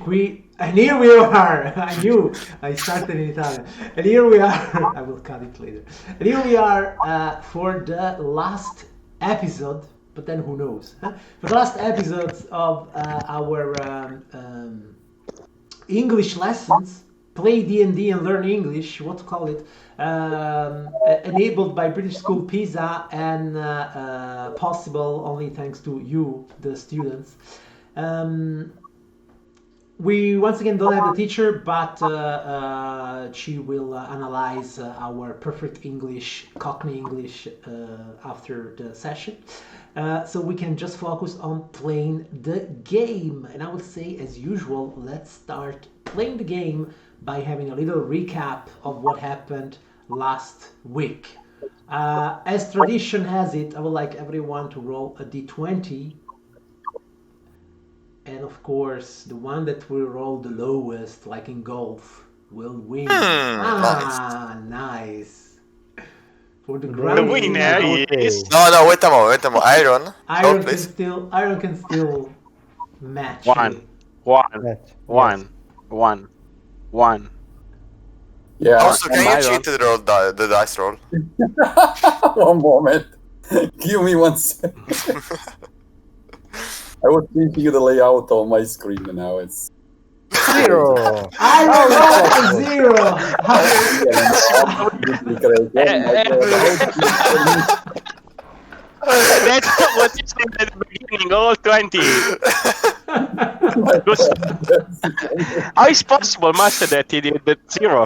And here we are. I knew I started in Italian. And here we are. I will cut it later. And here we are for the last episode. But then who knows? Huh? For the last episode of our English lessons, play D&D and learn English. What to call it? Enabled by British School Pisa and possible only thanks to you, the students. We once again don't have the teacher, but she will analyze our perfect English, Cockney English after the session. So we can just focus on playing the game. And I would say, as usual, let's start playing the game by having a little recap of what happened last week. As tradition has it, I would like everyone to roll a d20. And of course, the one that will roll the lowest, like in golf, will win. Nice. For the The winner is... No, wait a moment. Iron. Iron can still match. One. Yeah. Also, can you cheat the dice roll? 1 moment. Give me 1 second. I was thinking of the layout of my screen now. It's 0. Iron rolled 0. That's what you said at the beginning, all 20. How is possible, Master, that he did the 0?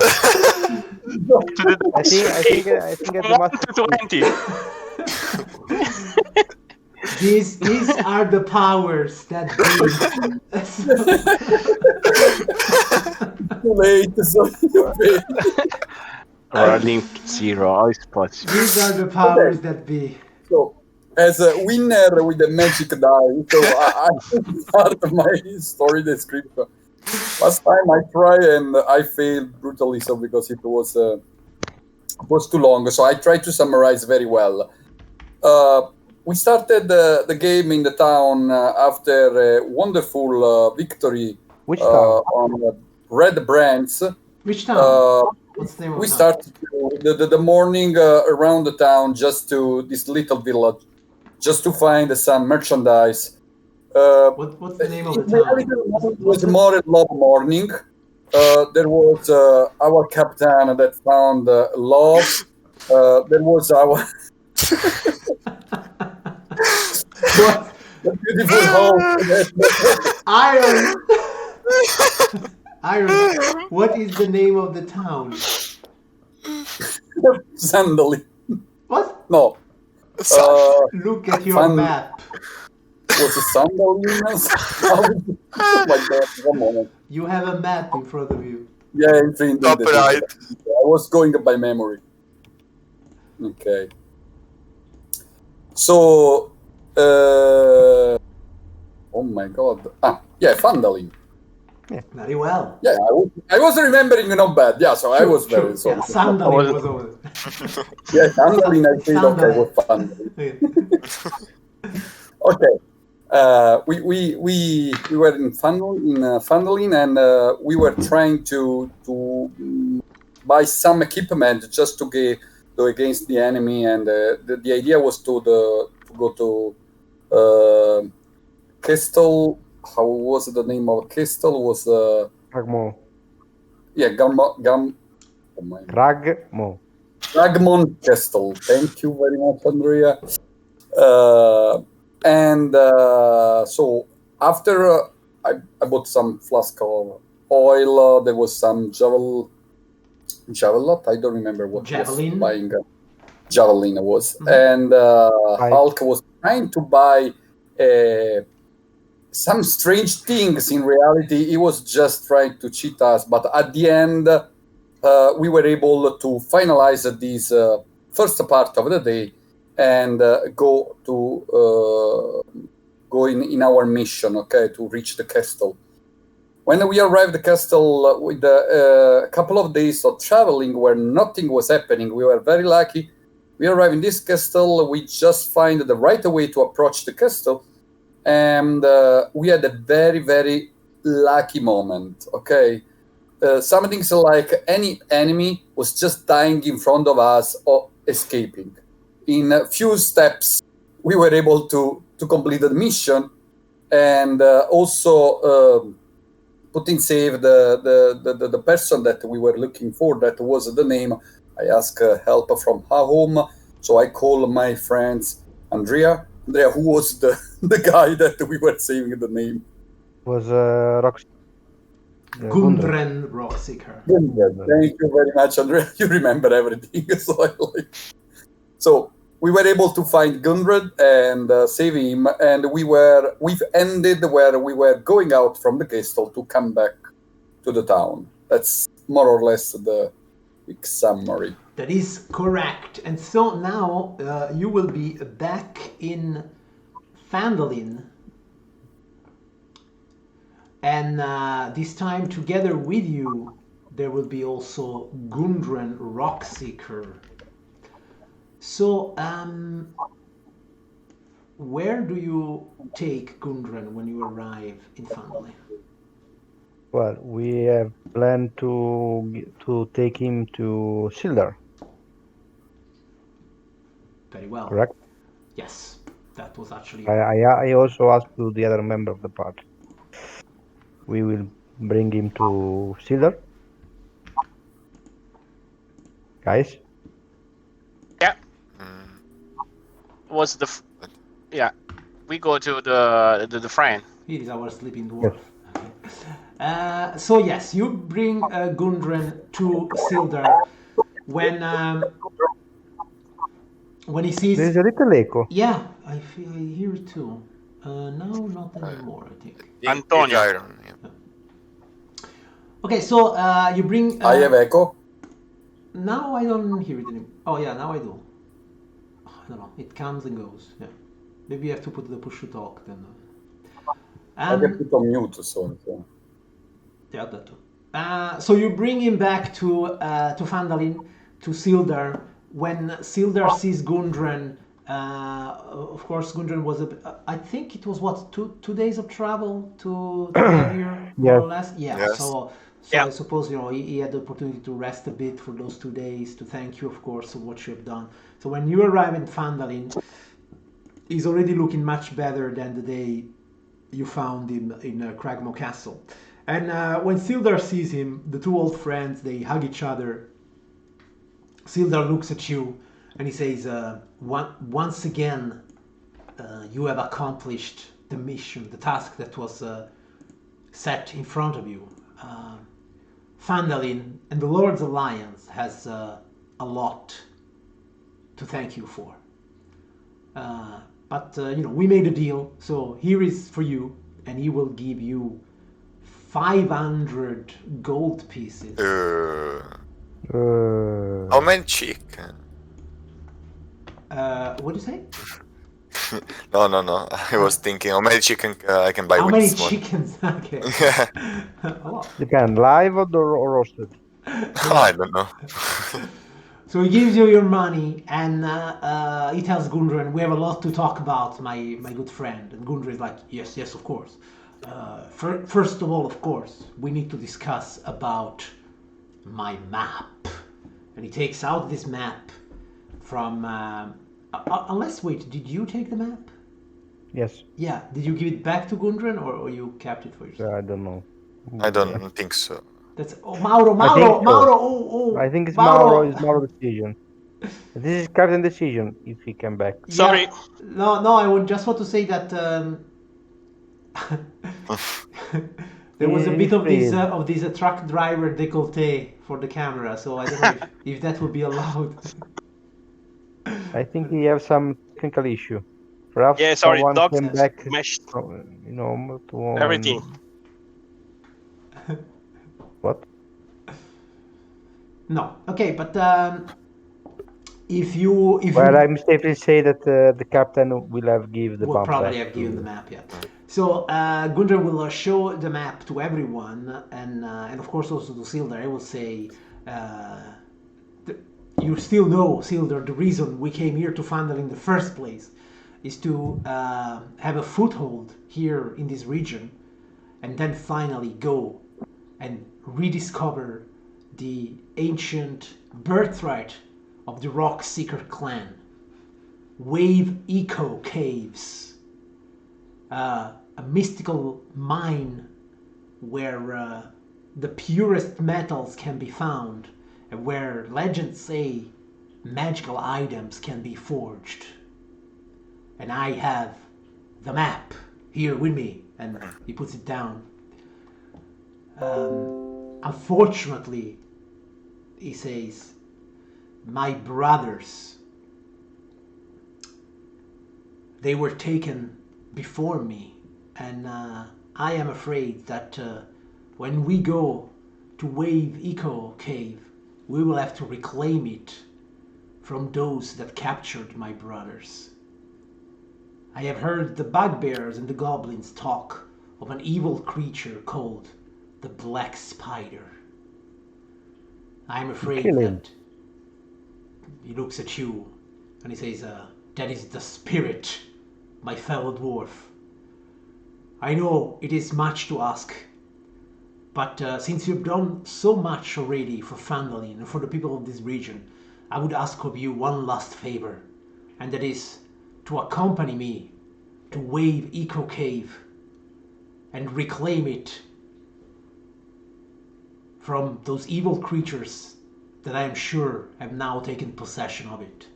I think it's 1 to 20. These are the powers that be. Too late, so Rolling 0, how is possible? These are the powers that be. So, as a winner with the magic die, so I start my story description. Last time I tried and I failed brutally, so because it was too long. So I tried to summarize very well. We started the game in the town after a wonderful victory. Which town? On Red Brands. Which town? What's the name of We the started the morning around the town, just to this little village, just to find some merchandise. What's the name of the town? It was more a love morning. There was our captain that found love. There was our the beautiful house. Iron. What is the name of the town? Sandali. What? No. Look at your map. Was it Sandali? Oh my God! 1 moment. You have a map in front of you. Yeah, in front. Top right. I was going by memory. Okay. So, oh my God. Phandelver. Very well. Yeah, I was remembering not bad. Yeah, so I was very sorry. Yeah, Sandali was over there. Yeah, Phandelver, I think, okay, was Phandelver. Okay. We were in Phandelver, and we were trying to buy some equipment just to go against the enemy, and the idea was to go to Castle. How was the name of Castle? Was Ragmo. Yeah, Ragmon Castle. Thank you very much, Andrea. So after I bought some flask of oil, there was some javelot. I don't remember what Javelin. was buying. Javelin was, and Hulk was trying to buy some strange things. In reality, he was just trying to cheat us. But at the end, we were able to finalize this first part of the day and go in our mission. Okay, to reach the castle. When we arrived at the castle with a couple of days of traveling where nothing was happening, we were very lucky. We arrived in this castle. We just find the right way to approach the castle, and we had a very, very lucky moment. Okay, something like any enemy was just dying in front of us or escaping. In a few steps, we were able to complete the mission, and also put in save the person that we were looking for. That was the name. I asked help from her home, so I called my friends Andrea, who was the guy that we were saving the name. Was Rox. Gundren Rockseeker. Thank you very much, Andrea. You remember everything. So we were able to find Gundred and save him, and we've ended where we were going out from the castle to come back to the town. That's more or less the quick summary. That is correct. And so now you will be back in Phandelver. And this time together with you, there will be also Gundren Rockseeker. So, where do you take Gundren when you arrive in Phandelver? Well, we have planned to take him to Sildar. Very well. Correct? Yes, that was actually... I also asked to the other member of the party. We will bring him to Sildar. Guys? Yeah. Was the... Yeah. We go to the friend. Here is our sleeping dwarf. Okay. So yes, you bring Gundren to Sildar when he sees... There's a little echo. Yeah, I hear it too. No, not anymore, I think. Antonio. Iron, yeah. Okay, so you bring... I have echo. Now I don't hear it anymore. Oh yeah, now I do. I don't know, it comes and goes. Yeah. Maybe you have to put the push to talk then. I can put on mute, so. Yeah, that too. So you bring him back to Phandelver, to Sildar. When Sildar sees Gundren, of course Gundren was I think it was what, two days of travel to get here, more or less. Yeah. Yes. So Yeah. I suppose he had the opportunity to rest a bit for those 2 days, to thank you, of course, for what you have done. So when you arrive in Phandelver, he's already looking much better than the day you found him in Cragmo Castle. And when Sildar sees him, the two old friends, they hug each other. Sildar looks at you and he says, once again, you have accomplished the mission, the task that was set in front of you. Phandelver and the Lord's Alliance has a lot to thank you for. But we made a deal, so here is for you, and he will give you 500 gold pieces. How many chicken? What do you say? No. I was thinking how many chicken I can buy How with many this money. chickens? Okay. A lot. Depend, live or roasted? I don't know. So he gives you your money, and he tells Gundren, we have a lot to talk about, my good friend. And Gundren is like, yes, of course. First of all, of course, we need to discuss about my map. And he takes out this map from... wait, did you take the map? Yes. Yeah, did you give it back to Gundren, or you kept it for yourself? I don't know. I don't think so. That's Mauro. I think so. Mauro. I think it's Mauro's decision. This is Captain decision if he come back. Sorry. Yeah, no. I would just want to say that there was a bit of this truck driver décolleté for the camera, so I don't know if that would be allowed. I think he have some technical issue. Perhaps Yeah, sorry, someone dogs came back. meshed To everything. What? No, okay, but if you I'm safely say that the captain will have give the will map probably back have given the map, yeah. So Gundren will show the map to everyone, and of course also to Sildar. I will say, you still know, Sildar, the reason we came here to Phandelver in the first place is to have a foothold here in this region, and then finally go and rediscover the ancient birthright of the Rock Seeker clan. Wave Eco Caves, a mystical mine where the purest metals can be found, and where legends say magical items can be forged. And I have the map here with me, and he puts it down. Unfortunately, he says, my brothers, they were taken before me, and I am afraid that when we go to Wave Eco Cave, we will have to reclaim it from those that captured my brothers. I have heard the bugbears and the goblins talk of an evil creature called the Black Spider. I am afraid Kill him. that he looks at you and he says, that is the spirit, my fellow dwarf. I know it is much to ask, but since you've done so much already for Phandelver and for the people of this region, I would ask of you one last favor, and that is to accompany me to Wave Eco Cave and reclaim it from those evil creatures that I am sure have now taken possession of it.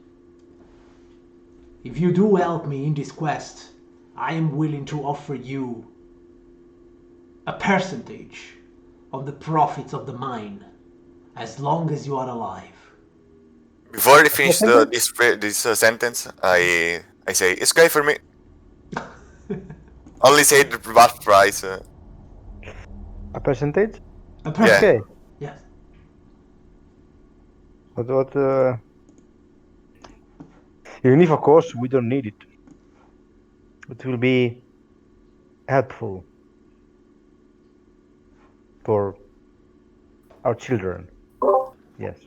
If you do help me in this quest, I am willing to offer you a percentage of the profits of the mine, as long as you are alive. Before I finish this sentence, I say it's great for me. Only say the rough price. A percentage? A percentage. Okay. Yes. What? Even if, of course, we don't need it, it will be helpful for our children. Yes.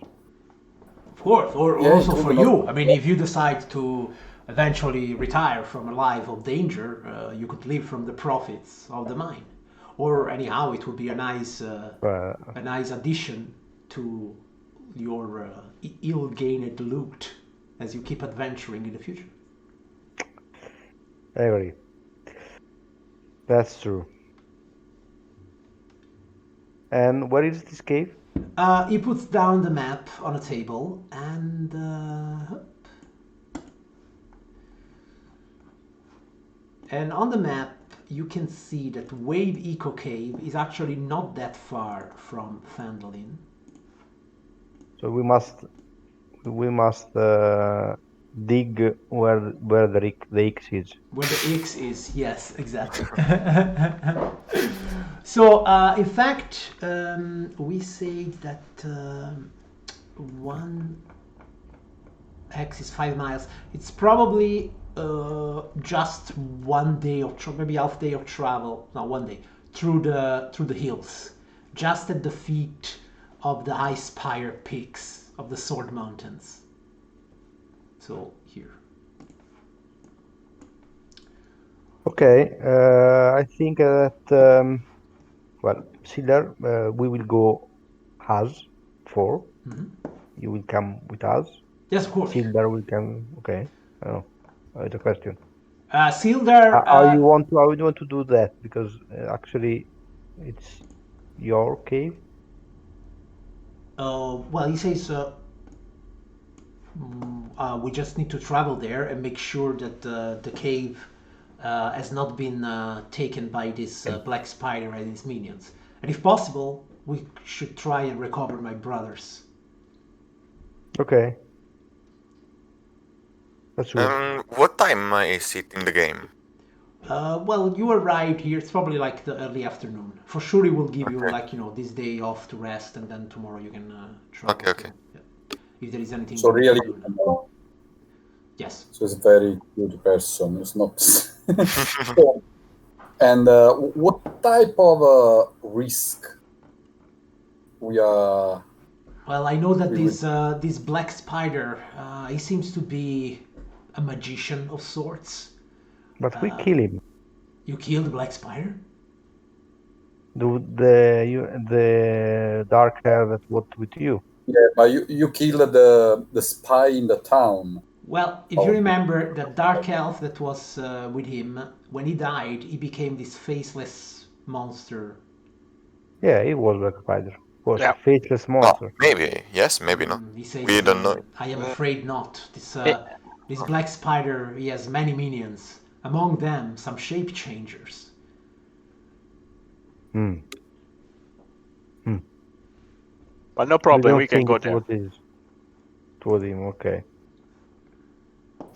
Of course, or Yeah, also it for will you. not- I mean, if you decide to eventually retire from a life of danger, you could live from the profits of the mine. Or anyhow, it would be a nice addition to your ill-gained loot as you keep adventuring in the future. I agree. That's true. And where is this cave? He puts down the map on a table, and on the map you can see that Wave Eco Cave is actually not that far from Phandelver. So we must dig where the X is. Where the X is, yes, exactly. So, in fact, we say that one X is 5 miles. It's probably just 1 day of maybe half day of travel. No, 1 day through the hills, just at the feet of the high spire peaks of the Sword Mountains. So here. Okay, I think that Sildar, we will go as 4. You will come with us. Yes, of course. Sildar will come. Okay. Oh, it's a question. Sildar. How you want to do that? Because actually, it's your cave. Well, he says we just need to travel there and make sure that the cave has not been taken by this black spider and his minions. And if possible, we should try and recover my brothers. Okay. That's good. What time is it in the game? Well, you arrived here. It's probably like the early afternoon. For sure, it will give you this day off to rest, and then tomorrow you can travel. Okay. So, yeah. If there is anything. So really, yes. so he's a very good person. It's not. And what type of risk we are? Well, I know that this black spider, he seems to be a magician of sorts. But we kill him. You killed the black spider? The dark hair that worked with you. Yeah, but you killed the spy in the town. Well, if you remember, that dark elf that was with him, when he died, he became this faceless monster. Yeah, it was Black Spider. Was Yeah. a faceless Oh, monster. maybe yes, maybe not. He says, We don't know. I am afraid not. This black spider, he has many minions. Among them, some shape changers. Hmm. But no You problem, don't we can think go it there. was him, okay.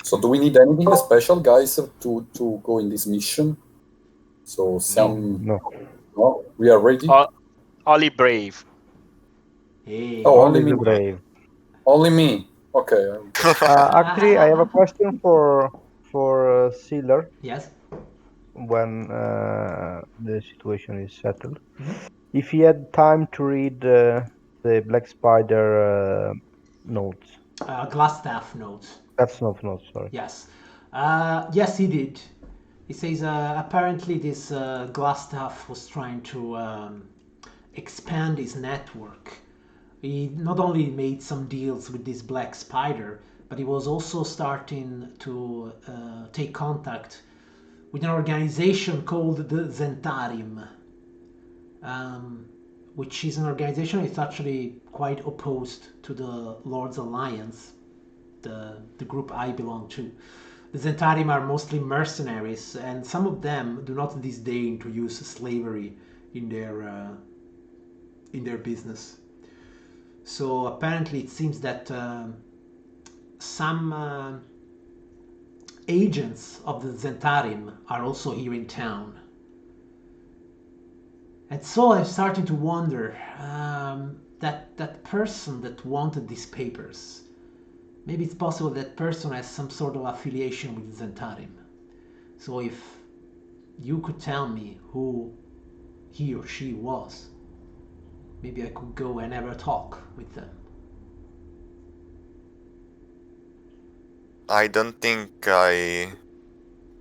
So do we need anything special, guys, to go in this mission? So No. no, we are ready. Only brave. Hey. Oh, Only only the me. brave. Only me. Okay. Actually, I have a question for Sealer Yes. when the situation is settled. Mhm. If he had time to read the Black Spider notes. Glassstaff notes. That's not notes, sorry. Yes. Yes, he did. He says apparently this Glassstaff was trying to expand his network. He not only made some deals with this black spider, but he was also starting to take contact with an organization called the Zentarim, which is an organization that's actually quite opposed to the Lord's Alliance, the group I belong to. The Zentarim are mostly mercenaries, and some of them do not disdain to use slavery in their business. So apparently, it seems that some agents of the Zentarim are also here in town. And so I'm starting to wonder that person that wanted these papers. Maybe it's possible that person has some sort of affiliation with Zentarim. So if you could tell me who he or she was, maybe I could go and have a talk with them. I don't think I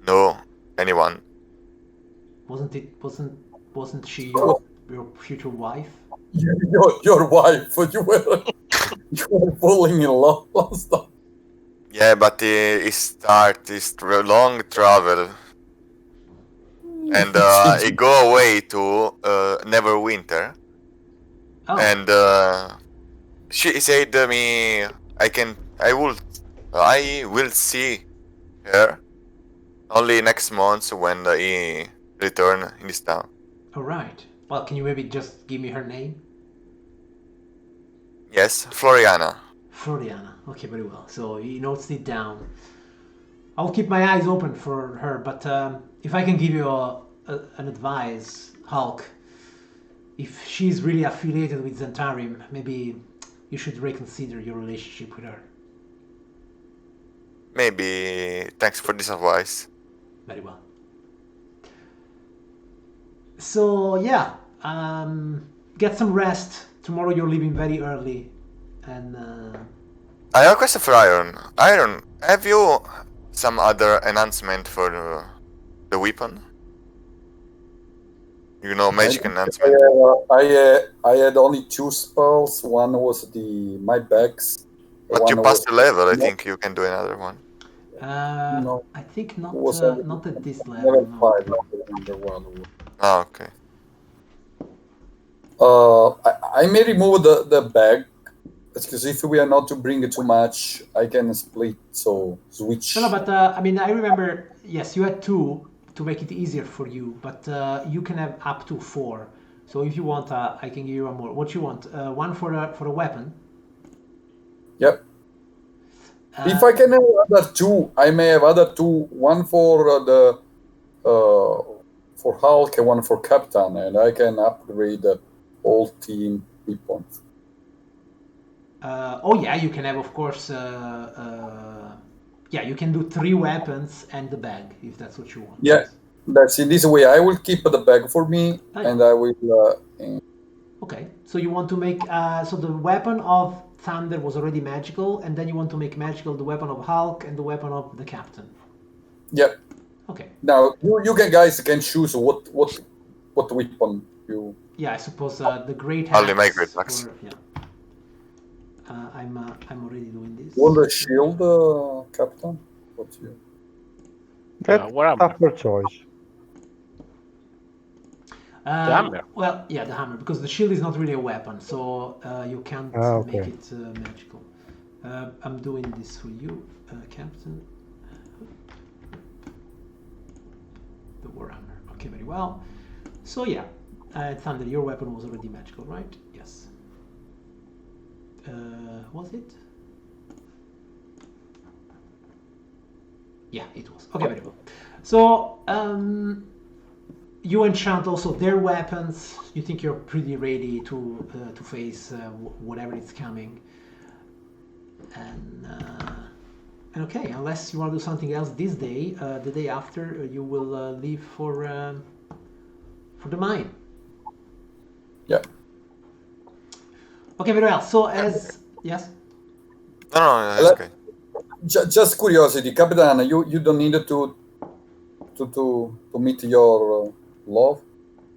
know anyone. Wasn't she your future wife? Your wife. You were falling in love last time. Yeah, but he start this long travel, and he go away to Neverwinter, Oh, and she said to me, I will see her only next month when he return in this town. all right. Well, can you maybe just give me her name? Yes, Floriana. Floriana. Okay, very well. So he notes it down. I'll keep my eyes open for her, but if I can give you an advice, Hulk, if she's really affiliated with Zentarim, maybe you should reconsider your relationship with her. Maybe thanks for this advice. Very well. So yeah, get some rest. Tomorrow you're leaving very early, and I have a question for Iron. Iron, have you some other enhancement for the weapon? You know, magic enhancement. I had only 2 spells. One was my bags. But you passed the level. I think you can do another one. No. I think not Was not at this level. level No. 5. Not the one. Oh, okay. I may remove the bag because if we are not to bring too much, I can split. So switch. No, but I mean, I remember. Yes, you had 2 to make it easier for you, but you can have up to 4. So if you want, I can give you one more. What you want? One for a weapon. Yep. If I can have other 2, I may have other 2. One for for Hulk and one for Captain, and I can upgrade the whole team weapons. Oh yeah, you can have, of course. Yeah, you can do 3 weapons and the bag if that's what you want. Yeah, that's in this way. I will keep the bag for me, and I will. Okay, so you want to make so the weapon of Thunder was already magical, and then you want to make magical the weapon of Hulk and the weapon of the Captain. Yep. Okay. Now you guys can choose what weapon You Yeah, I suppose the great Only hacks my great hacks. were, yeah. I'm already doing this. want the shield, Captain? What's you? That's where am I? tougher choice. hammer. Well, yeah, the hammer, because the shield is not really a weapon, so you can't Okay. make it magical. I'm doing this for you, Captain. The Warhammer. Okay, very well. So yeah, Thunder, your weapon was already magical, right? Yes. Was it? Yeah, it was. Okay, very well. So you enchant also their weapons. You think you're pretty ready to face whatever is coming. And okay, unless you want to do something else this day, the day after you will leave for the mine. Yeah. Okay, very well. So as yes. No, it's okay. Just curiosity, Capitan. You don't need to meet your love.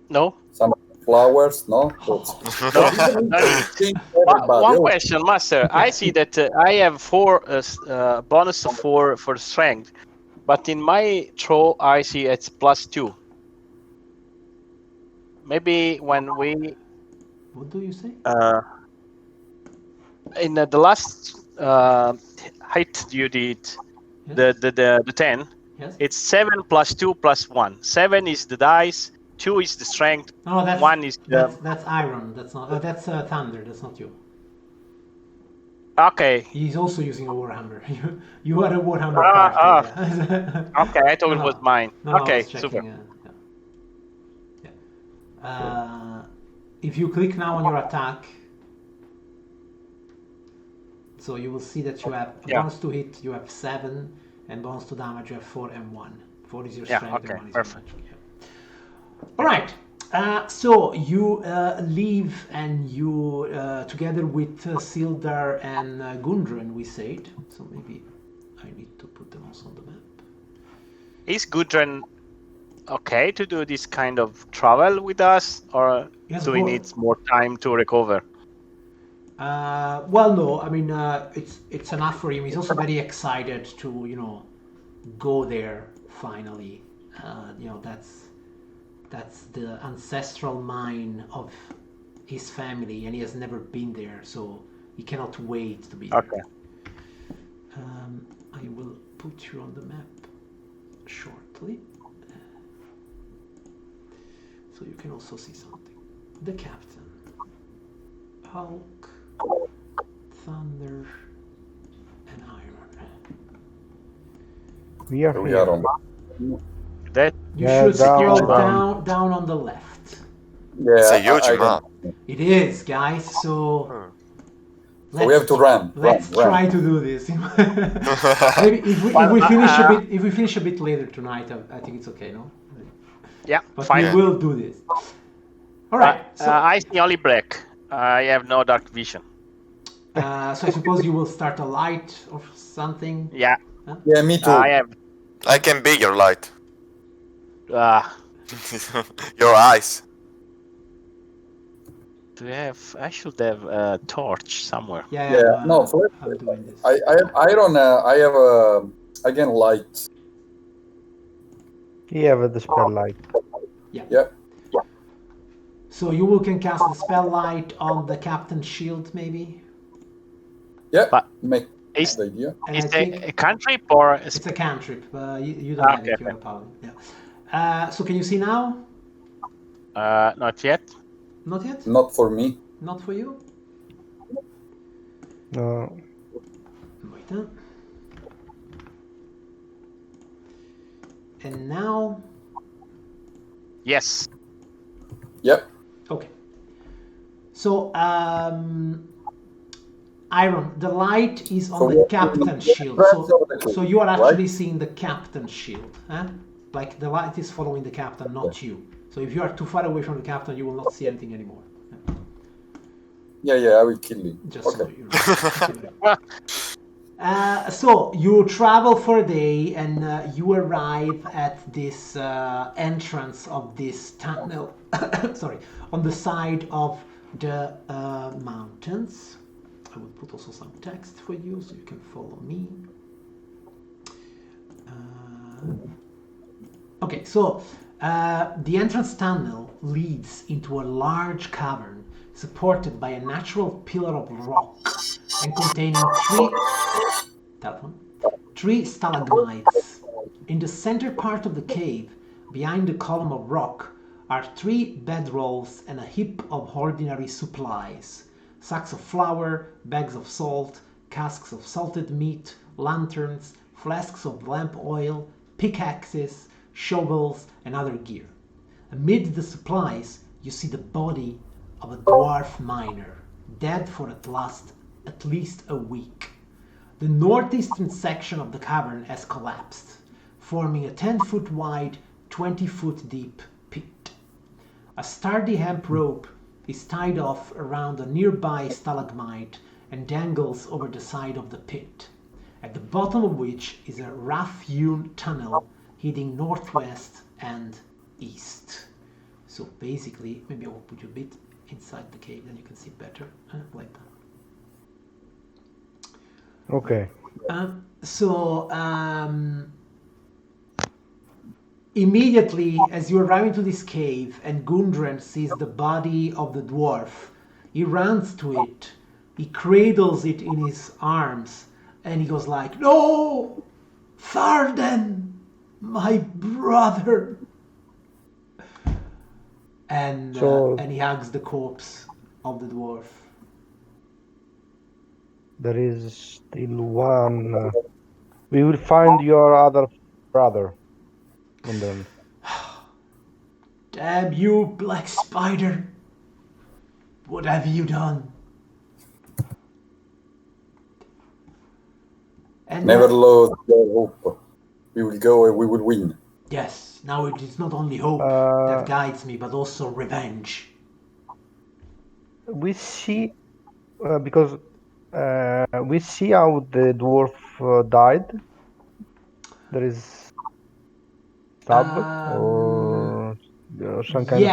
No. Some flowers, no. One question, Master. I see that I have 4 bonus of 4 for strength, but in my throw I see it's +2. Maybe when we What do you say? in the last height you did, Yes. the 10. Yes. It's 7 + 2 + 1. 7 is the dice. 2 is the strength. No, that's 1 is the... that's Iron. That's not. That's Thunder. That's not you. Okay. He's also using a Warhammer. You are a Warhammer party. Yeah. Okay, I thought it was mine. No, Okay, I was checking, super. If you click now on your attack, so you will see that you have bonus to hit, you have 7, and bonus to damage, you have 4 and 1. 4 is your strength, okay, and 1 is perfect. your magic. Yeah. All right. So you leave, and you together with Sildar and Gundren, we said. So maybe I need to put them also on the map. Is Gudrun okay to do this kind of travel with us, or do we need more time to recover? Well, no. I mean, it's enough for him. He's also very excited to, go there finally. That's the ancestral mine of his family, and he has never been there, so he cannot wait to be there. Okay. I will put you on the map shortly, so you can also see something. The captain, Hulk, Thunder, and Iron. We are We here. are on. That You Yeah, should scroll down. down on the left. Yeah, It's a huge I map. It is, guys. So So we have to run. Let's run. try to do this. Maybe if we finish a bit later tonight, I think it's okay, no? yeah, But fine. we will do this. All right. So, I see only black. I have no dark vision. so I suppose you will start a light or something. Yeah, Yeah, me too. I have. I can be your light. Your eyes. Do we have? I should have a torch somewhere. Yeah, no, for I'm doing this. I have iron. I have again light. He have the spell light. Yeah. So you can cast the spell light on the captain's shield, maybe. Yeah, But make is- the idea. And Is I it think a cantrip or a it's a cantrip. You don't have it. Okay, You have a power. Yeah. So can you see now? not yet. Not yet. Not for me. Not for you. No. Wait, huh? And now, Yes. Yep. okay. So, Iron, the light is on So the what- captain's shield. So you are actually seeing the captain's shield, huh? Like the light is following the captain, not you. So if you are too far away from the captain, you will not see anything anymore. Yeah, I will kill him. Just Okay. so you know. So you travel for a day, and you arrive at this entrance of this tunnel sorry, on the side of the mountains. I will put also some text for you so you can follow me. Okay, so the entrance tunnel leads into a large cavern supported by a natural pillar of rock and containing three stalagmites. In the center part of the cave, behind the column of rock, are 3 bedrolls and a heap of ordinary supplies: sacks of flour, bags of salt, casks of salted meat, lanterns, flasks of lamp oil, pickaxes, shovels, and other gear. Amid the supplies, you see the body of a dwarf miner, dead for at least a week. The northeastern section of the cavern has collapsed, forming a 10-foot wide, 20-foot deep pit. A sturdy hemp rope is tied off around a nearby stalagmite and dangles over the side of the pit, at the bottom of which is a rough-hewn tunnel heading northwest and east. So basically, maybe I will put you a bit inside the cave, then you can see better, like that. Okay. Immediately as you arrive into this cave and Gundren sees the body of the dwarf, he runs to it, he cradles it in his arms, and he goes like, "No! Tharden, my brother!" And he hugs the corpse of the dwarf. There is still one. We will find your other brother. And then. Damn you, Black Spider! What have you done? And Never lose your hope. We will go and we will win. Yes, now it is not only hope that guides me, but also revenge. We see, because we see how the dwarf died. There is stab or some kind of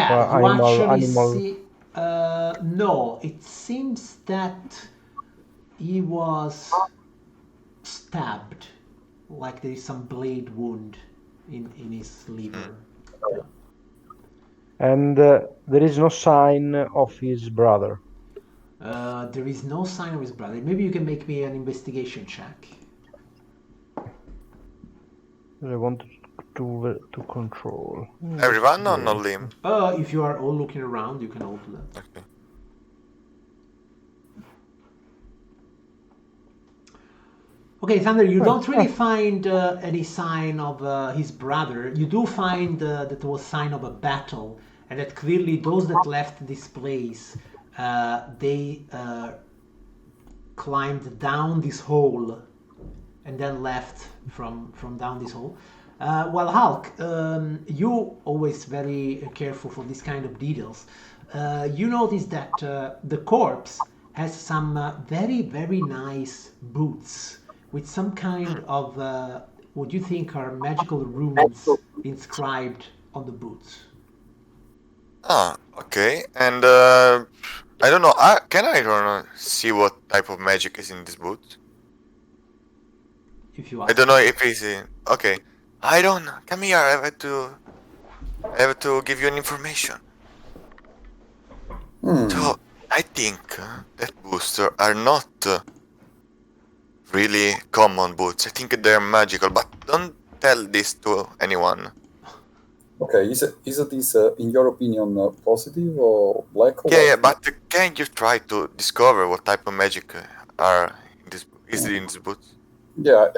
animal. See, no, it seems that he was stabbed, like there is some blade wound in his liver. Yeah. And there is no sign of his brother. There is no sign of his brother. Maybe you can make me an investigation check. I want to control. Everyone or not Lim? If you are all looking around, you can all do that. Okay. Okay, Thunder, you don't really find any sign of his brother. You do find that there was sign of a battle, and that clearly those that left this place, they climbed down this hole and then left from down this hole. While Hulk, you always very careful for this kind of details. You notice that the corpse has some very, very nice boots with some kind of what you think are magical runes inscribed on the boots. Ah, okay. And I don't know. Can I see what type of magic is in this boot? If you ask. I don't know if it's in. Okay. I don't. Come here. I have to give you an information. So I think that boots are not really common boots. I think they're magical, but don't tell this to anyone. Okay, is this in your opinion positive or black? Or Yeah, but can you try to discover what type of magic are in this boots? Yeah,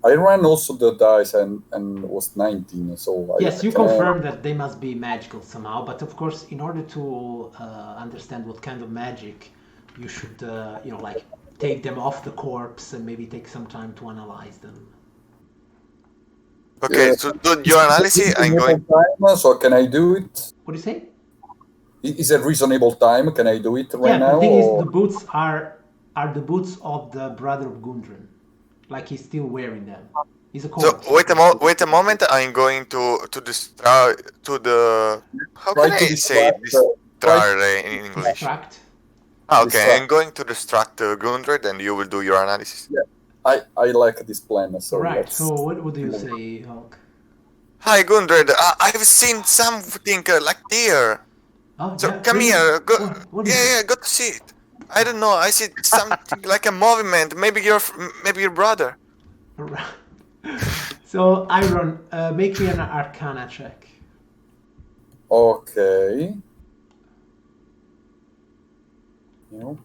I ran also the dice and was 19, so yes, you confirm that they must be magical somehow. But of course, in order to understand what kind of magic, you should like take them off the corpse and maybe take some time to analyze them. Okay, so do your analysis. I'm going. Time, so can I do it? What do you say? Is it reasonable time? Can I do it right now? Yeah, the thing is, the boots are the boots of the brother of Gundren. Like he's still wearing them. He's a So corpse. wait a moment. I'm going to the how Try can to I say distrare in English? Distract. Okay, Distract. I'm going to distract Gundred, and you will do your analysis. I like this plan, so Right. let's. So what do you say, Hulk? Hi, Gundred. I've seen something like deer. Oh So yeah. come Really? here. Go. What is Yeah, it? go to see it. I don't know. I see something like a movement. Maybe your brother. Right. So Iron, make me an Arcana check. Okay. You.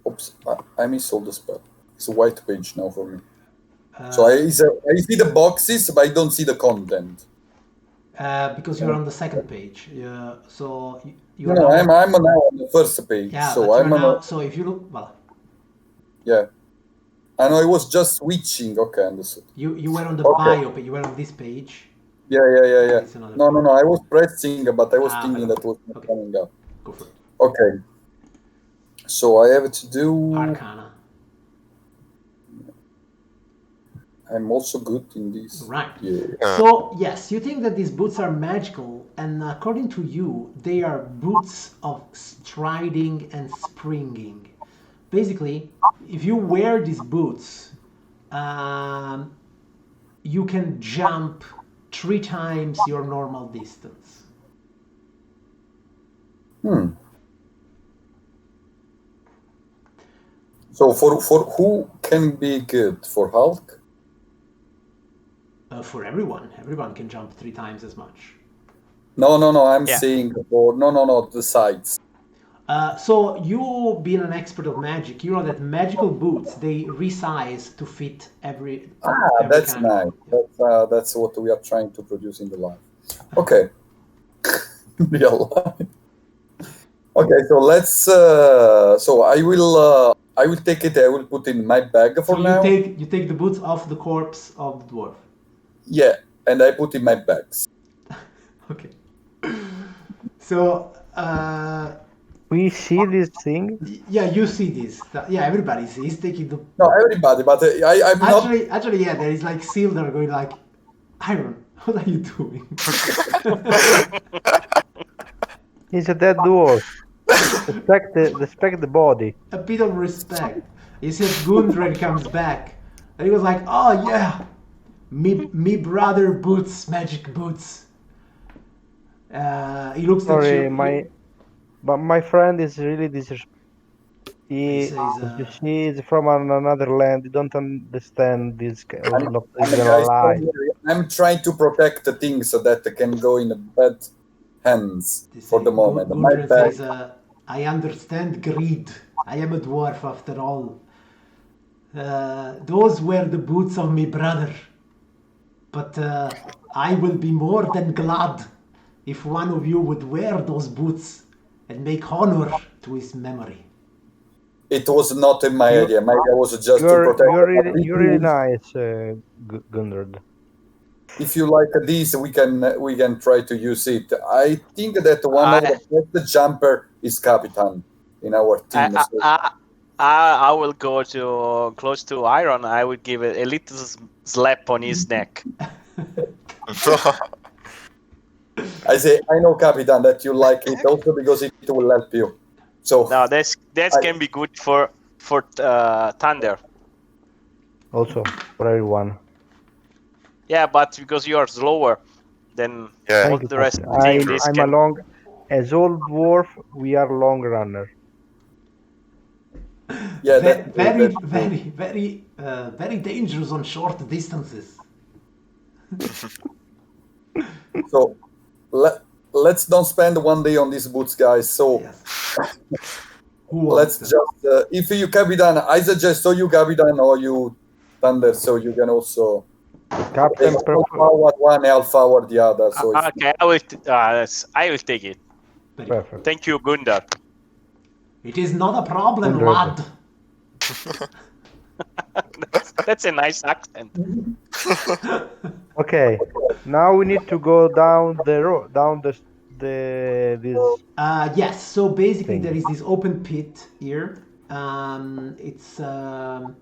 Oops, I missed all the spell. It's a white page now for me. So I see the boxes, but I don't see the content. Because you're on the second page. So you are No, now. I'm now on the first page. Yeah, so but I'm you're on. now. So if you look, well, Yeah. I know I was just switching. Okay, understood. you were on the Okay. bio page. You were on this page. Yeah. It's another No. page. I was pressing, but I was Ah, thinking fair that was not Okay. coming up. Go for it. Okay. So I have to do. Arcana. I'm also good in this. Right. Yeah. So yes, you think that these boots are magical, and according to you, they are boots of striding and springing. Basically, if you wear these boots, you can jump 3 times your normal distance. So for who can be good? For Hulk? For everyone can jump 3 times as much. No. I'm Yeah. saying for no the sides. So you, being an expert of magic, you know that magical boots, they resize to fit every That's kind of- nice. That's what we are trying to produce in the life. Okay. Real life. Okay, so let's. So I will take it. I will put in my bag for So now. you take the boots off the corpse of the dwarf. Yeah, and I put in my bags. Okay. So We see this thing. yeah, you see this. Yeah, everybody sees taking the. No, everybody, but I'm not. Actually, yeah, there is like Sildar going like, Iron, what are you doing? He's a dead dwarf. Respect the body. A bit of respect. He says Gundred comes back, and he was like, oh yeah, me brother boots, magic boots. He looks at Sorry, you. but my friend is really disrespectful. He says, She is from another land. You don't understand this kind of Guys, life. I'm trying to protect the things so that they can go in bad hands for the moment. My Gundred bag. says, I understand greed. I am a dwarf after all. Those were the boots of my brother. But I will be more than glad if one of you would wear those boots and make honor to his memory. It was not in my idea. My idea was just to protect. You're really nice, Gundred. If you like this, we can try to use it. I think that one of the best jumper is Capitan in our team. I will go to close to Iron. I would give a little slap on his neck. I say, I know, Capitan, that you like it also because it will help you. So now that can be good for Thunder. Also for everyone. Yeah, but because you are slower than all the rest of the team, I'm as old dwarf. We are long runner. Yeah, very dangerous on short distances. So let's don't spend one day on these boots, guys. So Yes. let's just if you Capitan, I suggest so you Capitan or you Thunder, so you can also Captain forward one, half forward the other. So okay, I will take it. Perfect. Thank you, Gundar. It is not a problem, Gundred. lad. That's a nice accent. Okay, now we need to go down the this? Yes. So basically, Thing. there is this open pit here. It's though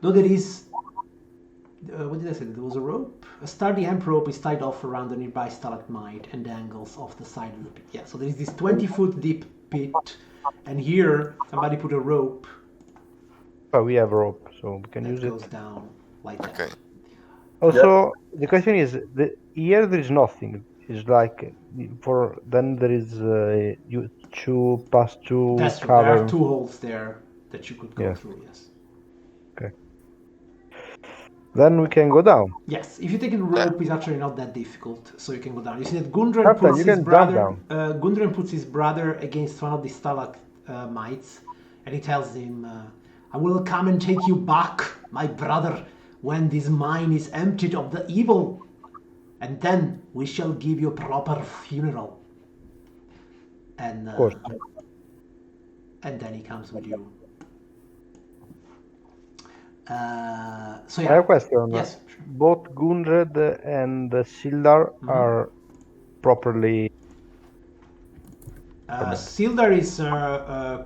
there is. What did I say? There was a rope. A sturdy hemp rope is tied off around the nearby stalagmite and dangles off the side of the pit. Yeah. So there is this 20-foot deep pit, and here somebody put a rope Oh, we have rope, so we can that use goes it. down like that. Okay. Also, the question is, here there is nothing. It's like then there is you pass two That's true. There are caverns. 2 holes there that you could go Yes. through. Yes. Okay. Then we can go down. Yes, if you take a rope, it's actually not that difficult, so you can go down. You see that Gundren Captain, puts you his can jump brother. down. Gundren puts his brother against one of the stalagmites, and he tells him, "I will come and take you back, my brother, when this mine is emptied of the evil, and then we shall give you a proper funeral." And Of course. and then he comes with you. So I have a yeah. question. Yes. Both Gundred and Sildar are properly. Sildar is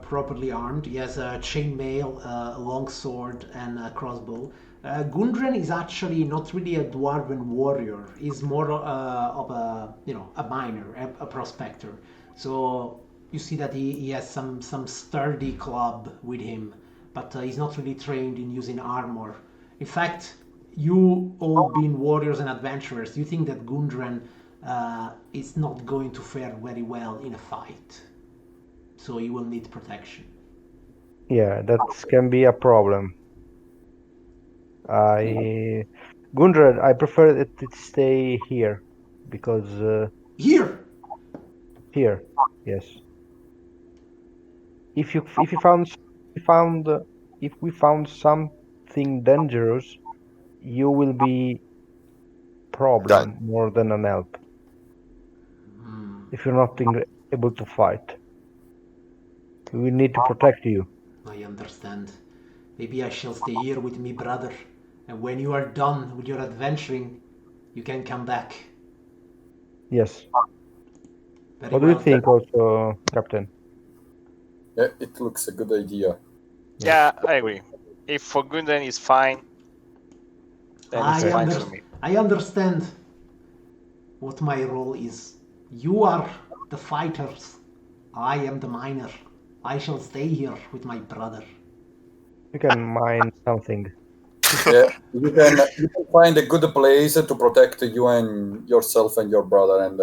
properly armed. He has a chainmail, a long sword, and a crossbow. Gundren is actually not really a dwarven warrior. He's more of a miner, a prospector. So you see that he has some sturdy club with him, but he's not really trained in using armor. In fact, you all being warriors and adventurers, you think that Gundren is not going to fare very well in a fight. So he will need protection. Yeah, that can be a problem. Gundred, I prefer it to stay here because Here. here, yes. If we found something dangerous, you will be problem more than an help. If you're not able to fight, we need to protect you. I understand. Maybe I shall stay here with me brother, and when you are done with your adventuring, you can come back. Yes. Very What do well. you think, also, Captain? Yeah, it looks a good idea. Yeah, I agree. If for Gundren is fine, then it's fine for me. I understand what my role is. You are the fighters. I am the miner. I shall stay here with my brother. You can mine something. Yeah, you can find a good place to protect you and yourself and your brother, and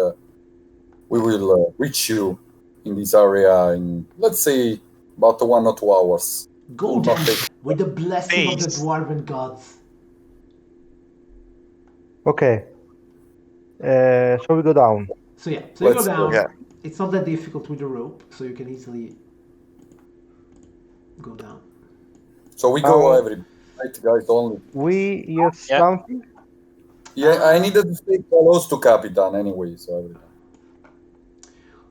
we will reach you in this area in, let's say, about 1 or 2 hours. Go then, with the blessing of the dwarven gods. Okay. So we go down. So yeah, so you go Let's down. go. Yeah. It's not that difficult with the rope, so you can easily go down. So we go every night, guys, only. We hear Yeah. something. Yeah, I needed to stay close to Capitan anyway, so every time.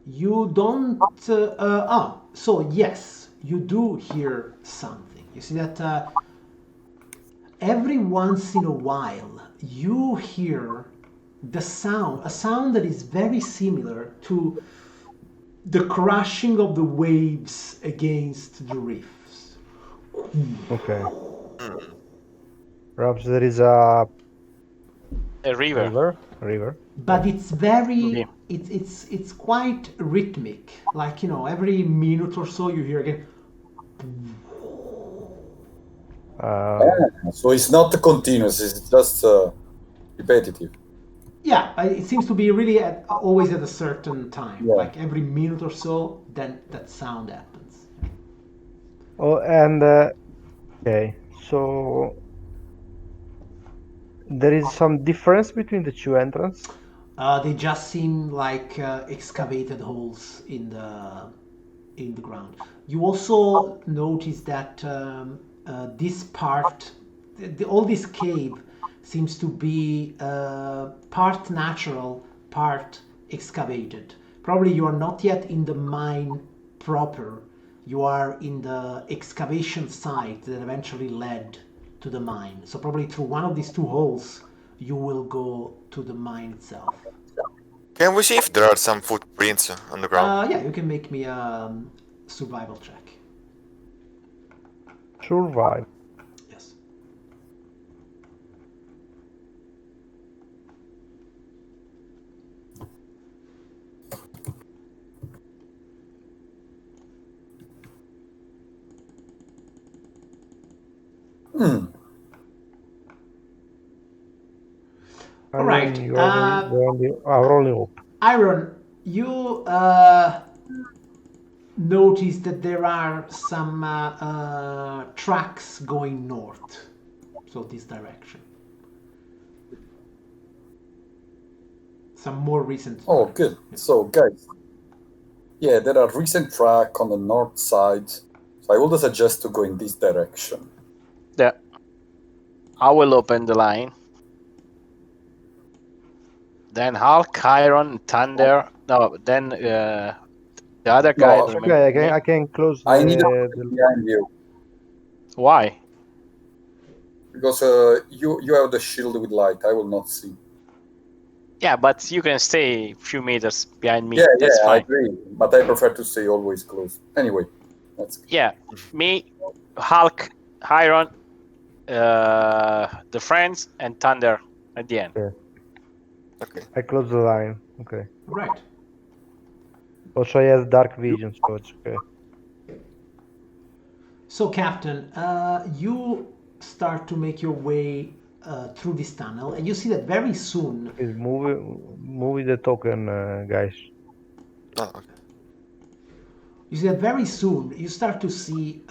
You don't. So yes, you do hear something. You see that every once in a while you hear a sound that is very similar to the crashing of the waves against the reefs. Okay. Perhaps there is a river. River. But it's very, Okay. it's quite rhythmic. Like, every minute or so you hear again. So it's not continuous, it's just repetitive. Yeah, it seems to be really always at a certain time. Yeah. Like every minute or so, then that sound happens. Oh, and okay. So there is some difference between the two entrances. They just seem like excavated holes in the ground. You also notice that this part, all this cave, seems to be part natural, part excavated. Probably you are not yet in the mine proper. You are in the excavation site that eventually led to the mine. So probably through one of these 2 holes, you will go to the mine itself. Can we see if there are some footprints on the ground? Yeah, you can make me a survival check. Survive. Yes. All right. You are rolling up. Iron, you notice that there are some tracks going north, so this direction. Some more recent. Oh, good. So, guys, yeah, there are recent track on the north side. So I would suggest to go in this direction. Yeah. I will open the line. Then Hulk, Iron, Thunder. No, then the other guy. No, Okay, I can close I need to the behind you Why? because you have the shield with light. I will not see. Yeah, but you can stay a few meters behind me. Yeah, That's I fine. agree. But I prefer to stay always close. Anyway, that's Yeah, me, Hulk, Iron, the friends, and Thunder at the end. Okay. I close the line. Okay. Right. Also, I have dark vision, so it's okay. So, Captain, you start to make your way through this tunnel, and you see that very soon. Please move the token, guys. Oh, okay. You see that very soon you start to see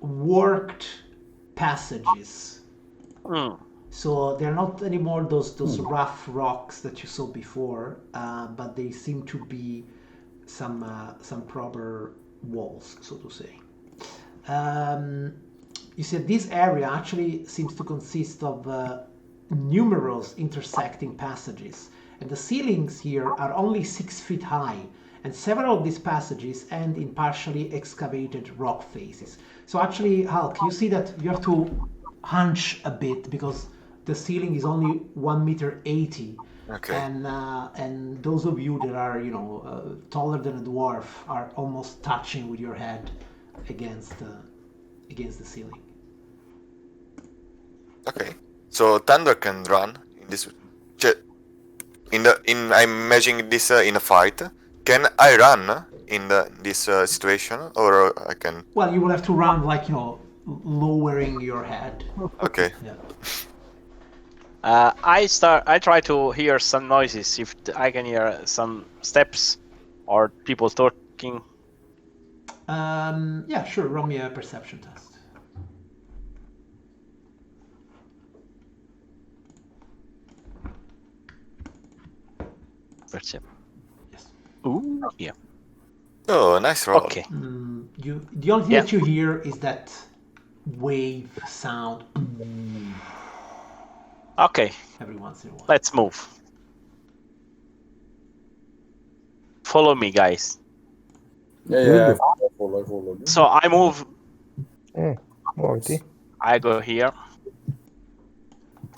worked passages. So they're not anymore those rough rocks that you saw before, but they seem to be some proper walls, so to say. You see, this area actually seems to consist of numerous intersecting passages, and the ceilings here are only 6 feet high, and several of these passages end in partially excavated rock faces. So actually, Hulk, you see that you have to hunch a bit because the ceiling is only 1.80 meters. Okay. And those of you that are taller than a dwarf are almost touching with your head against the ceiling. Okay. So Thunder can run in this. I'm imagining this in a fight. Can I run in this situation, or I can? Well, you will have to run lowering your head. Okay. Yeah. I try to hear some noises. If I can hear some steps or people talking. Yeah, sure. Roll me a perception test. Perception. Yes. Ooh, yeah. Oh, nice roll. Okay. The only thing that you hear is that wave sound Okay. every once in a while. Let's move. Follow me, guys. yeah. I follow you. So I move. Morty. I go here.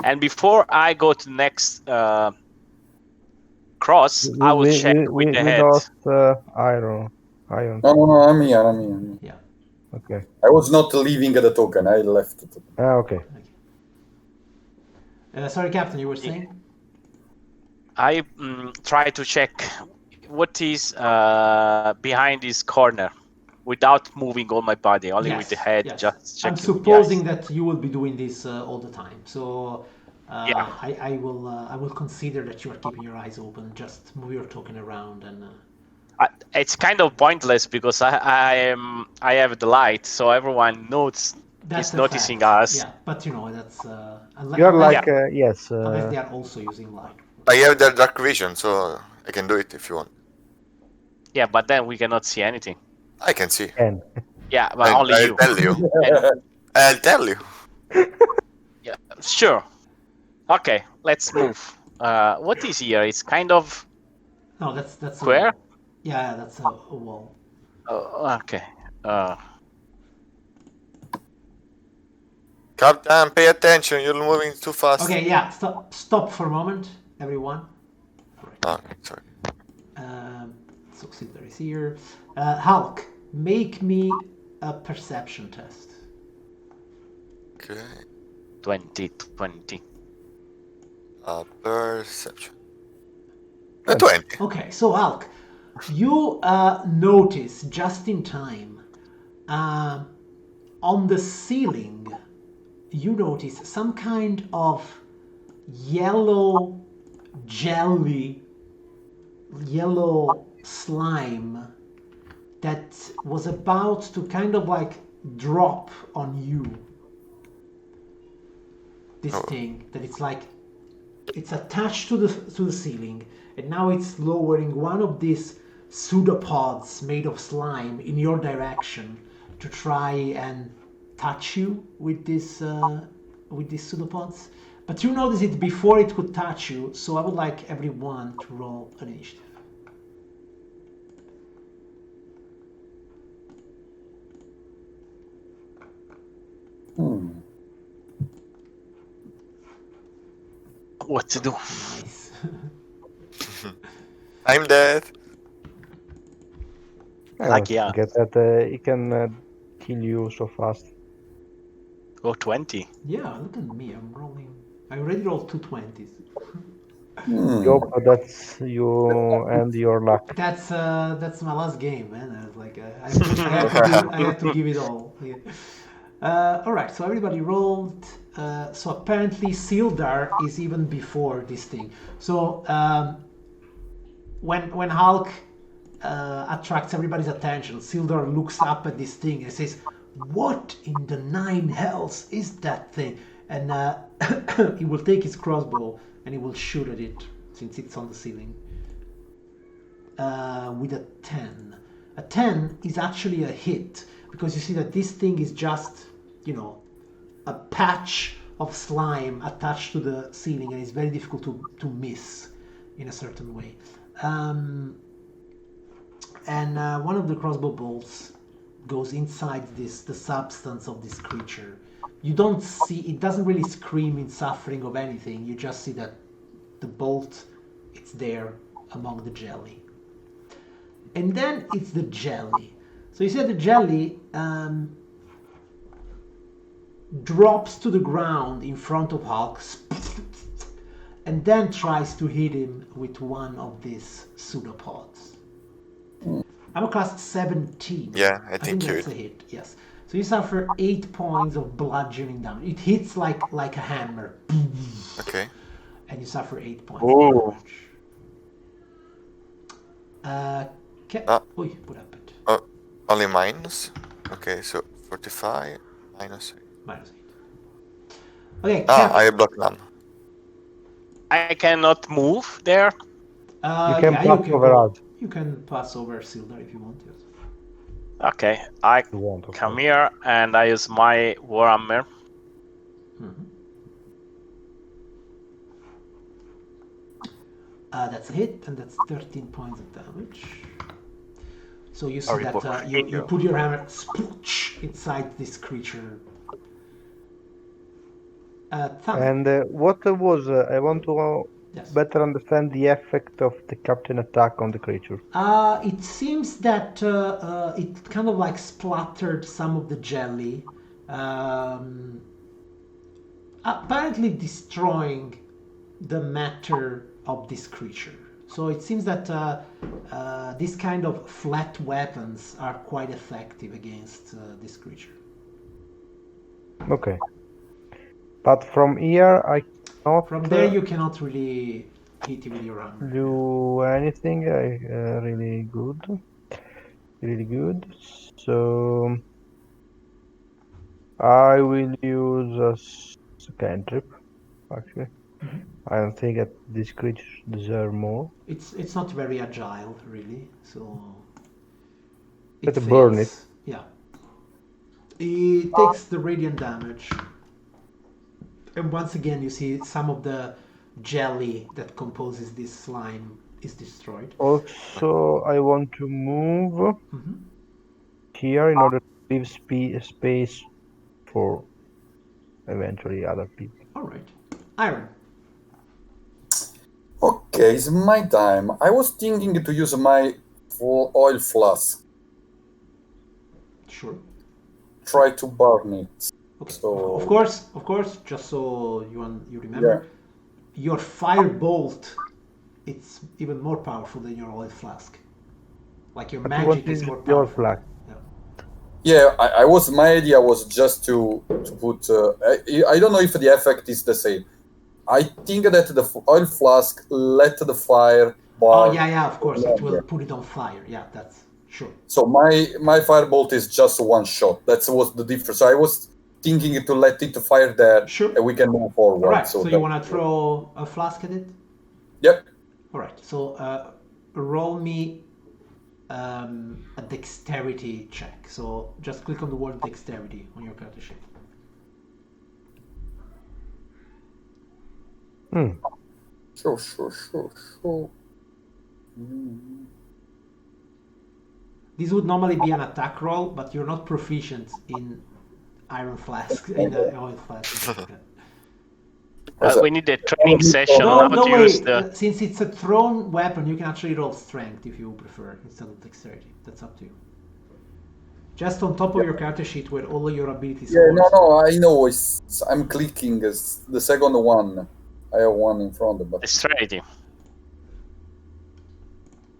And before I go to the next cross, I will check with the head. Lost iron. No, I'm here. Yeah. Okay. I was not leaving the token. I left it. Okay. Sorry, Captain, you were saying? I try to check what is behind this corner without moving all my body, only with the head. Yes. Just checking. I'm supposing that you will be doing this all the time. So I will consider that you are keeping your eyes open. Just move your token around and. It's kind of pointless because I have the light, so everyone knows. Is noticing us. Yeah, but that's. You're like yes. Unless they are also using light. I have the dark vision, so I can do it if you want. Yeah, but then we cannot see anything. I can see. Yeah, but only I'll you. tell you. I'll tell you. Yeah, sure. Okay, let's move. What is here? It's kind of. No, that's. Square? Yeah, that's a wall. Oh, okay. Captain, pay attention. You're moving too fast. Okay, yeah. Stop for a moment, everyone. Oh, sorry. So Silver is here. Hulk, make me a perception test. Okay. 20. Perception. Good. 20. Okay, so Hulk, you notice just in time on the ceiling, you notice some kind of yellow jelly, yellow slime that was about to kind of like drop on you. This thing that it's like it's attached to the ceiling, and now it's lowering one of these pseudopods made of slime in your direction to try and touch you with these pseudopods. But you notice it before it could touch you, so I would like everyone to roll an initiative. What to do? Nice. I'm dead. I Lucky, don't yeah. get that he can kill you so fast. Oh, 20. Yeah, look at me. I'm rolling. I already rolled 2 20s. Yup, that's you and your luck. That's my last game, man. I was like, I have to give it all. Yeah. All right, so everybody rolled. So apparently Sildar is even before this thing. So when Hulk attracts everybody's attention, Sildar looks up at this thing and says, "What in the nine hells is that thing?" And he will take his crossbow and he will shoot at it since it's on the ceiling. With a 10. A 10 is actually a hit because you see that this thing is just, a patch of slime attached to the ceiling, and it's very difficult to miss in a certain way. And one of the crossbow bolts goes inside the substance of this creature. You don't see, it doesn't really scream in suffering of anything. You just see that the bolt, it's there among the jelly. And then it's the jelly. So you see the jelly drops to the ground in front of Hulk and then tries to hit him with one of these pseudopods. I'm a class 17. Yeah, I think that's a hit, yes. So you suffer 8 points of bludgeoning damage. It hits like a hammer. Okay. And you suffer 8 points Ooh. of damage. What happened? Oh, only minus? Okay, so 45 minus 8. -8. Okay, I block none. I cannot move there. You can pass over us. You can pass over Sildar if you want, yes. Okay, I You want, of come course. here and I use my Warhammer. That's a hit, and that's 13 points of damage. So you see Horrible. that you put your hammer sploosh inside this creature. And what was I want to Yes. better understand the effect of the captain attack on the creature. It seems that it kind of like splattered some of the jelly, apparently destroying the matter of this creature. So it seems that these kind of flat weapons are quite effective against this creature. Okay. But from here, I cannot. From there, you cannot really hit it with your hammer. Do anything. Really good. Really good. So I will use a cantrip. Actually, I don't think that these creatures deserve more. It's not very agile, really. So Let's burn it. Yeah. It takes the radiant damage. And once again, you see some of the jelly that composes this slime is destroyed. Also, I want to move here in order to leave space for eventually other people. All right. Iron. Ok, Okay, it's my time. I was thinking to use my oil flask. Sure. Try to burn it. Okay. So Of course. Just so you remember, your firebolt, it's even more powerful than your oil flask. Like your But you want magic to is use more your powerful. flag. yeah, I was. My idea was just to put. I don't know if the effect is the same. I think that the oil flask let the fire burn. Oh yeah, of course. It will put it on fire. Yeah, that's sure. So my firebolt is just one shot. That was the difference. So I was thinking to let it fire there, Sure. and we can move forward. All right. So you that- want to throw a flask at it? Yep. All right. So roll me a dexterity check. So just click on the word dexterity on your character sheet. Sure. This would normally be an attack roll, but you're not proficient in iron flask, in oil flask. We need a training session on how No to way. use the. Since it's a thrown weapon, you can actually roll strength if you prefer instead of dexterity. That's up to you. Just on top of your character sheet where all of your abilities. Yeah, no, I know. I'm clicking the second one. I have one in front of it. Strategy.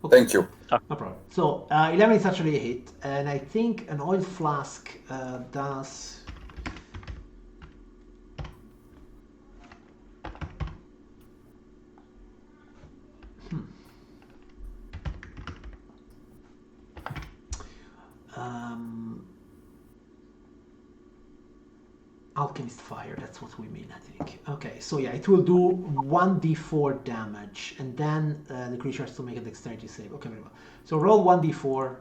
Okay. Thank you. No problem. So 11 is actually a hit, and I think an oil flask does. Alchemist fire, that's what we mean, I think. Okay, so yeah, it will do 1d4 damage, and then the creature has to make a dexterity save. Okay, very well. So roll 1d4.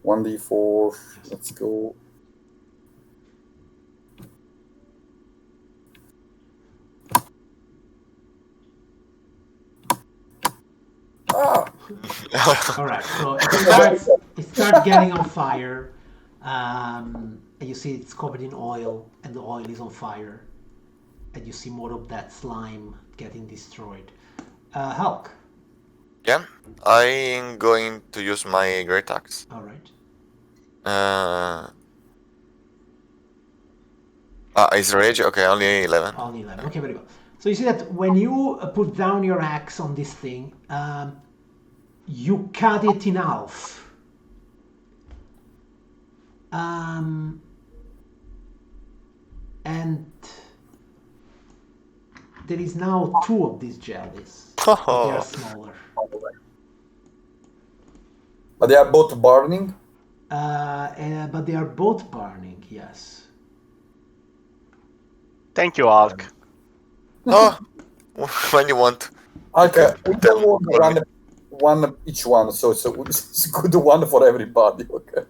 1d4. Let's go. All right, so it starts getting on fire, and you see it's covered in oil, and the oil is on fire, and you see more of that slime getting destroyed. Hulk. Yeah, I'm going to use my great axe. All right. Is rage? Okay, only 11. Only 11. Okay, very well. So you see that when you put down your axe on this thing, you cut it in half. And there is now 2 of these jellies. But they are smaller. But they are both burning? But they are both burning, yes. Thank you, Hulk. Oh, when you want. Okay, we can one each one, so it's a good one for everybody. Okay.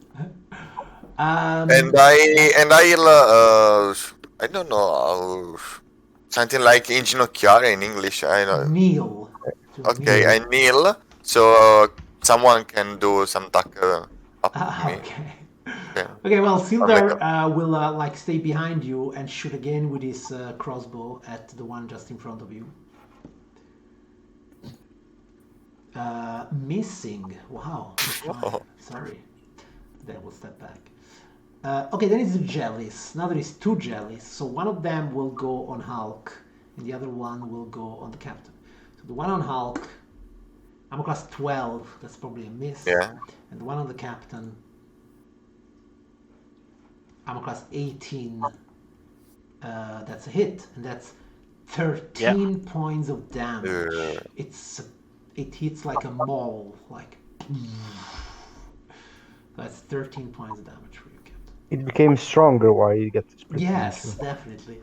And I'll I don't know something like inginocchiare in English. I know. Kneel. Okay, I kneel so someone can do some attack up to me. Okay. Okay. Okay, well, Sildar will like stay behind you and shoot again with his crossbow at the one just in front of you. Missing. Wow. Sorry. That will step back. Okay, then it's the jellies. Now there is 2 jellies. So one of them will go on Hulk, and the other one will go on the captain. So the one on Hulk, I'm class 12. That's probably a miss. Yeah. And the one on the captain, I'm class 18. That's a hit, and that's 13 points of damage. It hits like a maul, like. That's 13 points of damage for you, Captain. It became stronger while you get this. Yes, definitely.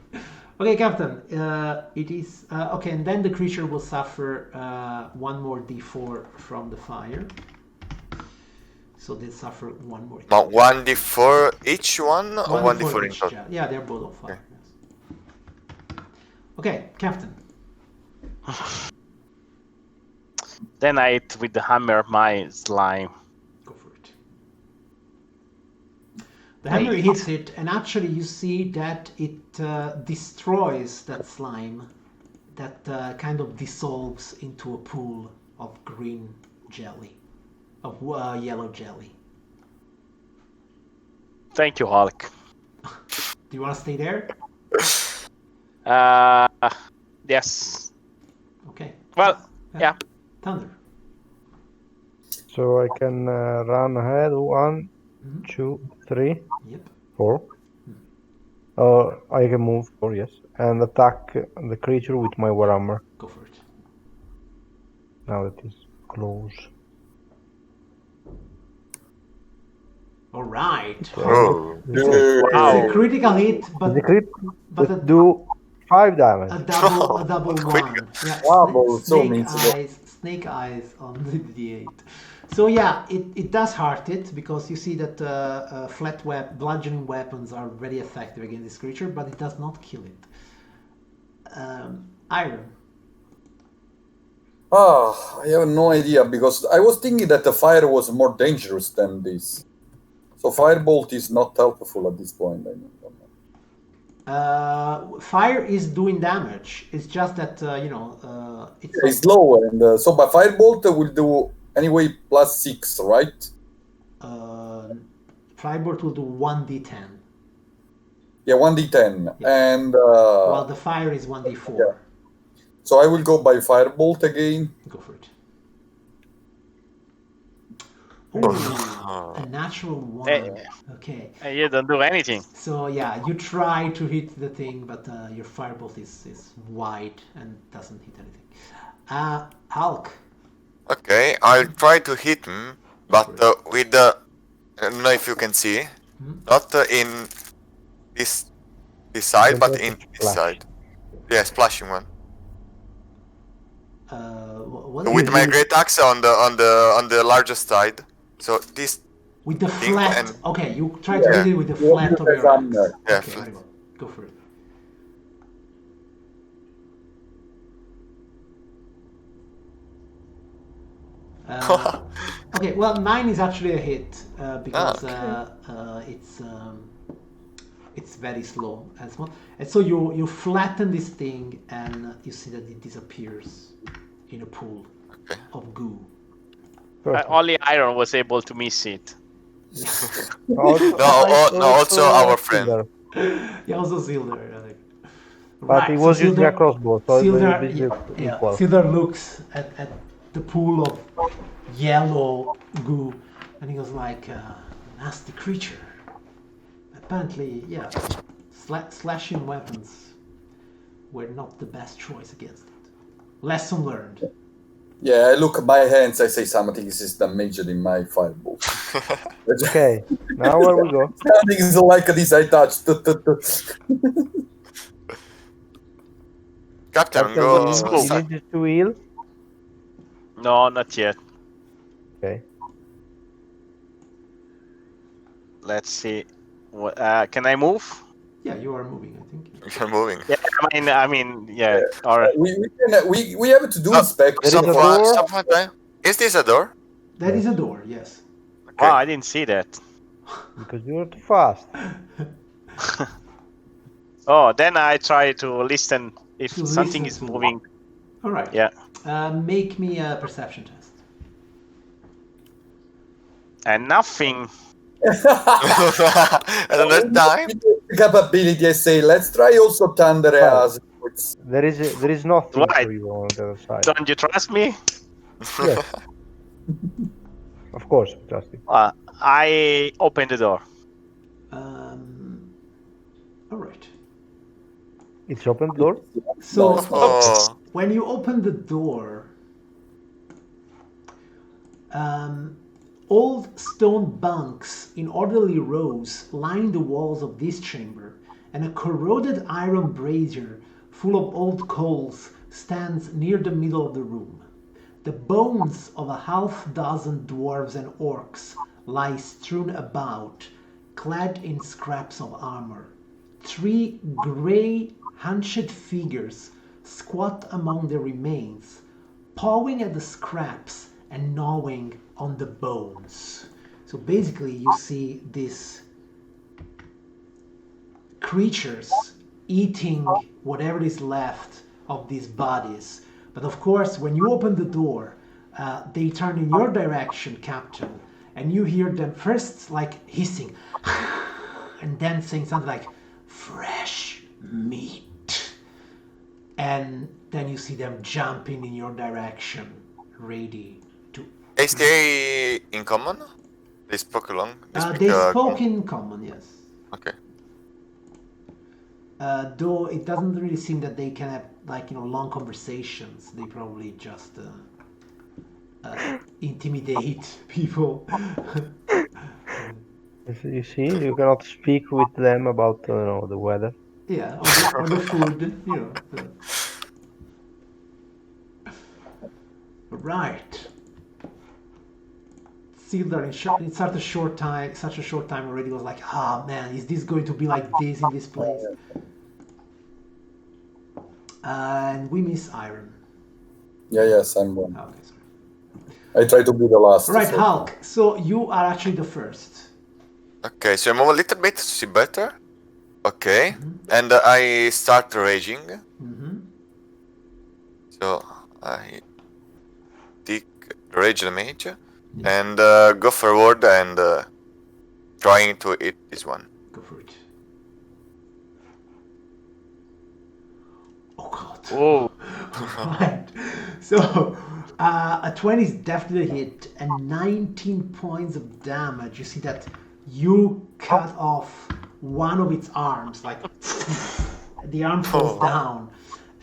Okay, Captain. It is okay, and then the creature will suffer 1 more d4 from the fire. So they suffer 1 more. But 1d4 each one, or 1d4 in each total? Yeah, they're both on fire. Yes. Okay, Captain. Then I hit with the hammer my slime. Go for it. The hammer hits it, and actually you see that it destroys that slime that kind of dissolves into a pool of green jelly, of yellow jelly. Thank you, Hulk. Do you want to stay there? Yes. Okay. Well, yeah. Thunder. So I can run ahead. 1, 2, 3, Yep. 4. I can move 4, yes, and attack the creature with my warhammer. Go for it. Now that is close. All right. Oh. It's Wow. a critical hit, but The crit but would do 5 damage. a double Critical. one. Yeah. Wow, so Snake eyes on the D8. So yeah, it does hurt it because you see that bludgeoning weapons are very effective against this creature, but it does not kill it. Iron. I have no idea because I was thinking that the fire was more dangerous than this. So firebolt is not helpful at this point. I mean, Fire is doing damage. It's just that it's low, and so but firebolt will do anyway +6, right? Firebolt will do 1d10. Yeah, 1d10, Yeah. and While the fire is 1d4. Yeah. So I will go by firebolt again. Go for it. Ooh, a natural 1. Okay. You don't do anything. So yeah, you try to hit the thing, but your firebolt is wide and doesn't hit anything. Hulk. Okay, I'll try to hit him, but with the... I don't know if you can see. Not in this side, but in this side. Yeah, splashing one. With my great axe on the largest side. So this. With the thing flat. and- Okay, you try to hit it with the flat of your axe. Yeah, Okay, flat. very well. Go for it. Okay, well, 9 is actually a hit because it's very slow and small. And so you flatten this thing and you see that it disappears in a pool of goo. Only Iron was able to miss it. Also our friend. Silder. Yeah, also Silder. I think. But he so was using Silder- a crossbow, so Silder, it will be equal. Silder looks at the pool of yellow goo and he goes like, nasty creature. Apparently, yeah, slashing weapons were not the best choice against it. Lesson learned. Yeah, I look at my hands. I say something is damaged in my firebolt. Okay, now where we go? Something is like this. I touched. Captain, go You outside. need to heal? No, not yet. Okay. Let's see. Can I move? Yeah, you are moving, I think. You're moving. Yeah, I mean, yeah. Or we have to do inspection. There is a door. Is this a door? That is a door, yes. Okay. wow, I didn't see that. Because you're too fast. Oh, then I try to listen if To something listen is to- moving. All right. Yeah. Make me a perception test. And nothing. I don't have time. Capability. I say, let's try also Thunder as. There is nothing Right. for you on the other side. Don't you trust me? Yes. Of course, Justin. I open the door. All right. It's open the door. So Oh, when you open the door, old stone bunks in orderly rows line the walls of this chamber, and a corroded iron brazier full of old coals stands near the middle of the room. The bones of a half-dozen dwarves and orcs lie strewn about, clad in scraps of armor. 3 grey, hunched figures squat among the remains, pawing at the scraps and gnawing on the bones. So basically you see these creatures eating whatever is left of these bodies. But of course, when you open the door, they turn in your direction, Captain, and you hear them first like hissing, and then saying something like, fresh meat. And then you see them jumping in your direction, ready to... They stay in common? They spoke along? They spoke in common, yes. Okay. Though it doesn't really seem that they can have, like, long conversations. They probably just intimidate people. You see, you cannot speak with them about the weather. Yeah, or the food, Right. Sildar in such a short time already was like, man, is this going to be like this in this place? And we miss Iron. Yes, I'm one. Okay, sorry. I try to be the last. Right, Hulk. So you are actually the first. Okay, so I move a little bit to see better. Okay, and I start raging. So I take rage damage and go forward and trying to hit this one. Go for it. Oh god. Oh. Right. So a 20 is definitely a hit, and 19 points of damage. You see that you cut off one of its arms, like the arm falls down,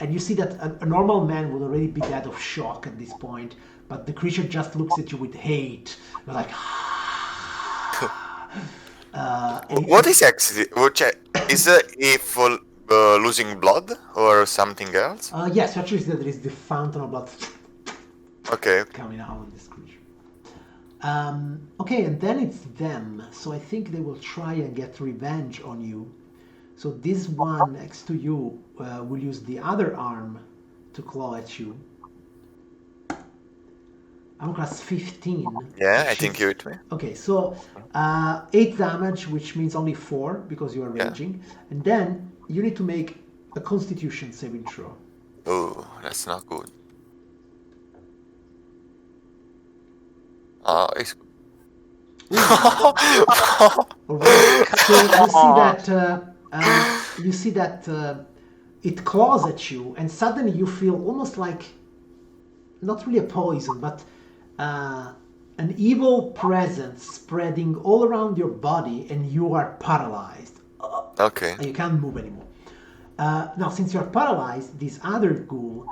and you see that a normal man would already be dead of shock at this point, but the creature just looks at you with hate. You're like, what is actually? Is he full losing blood or something else? yes, actually, there is the fountain of blood. Okay. Coming out of this creature. Okay, and then it's them. So I think they will try and get revenge on you. So this one next to you will use the other arm to claw at you. I'm class 15. Yeah, I think you hit me. Okay, so 8 damage, which means only 4 because you are raging. And then you need to make a Constitution saving throw. Oh, that's not good. It's Alright, so you see that it claws at you, and suddenly you feel almost like, not really a poison, but an evil presence spreading all around your body, and you are paralyzed. okay. And you can't move anymore. Now, since you're paralyzed, this other ghoul,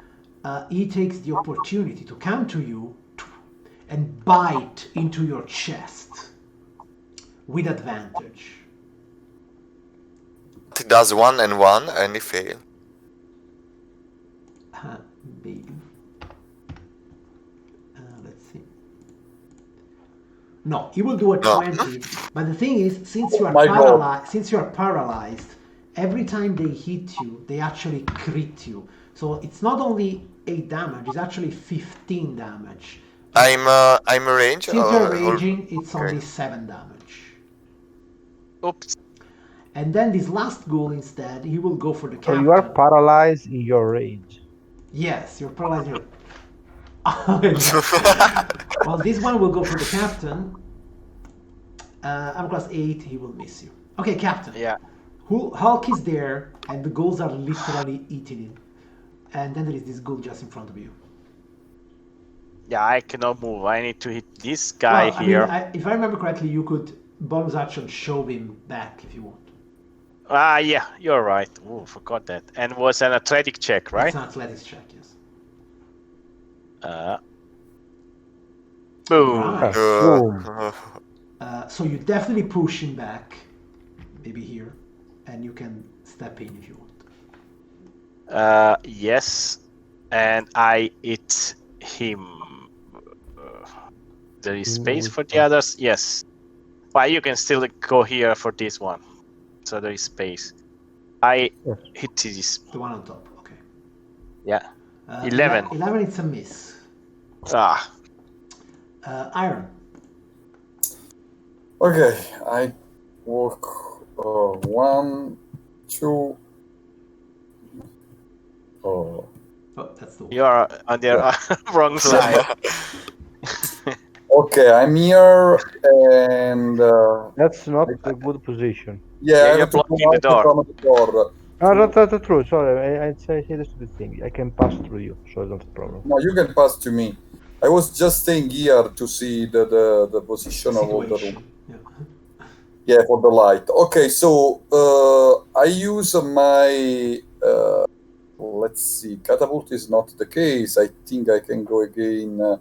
he takes the opportunity to come to you and bite into your chest with advantage. It does 1 and 1 and he fail. Maybe. Let's see. No, he will do a 20. But the thing is, since you are paralyzed, every time they hit you, they actually crit you. So it's not only 8 damage; it's actually 15 damage. I'm raged. Since you're raging, it's only 7 damage. Oops. And then this last ghoul instead, he will go for the captain. So you are paralyzed in your rage. Yes, you're paralyzed. Well, this one will go for the captain. I'm class 8, he will miss you. Okay, captain. Yeah. Hulk is there, and the ghouls are literally eating him. And then there is this ghoul just in front of you. Yeah, I cannot move. I need to hit this guy here. I mean, if I remember correctly, you could bonus action shove him back if you want. Yeah, you're right. Oh, forgot that. And was an athletic check, right? It's an athletics check, yes. Boom. Right. Boom. So you definitely push him back, maybe here, and you can step in if you want. Yes, and I hit him. There is space for the others. Yes, but you can still go here for this one. So there is space. I hit this. The one on top, okay. Yeah. 11. 11, it's a miss. Iron. Okay, I walk 1, 2. Oh, that's the one. You are on the wrong side. Okay, I'm here, and That's not a good position. yeah, Yeah, I you're have to go blocking the out door. from the door. No, not true. Sorry, I say this to the thing. I can pass through you, so it's not a problem. No, you can pass to me. I was just staying here to see the position of all the room. Situation. Yeah. Yeah, for the light. Okay, so I use my let's see. Catapult is not the case. I think I can go again.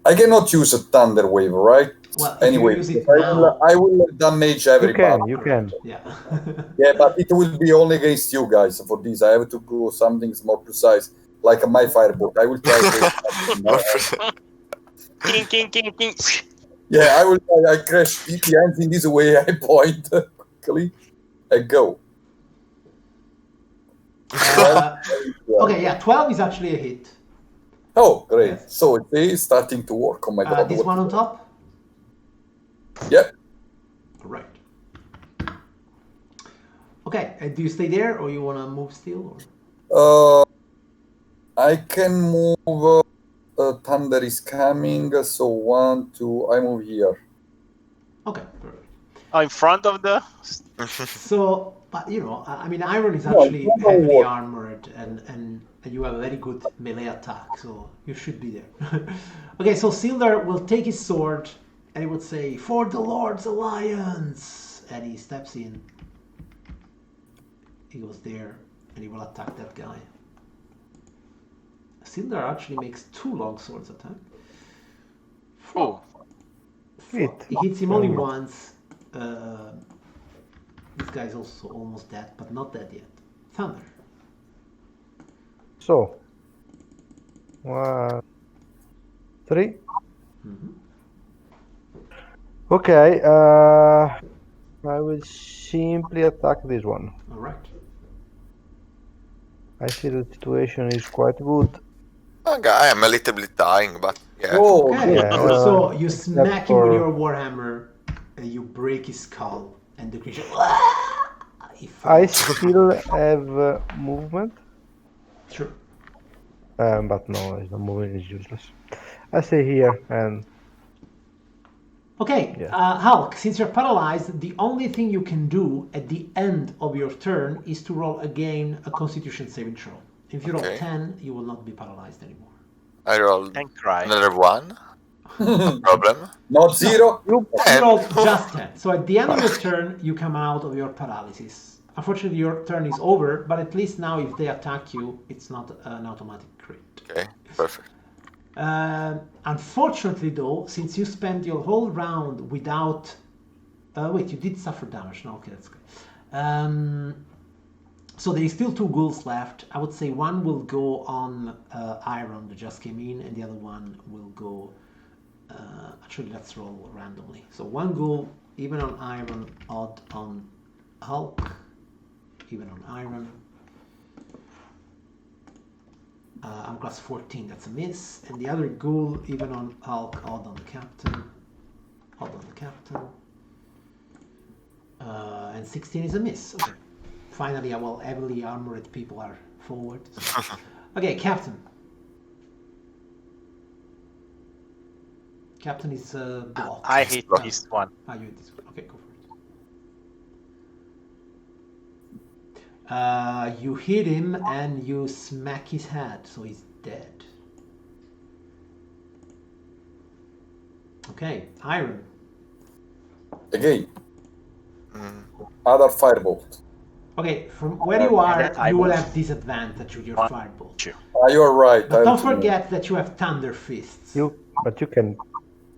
I cannot use a thunder wave, right? Well, if Anyway, you use it I will, now, I will damage everybody. You can. yeah. Yeah, but it will be only against you guys for this. I have to go something more precise, like my firebolt. I will try to. King, king, king, king. Yeah, I will. I crash the ends in this way. I point quickly. I go. Okay, yeah, 12 is actually a hit. Oh, great! Yes. So it is starting to work. Oh my god! This one on top? Yep. All right. Okay, do you stay there or you want to move still? Or? I can move. Thunder is coming. So 1, 2. I move here. Okay, perfect. Oh, in front of the. So, but you know, I mean, Iron is actually heavily armored, and you have a very good melee attack, so you should be there. Okay, so Sildar will take his sword and he would say, "For the Lord's Alliance," and he steps in. He goes there and he will attack that guy. Sildar actually makes 2 long swords attack. Oh. He hits him only once. This guy's also almost dead, but not dead yet. Thunder. So, 1, 3. Mm-hmm. Okay, I will simply attack this one. All right. I see the situation is quite good. Okay, I am a little bit dying, but yeah. Oh, Okay. Yeah, So you smack him with for- your warhammer, and you break his skull, and the creature. He I falls. still have movement, Sure. but no, the movement is useless. I stay here and Okay, Yeah. Hulk, since you're paralyzed, the only thing you can do at the end of your turn is to roll again a Constitution saving throw. If you roll Okay. 10, you will not be paralyzed anymore. I rolled And cry. another 1. No problem. not 0. You rolled just 10. So at the end of your turn, you come out of your paralysis. Unfortunately, your turn is over, but at least now if they attack you, it's not an automatic crit. Okay, perfect. Unfortunately, though, since you spent your whole round without... wait, you did suffer damage. No, okay, that's good. So there is still 2 ghouls left. I would say one will go on Iron that just came in, and the other one will go... actually, let's roll randomly. So 1 ghoul, even on Iron, odd on Hulk, even on Iron. I'm class 14, that's a miss. And the other ghoul, even on Hulk, odd on the captain. Odd on the captain. And 16 is a miss. Okay. Finally, our heavily armored people are forward. Okay, captain. Captain is blocked. I hit this one. Ah, you hit this one. Okay, go for it. You hit him and you smack his head, so he's dead. Okay, Iron. Again. Other firebolt. Okay, from where you are, then I you will move. have disadvantage with your firebolt. You are right. But don't forget that you have thunder fists. but you can,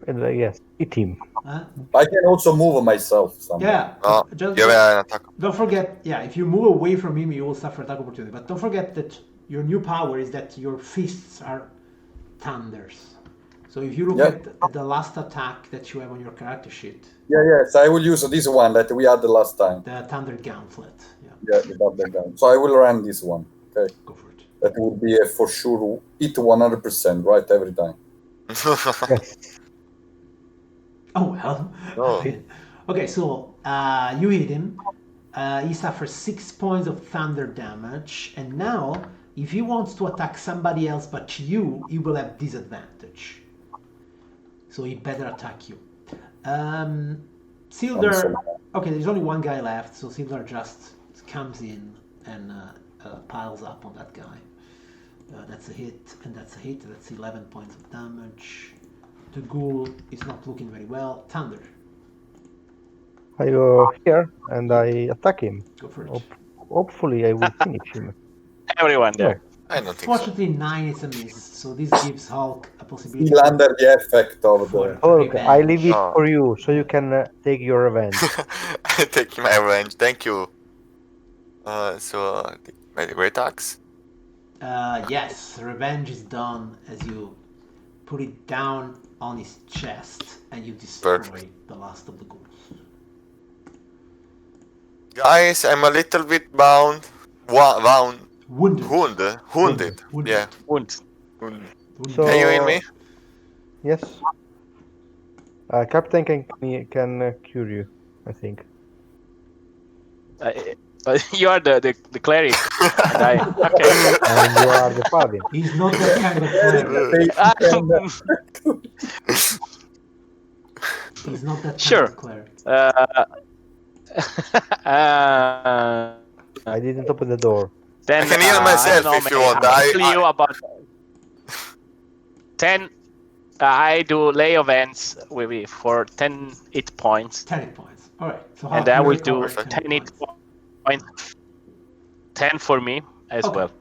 yes, hit him. Huh? I can also move myself. Somehow. Yeah, Oh, just you have an attack. don't forget. Yeah, if you move away from him, you will suffer attack opportunity. But don't forget that your new power is that your fists are thunders. So if you look at the last attack that you have on your character sheet, Yes, I will use this one that we had the last time. the thunder gauntlet. Yeah, Yeah, the double gun. So I will run this one. Okay, go for it. that would be a for sure hit 100%, right, every time. Yes. Oh well. Oh. Okay, so you hit him. He suffers 6 points of thunder damage, and now If he wants to attack somebody else but you, he will have disadvantage. So he better attack you. Sildar, okay, there's only one guy left, so Sildar just comes in and piles up on that guy. That's a hit, and that's a hit. That's 11 points of damage. The ghoul is not looking very well. Thunder. I go here and I attack him. Go for it. Hopefully, I will finish him. Everyone there. I don't think so. Fortunately, 9 is a miss, so this gives Hulk a possibility. Still under the effect of the. Hulk, I Revenge. leave it Oh. for you, so you can take your revenge. I take my revenge. Thank you. So my great axe. Yes, revenge is done as you put it down on his chest and you destroy Perfect. the last of the ghouls. Guys, I'm a little bit wounded. Wounded. Wounded. Yeah. Wound. Wounded. So, Can you hear me? Yes. Captain can cure you, I think. You are the cleric. And I, okay. And you are the paladin. He's not that kind of a cleric. He's not that kind Sure. of a cleric. I didn't open the door. Then I can heal myself if you want. I'll tell you about 10. I do lay of hands for 10 hit points, 10 hit points. Alright. So and Hulk, I you will do recover 10 hit points. 10 for me as Okay. well.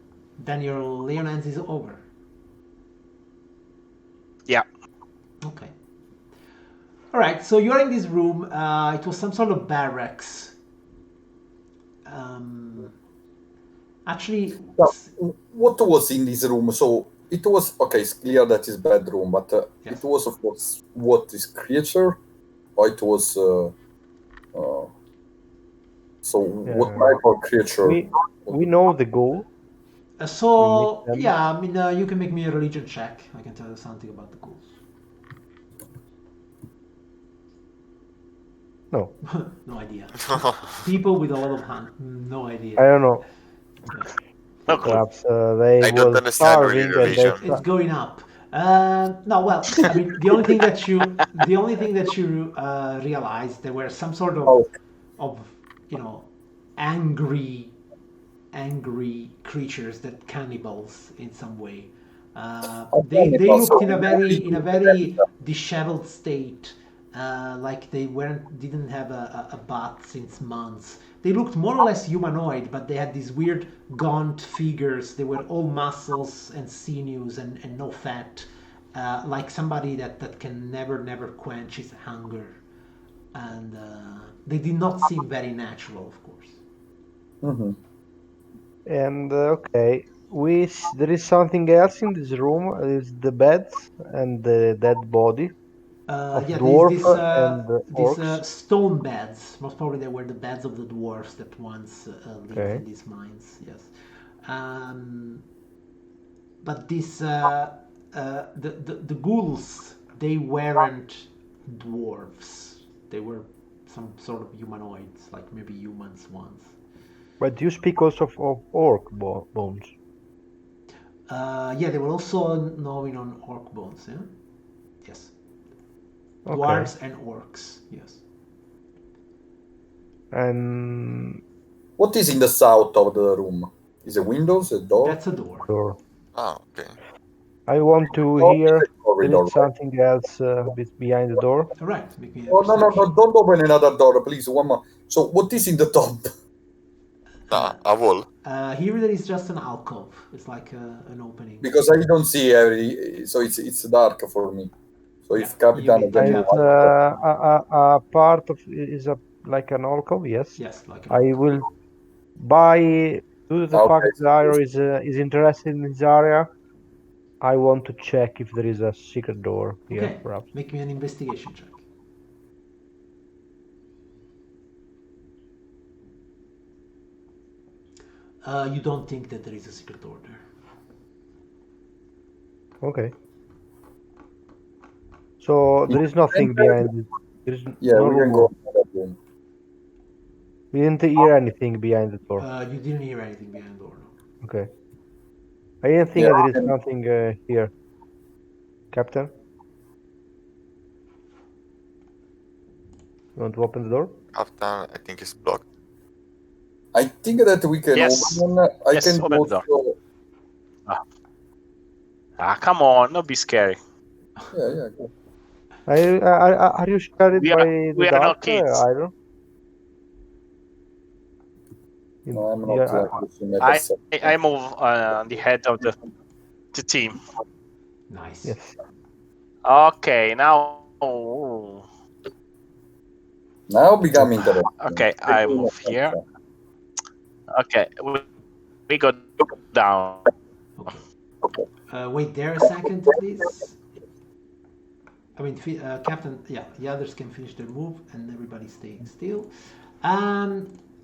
Then your lay on hands is over. Yeah. Okay. Alright, so you're in this room. It was some sort of barracks. Actually, What was in this room? So it was okay. It's clear that it's bedroom, but Yes. it was of course what is creature, or it was. So what type of creature? We know the goal. so We make them. yeah, I mean, you can make me a religion check. I can tell you something about the ghouls. No, No idea. People with a lot of hand, no idea. I don't know. No clue. Perhaps they I don't were understand starving and they religion. It's going up. No, well, I mean, the only thing that you realize there were some sort of angry creatures, that cannibals in some way. They looked in a very disheveled state, like they didn't have a bath since months. They looked more or less humanoid, but they had these weird gaunt figures. They were all muscles and sinews and no fat, like somebody that can never quench his hunger. And they did not seem very natural, of course. Mm-hmm. And okay, there is something else in this room. Is the beds and the dead body of dwarf and orcs. Stone beds. Most probably they were the beds of the dwarves that once lived Okay. in these mines. Yes, but the ghouls, they weren't dwarves. They were some sort of humanoids, like maybe humans once. But you speak also of orc bones. Yeah, they were also gnawing on orc bones. Yeah. Yes. Okay. Dwarves and orcs. Yes. And What is in the south of the room? Is it windows, a door? That's a door. door. Oh, okay. I want to Oh, hear it's a corridor, there is something else behind the door. All right. Make me a Oh no, perception. don't open another door, please. One more. So what is in the top? A wall. Here there is just an alcove. It's like an opening. Because I don't see so it's dark for me. So if Yeah, Capitan you again, need- A part of is like an alcove. Yes. Yes, like an I alcove. will buy. Due to the Okay. fact that Zyro is interested in this area, I want to check if there is a secret door here, Okay. perhaps. Make me an investigation check. You don't think that there is a secret door there. Okay. So there is nothing behind it. There is yeah, no we can room. go to that room. We didn't hear anything behind the door. You didn't hear anything behind the door. No. Okay. I didn't think there is something here. Captain? You want to open the door? Captain, I think it's blocked. I think that we can open. I can open the door. Come on, don't be scary. Yeah. Go. Are you scared by the we are dark? not kids. Iron? No, I'm not. I move on the head of the team. Nice. Yes. Okay, now. Now become interesting. Okay, I move here. Okay, we go down. Okay. Wait there a second, please. I mean, Captain. Yeah, the others can finish their move, and everybody stay still.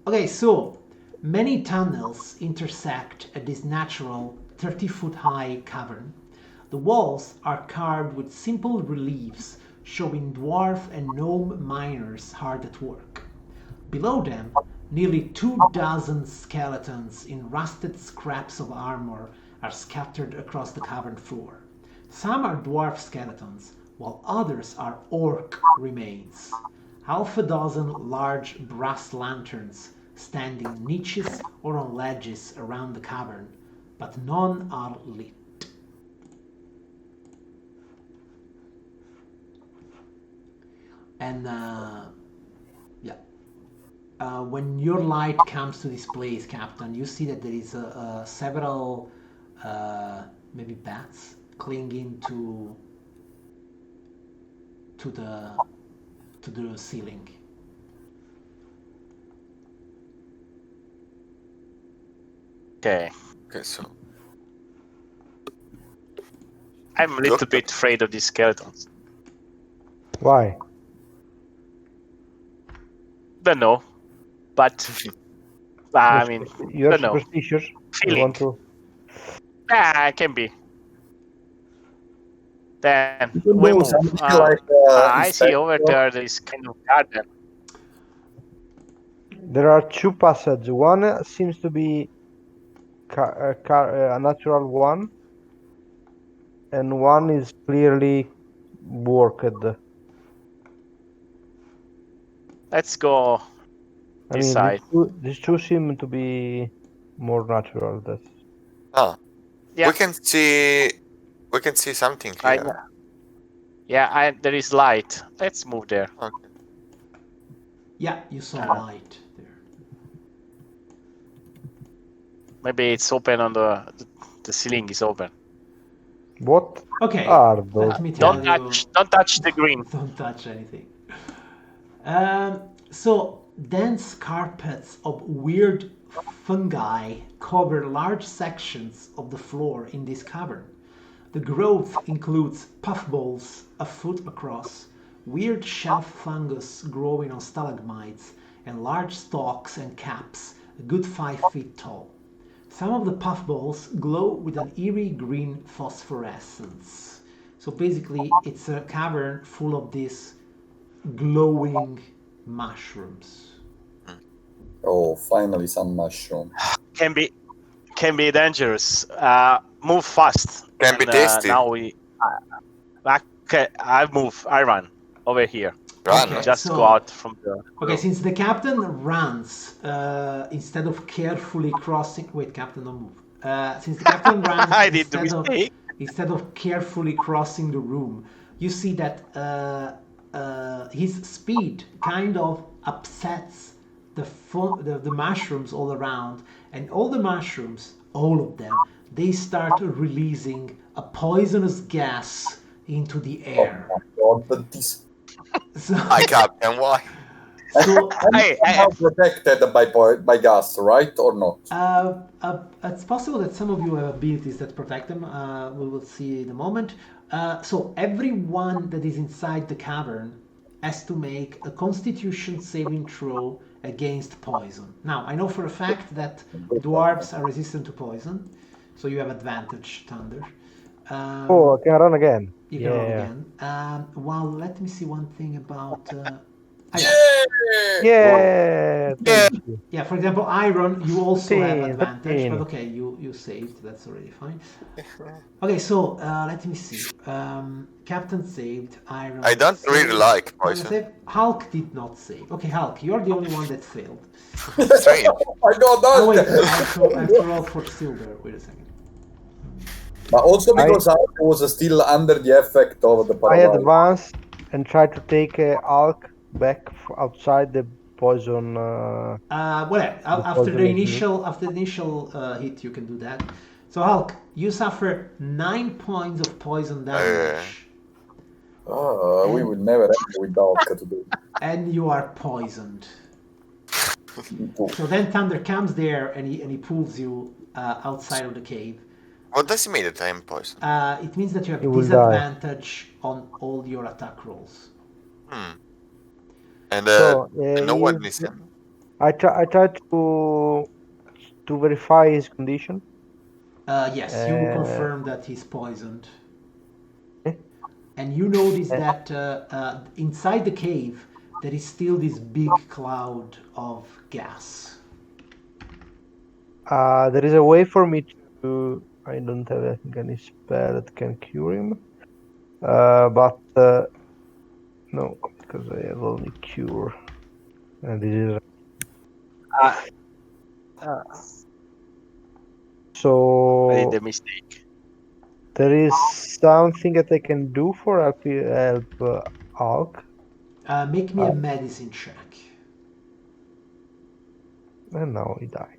Okay, so many tunnels intersect at this natural 30-foot-high cavern. The walls are carved with simple reliefs showing dwarf and gnome miners hard at work. Below them, nearly 24 skeletons in rusted scraps of armor are scattered across the cavern floor. Some are dwarf skeletons, while others are orc remains. 6 large brass lanterns stand in niches or on ledges around the cavern, but none are lit. And when your light comes to this place, Captain, you see that there is several maybe bats clinging to the ceiling. Okay, so I'm a little bit afraid of these skeletons. Why? Don't know, but I mean, you're don't know. Superstitious. Feeling. You want to? It can be. Then we move. I see over there is kind of garden. There are 2 passages. One seems to be a natural one, and one is clearly worked. Let's go this side. These two seem to be more natural. We can see something here. There is light. Let's move there. Okay. Yeah, you saw light there. Maybe it's open on the ceiling is open. What? Okay. Are those? Let me tell you. Don't touch the green. Don't touch anything. So dense carpets of weird fungi cover large sections of the floor in this cavern. The growth includes puffballs a foot across, weird shelf fungus growing on stalagmites, and large stalks and caps a good 5 feet tall. Some of the puffballs glow with an eerie green phosphorescence. So basically, it's a cavern full of these glowing mushrooms. Oh, finally some mushroom. Can be dangerous. Move fast. Can be tasty. Now I move. I run over here. Run. Okay, Just go out from the. Okay, since the captain runs instead of carefully crossing. Wait, captain, don't move. Since the captain runs instead of carefully crossing the room, you see that his speed kind of upsets the mushrooms all around, and all the mushrooms, all of them, they start releasing a poisonous gas into the air. Oh my God, So, Hi, Captain. Why? so I'm protected by gas, right or not? it's possible that some of you have abilities that protect them. We will see in a moment. So everyone that is inside the cavern has to make a Constitution saving throw against poison. Now, I know for a fact that dwarves are resistant to poison, so you have advantage, Thunder. I can run again. You can run again. Well, let me see one thing about Yeah, thank you. Yeah, for example, Iron, you also have 13, advantage, 13. but okay, you saved. That's already fine. Okay, so let me see. Captain saved. Iron. I don't really saved, like Panda poison. saved. Hulk did not save. Okay, Hulk, you're the only one that failed. Strange. I got that. Oh wait, I have to roll for Silver. Wait a second. But also because I was still under the effect of the I paralysis. advance and try to take Hulk back outside the poison. Well, after the initial hit, you can do that. So Hulk, you suffer 9 points of poison damage. We will never end without to do. And you are poisoned. So then Thunder comes there and he pulls you outside of the cave. What does it mean that I am poisoned? It means that you have You will disadvantage on all your attack rolls. And So, no one is in. I try to verify his condition. Yes, you confirm that he's poisoned. And you notice that inside the cave there is still this big cloud of gas. There is a way for me to. I don't have, I think, any spell that can cure him. But no, because I have only cure. And this is. So. I did a mistake. There is something that I can do for help Hulk. Make me a medicine check. And now he died.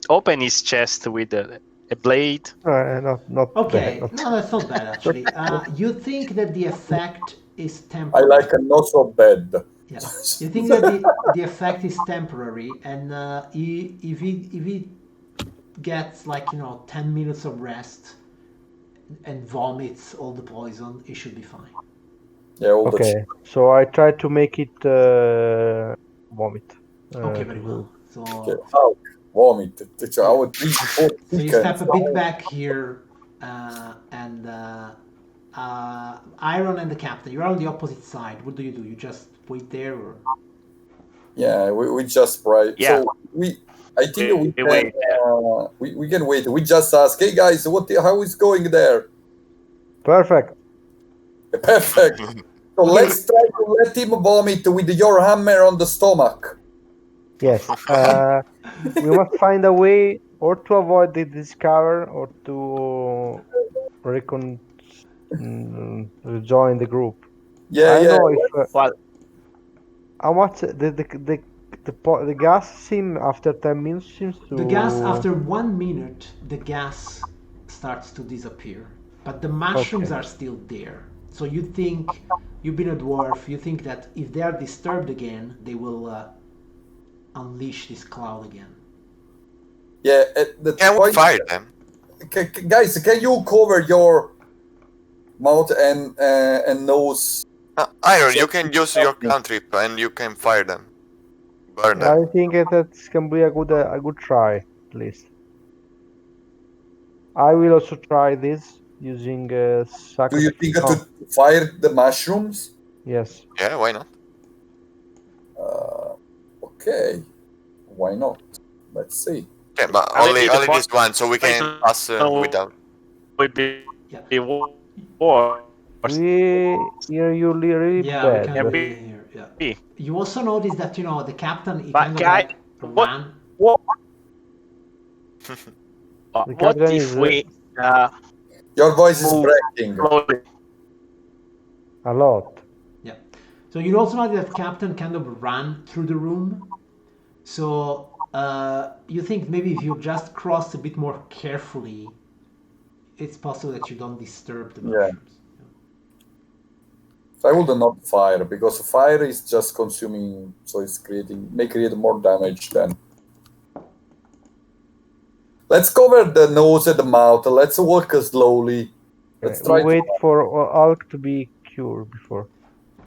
Open his chest with a blade. Not okay. bad. No, that's not bad actually. You think that the effect is temporary. I like a not so bad. Yeah. You think that the effect is temporary, and if he gets 10 minutes of rest and vomits all the poison, it should be fine. Yeah. Okay. So I try to make it vomit. Okay, very well. So Hulk, vomit. so you step a bit back here, and Iron and the captain, you're on the opposite side. What do? You just wait there, or? Yeah, we just right. Yeah. So I think we can wait. we can wait. We just ask, hey guys, how is going there? Perfect. Perfect. So let's try to let him vomit with your hammer on the stomach. Yes. We must find a way or to avoid the discover or to rejoin the group. Yeah, I know if Well, how much the gas seem after 10 minutes seems to. The gas after 1 minute, the gas starts to disappear, but the mushrooms are still there. So you think you've been a dwarf. You think that if they are disturbed again, they will unleash this cloud again. Yeah. Can we fire them? Guys, can you cover your mouth and nose? Iron, you can use your cantrip and you can fire them. Burn them. I think that can be a good try, at least. I will also try this using Do you think to fire the mushrooms? Yes. Yeah, why not? Okay. Why not? Let's see. Yeah, but only this one, so we can pass without. would be war. We hear you really Yeah, bad. we can be here. Yeah. You also notice that the captain he kind of ran. What captain if is, we Your voice is move breaking. slowly? A lot. Yeah. So you also notice that captain kind of ran through the room. So you think maybe if you just cross a bit more carefully, it's possible that you don't disturb the mushrooms. So I would not fire because fire is just consuming, so it's may create more damage then. Let's cover the nose and the mouth. Let's walk slowly. Let's try wait for Hulk to be cured before.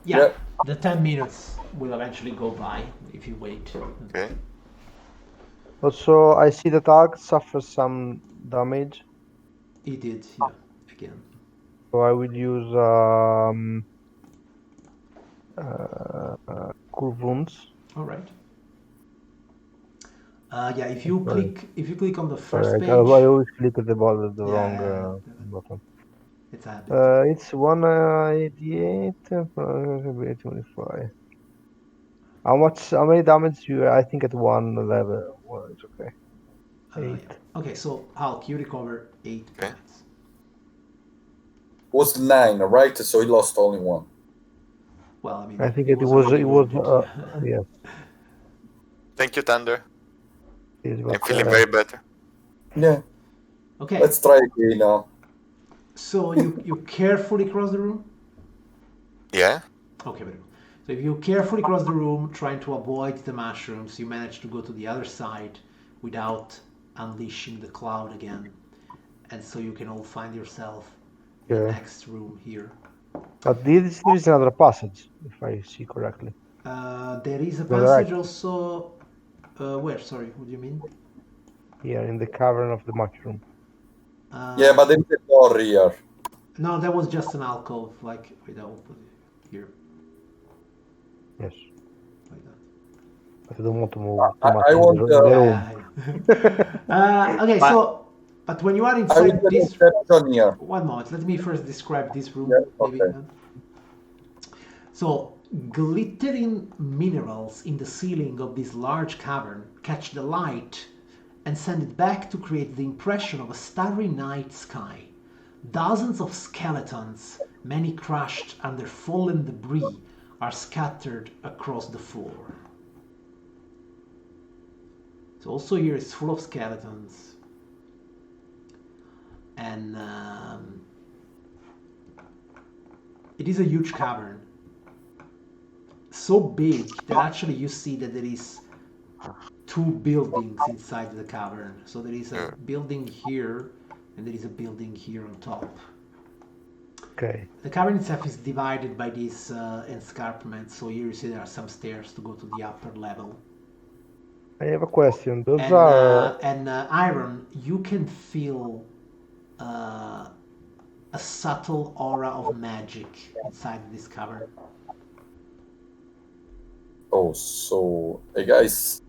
Yeah. The 10 minutes will eventually go by if you wait. Okay. Also, I see that Hulk suffers some damage. He did, yeah, again. So I will use Cure Wounds. All right. Yeah, if you Sorry. click on the first Sorry, page. I always click at the bottom, the Yeah, wrong button. it's a habit. It's 188, 25. How many damage do you? I think at one level. Well, it's okay. 8. Yeah. Okay, so Hulk, you recover 8 Okay. points. Was 9, right? So he lost only 1. Well, I mean, I think he it was already wounded. yes. Thank you, Thunder. It I'm was, feeling very better. Yeah. Okay, Let's try again now. so you carefully cross the room? Yeah. Okay, very good. So if you carefully cross the room, trying to avoid the mushrooms, you manage to go to the other side without unleashing the cloud again. And so you can all find yourself in the Yeah. next room here. But this is another passage, if I see correctly. There is a Go passage direct. also. Where? Sorry, what do you mean? Here in the cavern of the mushroom. Yeah, but there is a door here. No, that was just an alcove, like without here, Yes. like that. But I don't want to move too I much in want, the room. Okay, I- so, but when you are I will inside get this, a perception here. one moment, let me first describe this room, Yeah, maybe. okay. So, glittering minerals in the ceiling of this large cavern catch the light and send it back to create the impression of a starry night sky. Dozens of skeletons, many crushed under fallen debris, are scattered across the floor. So also here is full of skeletons. And it is a huge cavern. So big that actually you see that there is 2 buildings inside the cavern. So there is a building here and there is a building here on top. Okay. The cavern itself is divided by these escarpments. So here you see there are some stairs to go to the upper level. I have a question. Those And, are Iron, you can feel a subtle aura of magic inside this cavern. Oh, so, hey guys,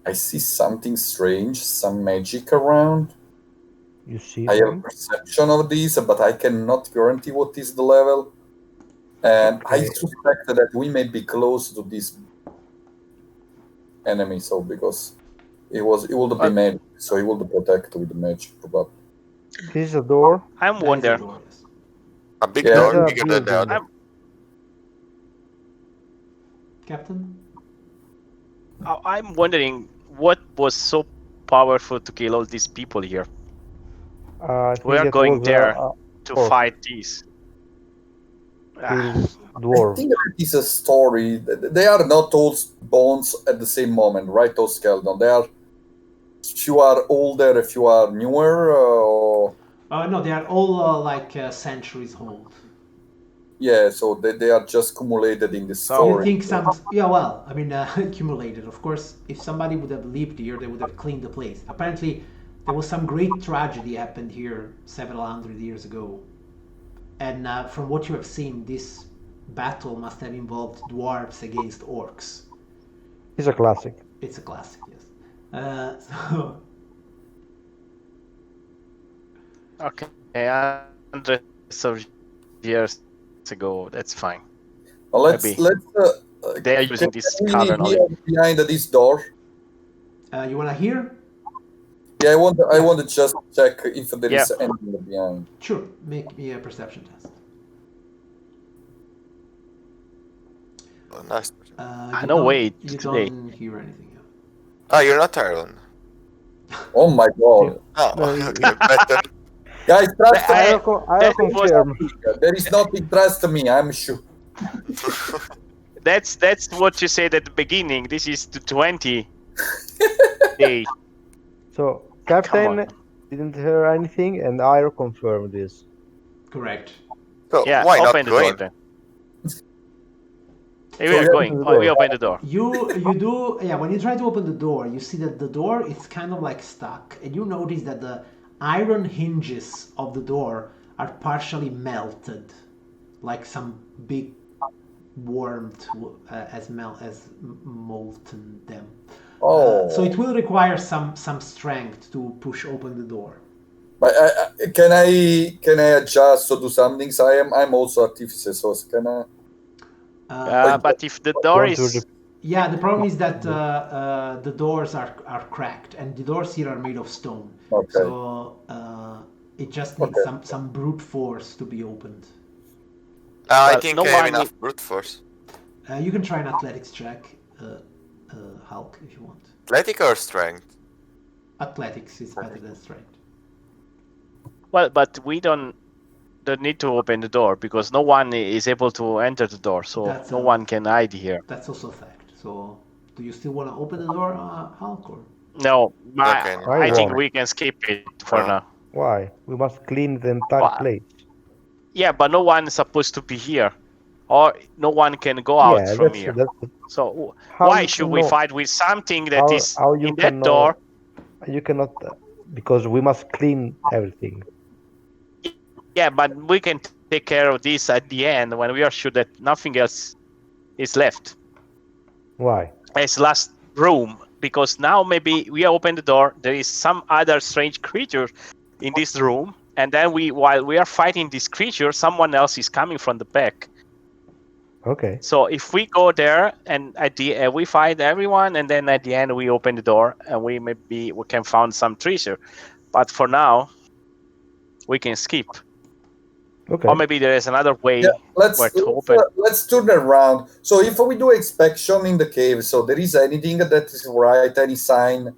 I see something strange, some magic around. you see I have a them? perception of these, but I cannot guarantee what is the level. And I Okay. suspect that we may be close to this enemy, so because it would be magic, so he would protect with the magic, probably. This is a door. I'm That is a wondering. door, yes. A big Yeah. door, It's a bigger than the building. other. Captain? I'm wondering what was so powerful to kill all these people here. I think We are it going was there a to orc. fight these. These I dwarves. think it is a story. They are not all bones at the same moment, right? Those skeletons. They are. If you are older, if you are newer, or No, they are all like centuries old. yeah, so they are just accumulated in the So- You story. think some... Yeah, well, I mean, accumulated. Of course, if somebody would have lived here, they would have cleaned the place. Apparently, there was some great tragedy happened here several hundred years ago. And from what you have seen, this battle must have involved dwarves against orcs. It's a classic. It's a classic, yes. So, Okay, hundreds of years ago, that's fine. Well, let's Maybe. let's. They are using can this we cavern hear only. behind this door. you want to hear? Yeah, I want to just check if there is Yeah. anything behind. Sure, make me a perception test. Oh, nice. You no don't- way, You today. don't hear anything. Yeah. Ah, you're not Iron. Oh my god, Oh, No, okay, better. guys, trust me. I that was- confirm. There is nothing. Trust me, I'm sure. That's what you said at the beginning. This is the 20 day. So Come Captain on. didn't hear anything, and I confirmed this. Correct. So Yeah, why not open the go door in? then. Hey, So we are you going. open the door. We open the door. You do, yeah, when you try to open the door, you see that the door is kind of like stuck, and you notice that the iron hinges of the door are partially melted, like some big warmth has molten them. Oh. So it will require some strength to push open the door. But can I adjust or do some things? I'm also artificer, so can I? But if the door is yeah, the problem is that the doors are cracked, and the doors here are made of stone. Okay. So it just needs some brute force to be opened. I think I have enough brute force. You can try an athletics check, Hulk, if you want. Athletic or strength? Athletics is better than strength. Well, but we don't need to open the door because no one is able to enter the door, so no one can hide here. That's also a fact. So, do you still want to open the door, Hulk? Or? No, I think we can skip it for now. Why? We must clean the entire place. Yeah, but no one is supposed to be here, or no one can go out from here. So why should we fight with something that is in that door? You cannot, because we must clean everything. Yeah, but we can take care of this at the end when we are sure that nothing else is left. Why? As last room, because now maybe we open the door, there is some other strange creature in this room, and then while we are fighting this creature, someone else is coming from the back. Okay. So if we go there and at the we fight everyone, and then at the end we open the door and we can find some treasure, but for now we can skip. Okay. Or maybe there is another way to open. Let's turn around. So if we do inspection in the cave, so there is anything that is right, any sign,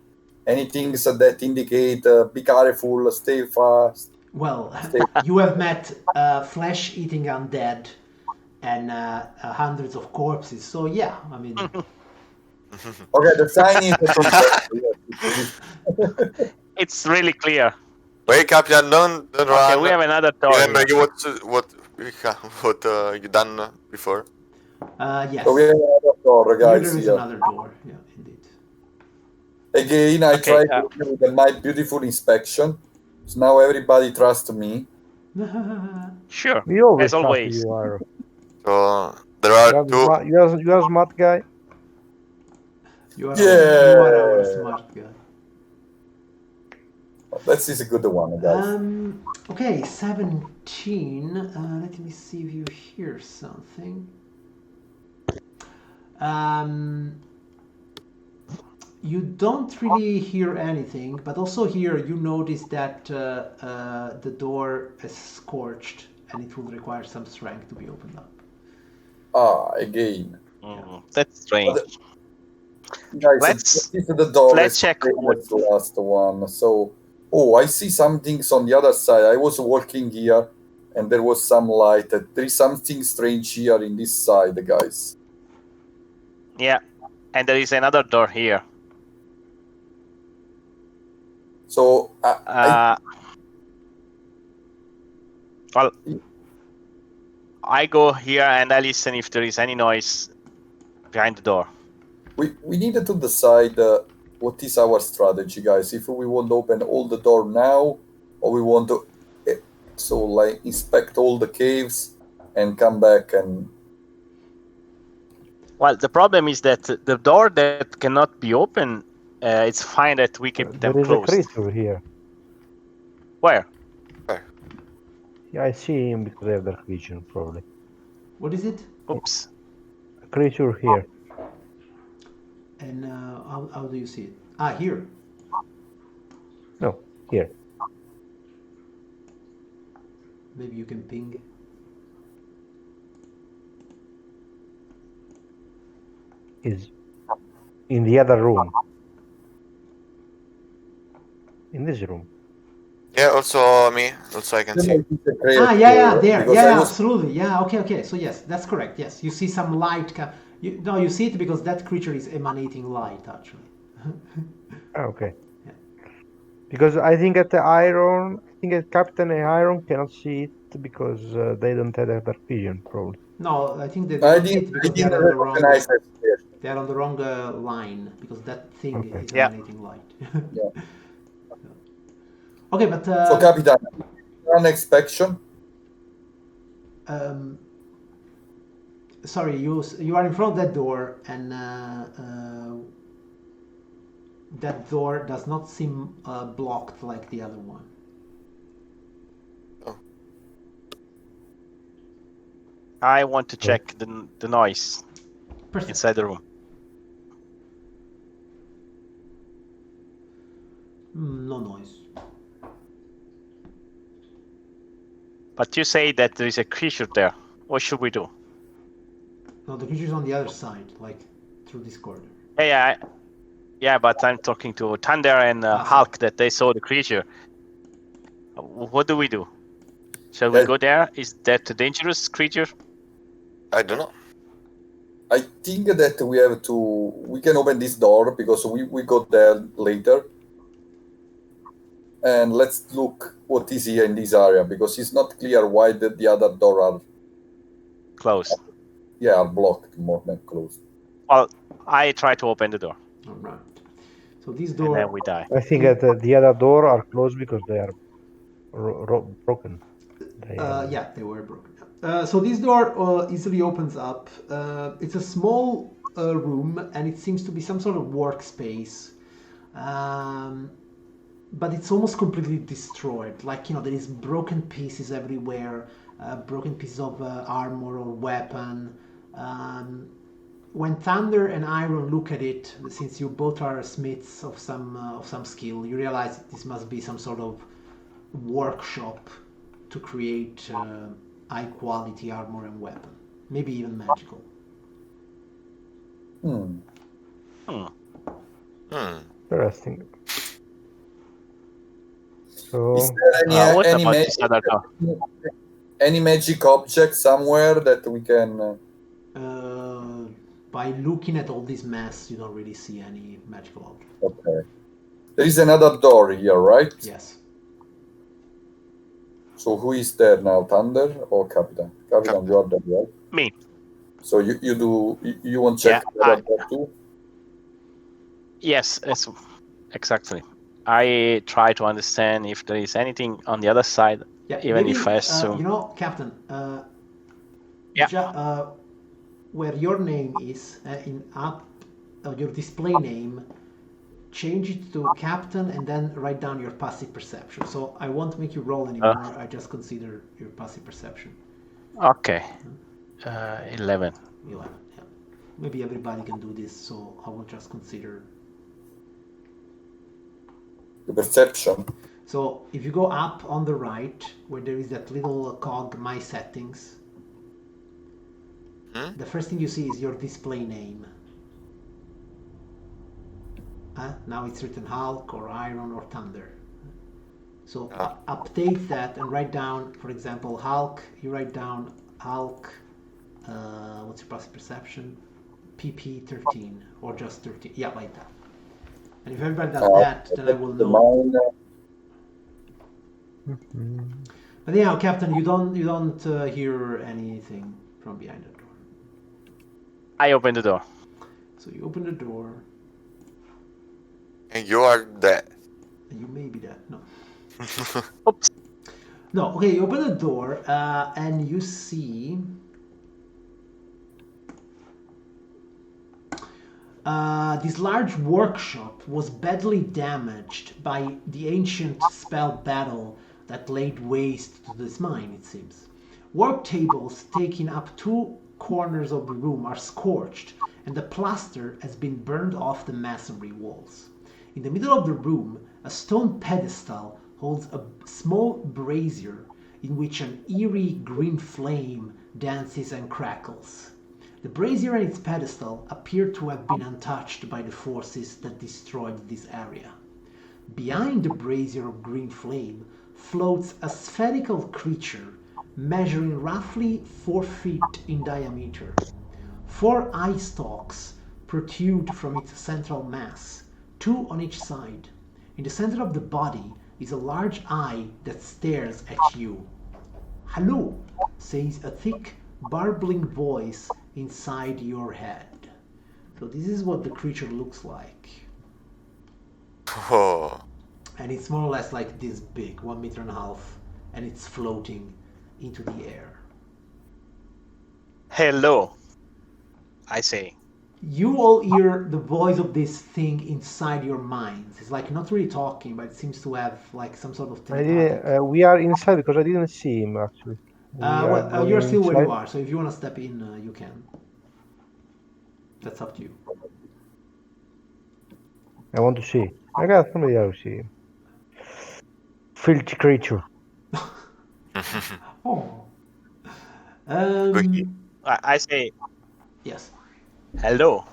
anything that indicate be careful, stay fast. Well, you have met flesh-eating undead and hundreds of corpses. So yeah, I mean. Okay, the sign is. It's really clear. Wait, Captain, don't run. Okay, we have another door. Remember what you done before? Yes. So we have another door, guys. There is another door. Yeah, indeed. Again, I try to do my beautiful inspection. So now everybody trusts me. Sure. We always as always. You are. So there are two. You are smart guy. You are our smart guy. This is a good one, guys. Okay, 17. Let me see if you hear something. You don't really hear anything, but also here you notice that the door is scorched and it will require some strength to be opened up. Again. That's strange. Guys, the door. Let's check. That's the last one. So, I see some things on the other side. I was walking here, and there was some light. There is something strange here in this side, guys. Yeah, and there is another door here. So, well, I go here and I listen if there is any noise behind the door. We needed to decide what is our strategy, guys. If we want to open all the door now, or we want to inspect all the caves and come back and. Well, the problem is that the door that cannot be opened, it's fine that we keep them closed. There is a creature here. Where? Yeah, I see him because I have dark vision, probably. What is it? Oops. A creature here. And how do you see it? Here. No, here. Maybe you can ping. Is in the other room. In this room. Yeah, also me. Also I can see. Yeah, there. Yeah, absolutely. Yeah, okay. So yes, that's correct. Yes, you see some light. You see it because that creature is emanating light, actually. Okay. Yeah. Because I think at Captain Iron cannot see it because they don't have dark vision, probably. No, I think they don't see it because they are on the wrong line because that thing is emanating light. Yeah. Okay, but so Captain, run inspection. Sorry, you are in front of that door, and that door does not seem blocked like the other one. I want to check the noise inside the room. No noise. But you say that there is a creature there. What should we do? No, the creature's on the other side, like through this corridor. Yeah, but I'm talking to Thunder and Hulk that they saw the creature. What do we do? Shall we go there? Is that a dangerous creature? I don't know. I think that we can open this door because we got there later. And let's look what is here in this area, because it's not clear why the other door are closed. Yeah, are blocked more than closed. Well, I try to open the door. All right. So this door. And then we die. I think that the other door are closed because they are broken. Yeah, they were broken. So this door easily opens up. It's a small room, and it seems to be some sort of workspace. But it's almost completely destroyed. Like, there is broken pieces everywhere, broken pieces of armor or weapon. When Thunder and Iron look at it, since you both are smiths of some skill, you realize this must be some sort of workshop to create high quality armor and weapon, maybe even magical. Interesting. So, is there what about this other door? Any magic object somewhere that we can? By looking at all this mess, you don't really see any magical object. Okay. There is another door here, right? Yes. So who is there now, Thunder or Capitan? Capitan, you are there, right? Me. So you want to check the other door too? Yes, exactly. I try to understand if there is anything on the other side, even maybe, if I assume. Captain. Yeah. Where your name is your display name, change it to Captain and then write down your passive perception. So I won't make you roll anymore. I just consider your passive perception. Okay. 11. 11. Yeah. Maybe everybody can do this, so I will just consider The perception. So if you go up on the right, where there is that little cog, My Settings, the first thing you see is your display name. Now it's written Hulk or Iron or Thunder. So update that and write down, for example, Hulk. You write down Hulk. What's your passive perception? PP 13 or just 13. Yeah, like that. And if everybody does that, then I will know. But anyhow, Captain, you don't hear anything from behind the door. I open the door. So you open the door. And you are dead. And you may be dead. No. Oops. No. Okay. You open the door and you see. This large workshop was badly damaged by the ancient spell battle that laid waste to this mine, it seems. Work tables taking up 2 corners of the room are scorched, and the plaster has been burned off the masonry walls. In the middle of the room, a stone pedestal holds a small brazier in which an eerie green flame dances and crackles. The brazier and its pedestal appear to have been untouched by the forces that destroyed this area. Behind the brazier of green flame floats a spherical creature measuring roughly 4 feet in diameter. 4 eye stalks protrude from its central mass, 2 on each side. In the center of the body is a large eye that stares at you. "Hello," says a thick, barbling voice inside your head. So this is what the creature looks like. Oh. And it's more or less like this big, 1.5 meters, and it's floating into the air. Hello, I say. You all hear the voice of this thing inside your minds. It's like not really talking, but it seems to have like some sort of telepathic. We are inside because I didn't see him actually. You're still where you inside. are, so if you want to step in, you can. That's up to you. I want to see. I got somebody else see him. Filthy creature. Oh. I say Yes. hello.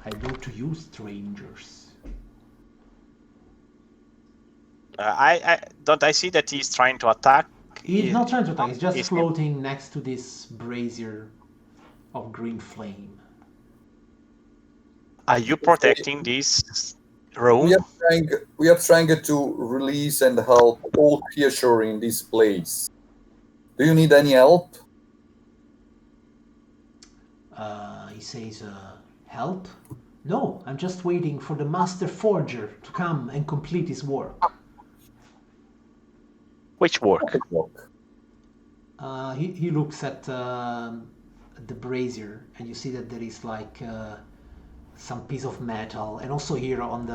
Hello to you, strangers. I see that he's trying to attack. He's not trying to attack. He's just He's- floating next to this brazier of green flame. Are you protecting this room? We are trying to release and help all creatures in this place. Do you need any help? He says, help? No, I'm just waiting for the master forger to come and complete his work. Which work? He looks at the brazier, and you see that there is like some piece of metal, and also here on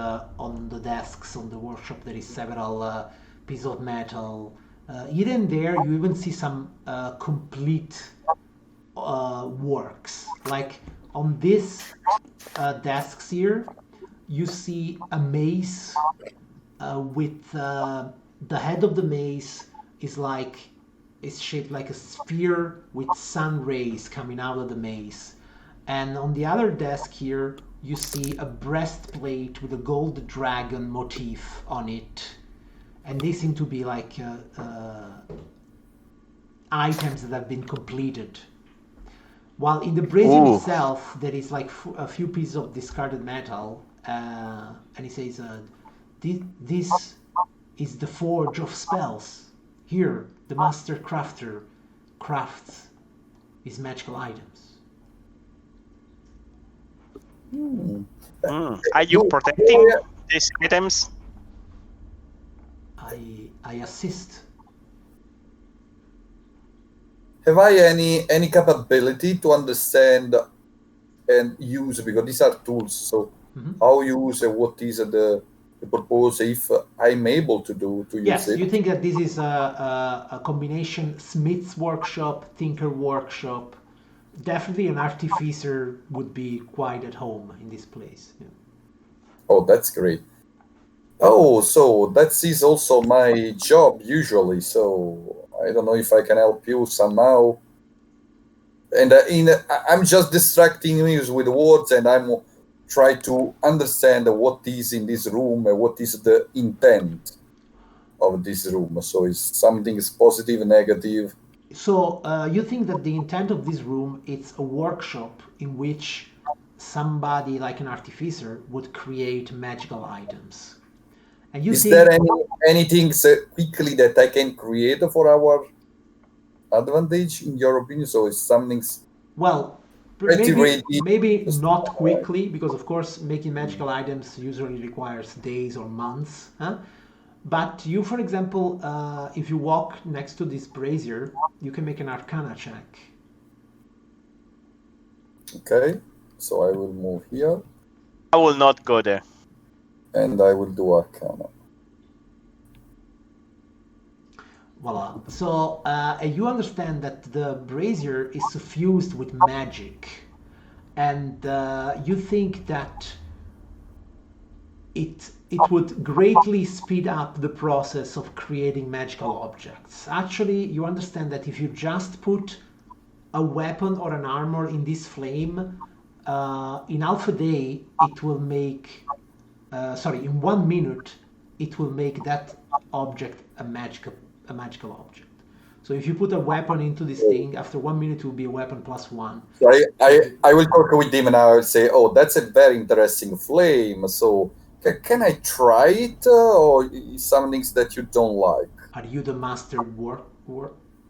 the desks on the workshop there is several pieces of metal. Here and there you even see some complete works. Like on this desks here, you see a mace with the head of the mace is shaped like a sphere with sun rays coming out of the mace. And on the other desk here, you see a breastplate with a gold dragon motif on it. And they seem to be like items that have been completed. While in the brazier itself, there is like a few pieces of discarded metal. And he says, this is the forge of spells. Here, the master crafter crafts his magical items. Are you protecting these items? I assist. Have I any capability to understand and use, because these are tools, so how use and what is the purpose if I'm able to use it? Yes, you think that this is a combination smith's workshop, thinker workshop. Definitely an artificer would be quite at home in this place. Yeah. Oh, that's great. Oh, so that is also my job usually, so I don't know if I can help you somehow. And I'm just distracting you with words, and I'm trying to understand what is in this room and what is the intent of this room. So is something is positive, negative? So you think that the intent of this room is a workshop in which somebody like an artificer would create magical items. And you is think, there anything quickly that I can create for our advantage in your opinion? So is something well, maybe not quickly, because of course making magical items usually requires days or months. But you, for example, if you walk next to this brazier, you can make an Arcana check. Okay, so I will move here. I will not go there. And I will do Arcana. Voila. So you understand that the brazier is suffused with magic, and you think that it would greatly speed up the process of creating magical objects. Actually, you understand that if you just put a weapon or an armor in this flame, in half a day, it will make, in 1 minute, it will make that object a magical object. So if you put a weapon into this thing, after 1 minute it will be a weapon +1. So I will talk with him and I will say, oh, that's a very interesting flame. So can I try it, or some things that you don't like? Are you the master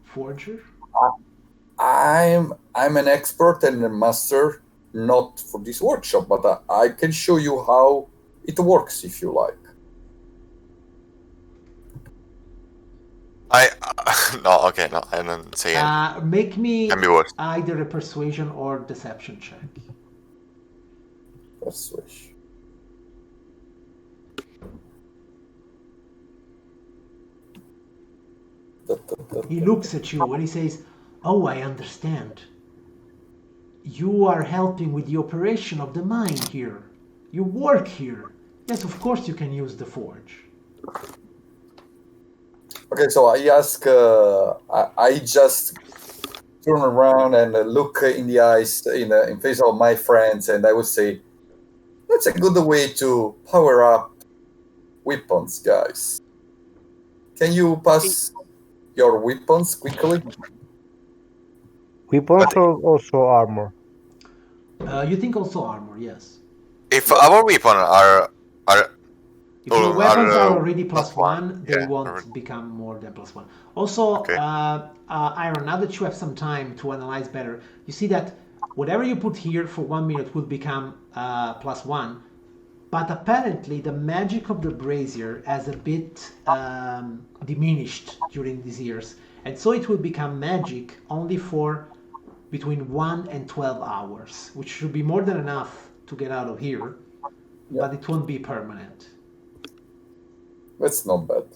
forger? I'm an expert and a master, not for this workshop, but I can show you how it works if you like. No, okay, no, I don't say anything. Make me Can be worse. either a persuasion or deception check. Persuasion. He looks at you and he says, "Oh, I understand. You are helping with the operation of the mine here. You work here. Yes, of course you can use the forge." Okay, so I ask, I just turn around and look in the eyes, in face of my friends, and I would say, that's a good way to power up weapons, guys. Can you pass your weapons quickly? Weapons or also armor? You think also armor, yes. If our weapon are If your weapons are already plus +1, they yeah, won't already. become more than +1. Also, Okay. Iron, now that you have some time to analyze better, you see that whatever you put here for 1 minute will become +1, but apparently the magic of the brazier has a bit diminished during these years, and so it will become magic only for between 1 and 12 hours, which should be more than enough to get out of here, but it won't be permanent. That's not bad.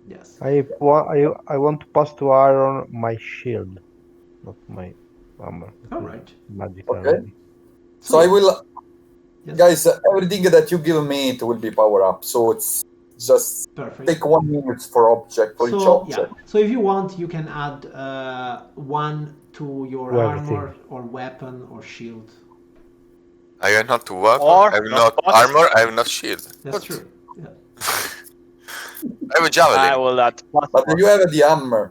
Yes. I want to pass to iron my shield, not my armor. All right. Magic Okay. already. So I will, Yes. guys, everything that you give me, it will be power up. So it's just Perfect. take 1 minute for each So object. yeah. So if you want, you can add 1 to your To armor everything. or weapon or shield. I have not weapon, Or I have not not both. armor, I have not shield. That's What? true. Yeah. I have a javelin. I will add But you have the hammer.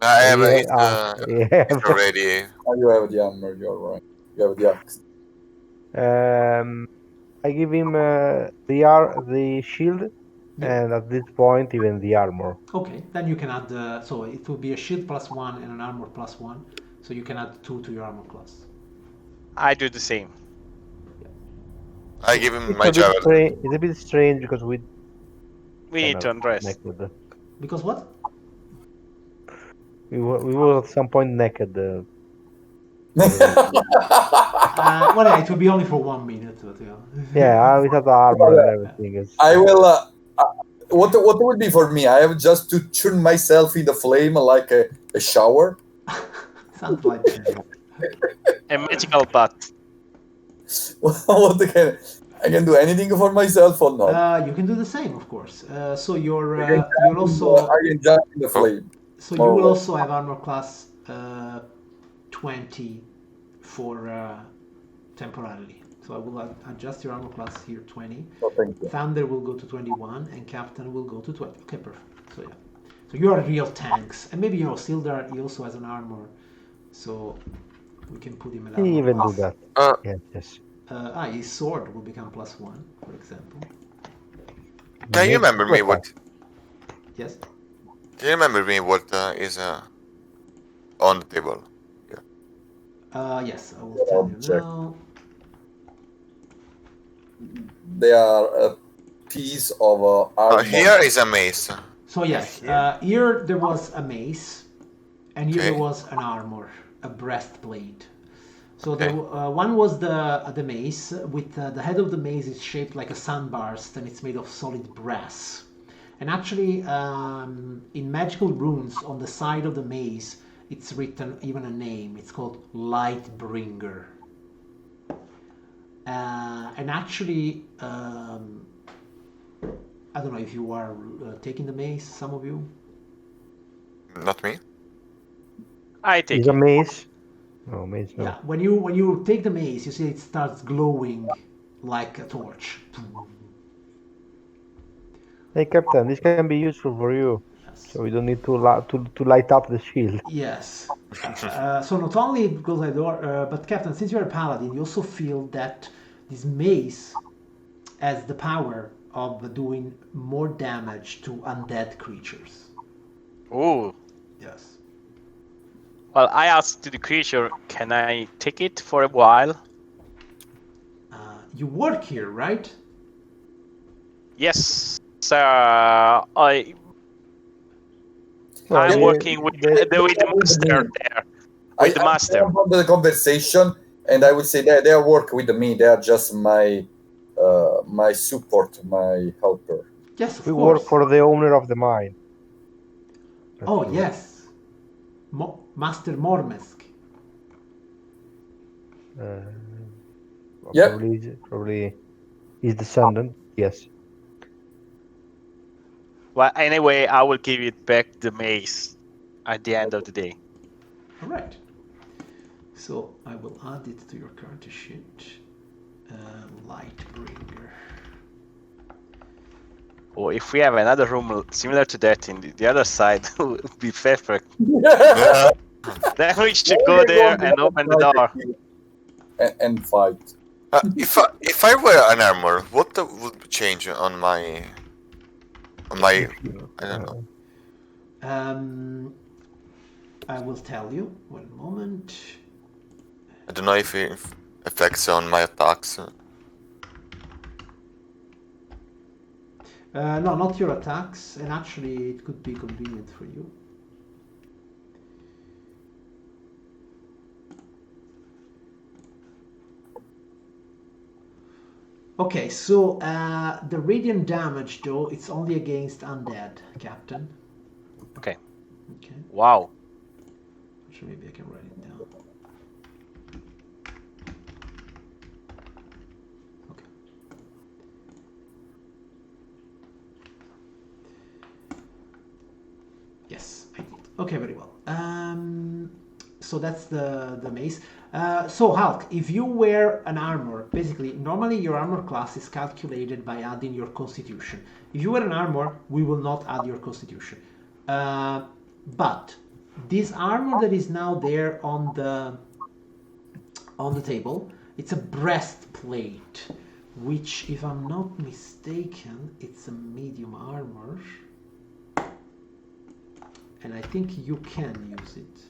I have Yeah, it's already. Oh, you have the hammer, you're right. You have the axe. I give him the shield, Yeah. and at this point even the armor. Okay. Then you can add. So it will be a shield +1 and an armor +1. So you can add 2 to your armor class. I do the same. I give him It's my a bit javelin. strange. It's a bit strange because we We need to undress. naked. Because what? We were at some point naked. Well, yeah, it will be only for 1 minute. But, yeah. Yeah, without armor and everything. I will. What would be for me? I have just to turn myself in the flame like a shower. Sounds like that. A magical butt. What I can do anything for myself or not? You can do the same, of course. So you're I can you'll also I can jump in the flame. so you more or will less. also have armor class 20 for temporarily. So I will adjust your armor class here 20. No, thank you. Thunder will go to 21 and Captain will go to 20. Okay, perfect. So yeah. So you are real tanks. And maybe Sildar, he also has an armor. So we can put him at armor He even do class. that. Uh, Yes. His sword will become +1, for example. Can you remember me what? Yes. Can you remember me what is on the table? Yes, I will tell you Object. now. They are a piece of armor. Here is a mace. So yes, here there was a mace, and here Okay. there was an armor, a breastplate. So Okay. one was the mace, with the head of the mace is shaped like a sunburst, and it's made of solid brass. And actually, in magical runes on the side of the mace, it's written even a name. It's called Lightbringer. And actually, I don't know if you are taking the mace, some of you. Not me. I take Is a it. mace? No, mace no. Yeah, when you take the mace, you see it starts glowing like a torch. Hey Captain, this can be useful for you. Yes. So we don't need to light up the shield. Yes. So not only it goes like the door, but Captain, since you're a paladin, you also feel that this mace has the power of doing more damage to undead creatures. Ooh. Yes. Well, I asked to the creature, can I take it for a while? You work here, right? Yes. I I'm working with the master there. With the master. I from the conversation, and I would say that they work with me. They are just my my support, my helper. Yes, of We course. work for the owner of the mine. Oh, yes. Master Mormesk. Yeah. Probably his descendant. Yes. Well, anyway, I will give it back the mace at the end of the day. All right. So I will add it to your character sheet. Lightbringer. Or if we have another room similar to that in the other side, it would be perfect. Then we should go there and open the door. And fight. If I wear an armor, what would change on my I don't know. I will tell you. 1 moment. I don't know if it affects on my attacks. No, not your attacks, and actually it could be convenient for you. Okay, so the radiant damage, though, it's only against undead, Captain. Okay. Okay. Wow. Actually, maybe I can write it down. Okay. Yes, I did. Okay, very well. So that's the mace. So Hulk, if you wear an armor, basically, normally your armor class is calculated by adding your constitution. If you wear an armor, we will not add your constitution. But this armor that is now there on the table, it's a breastplate, which, if I'm not mistaken, it's a medium armor. And I think you can use it.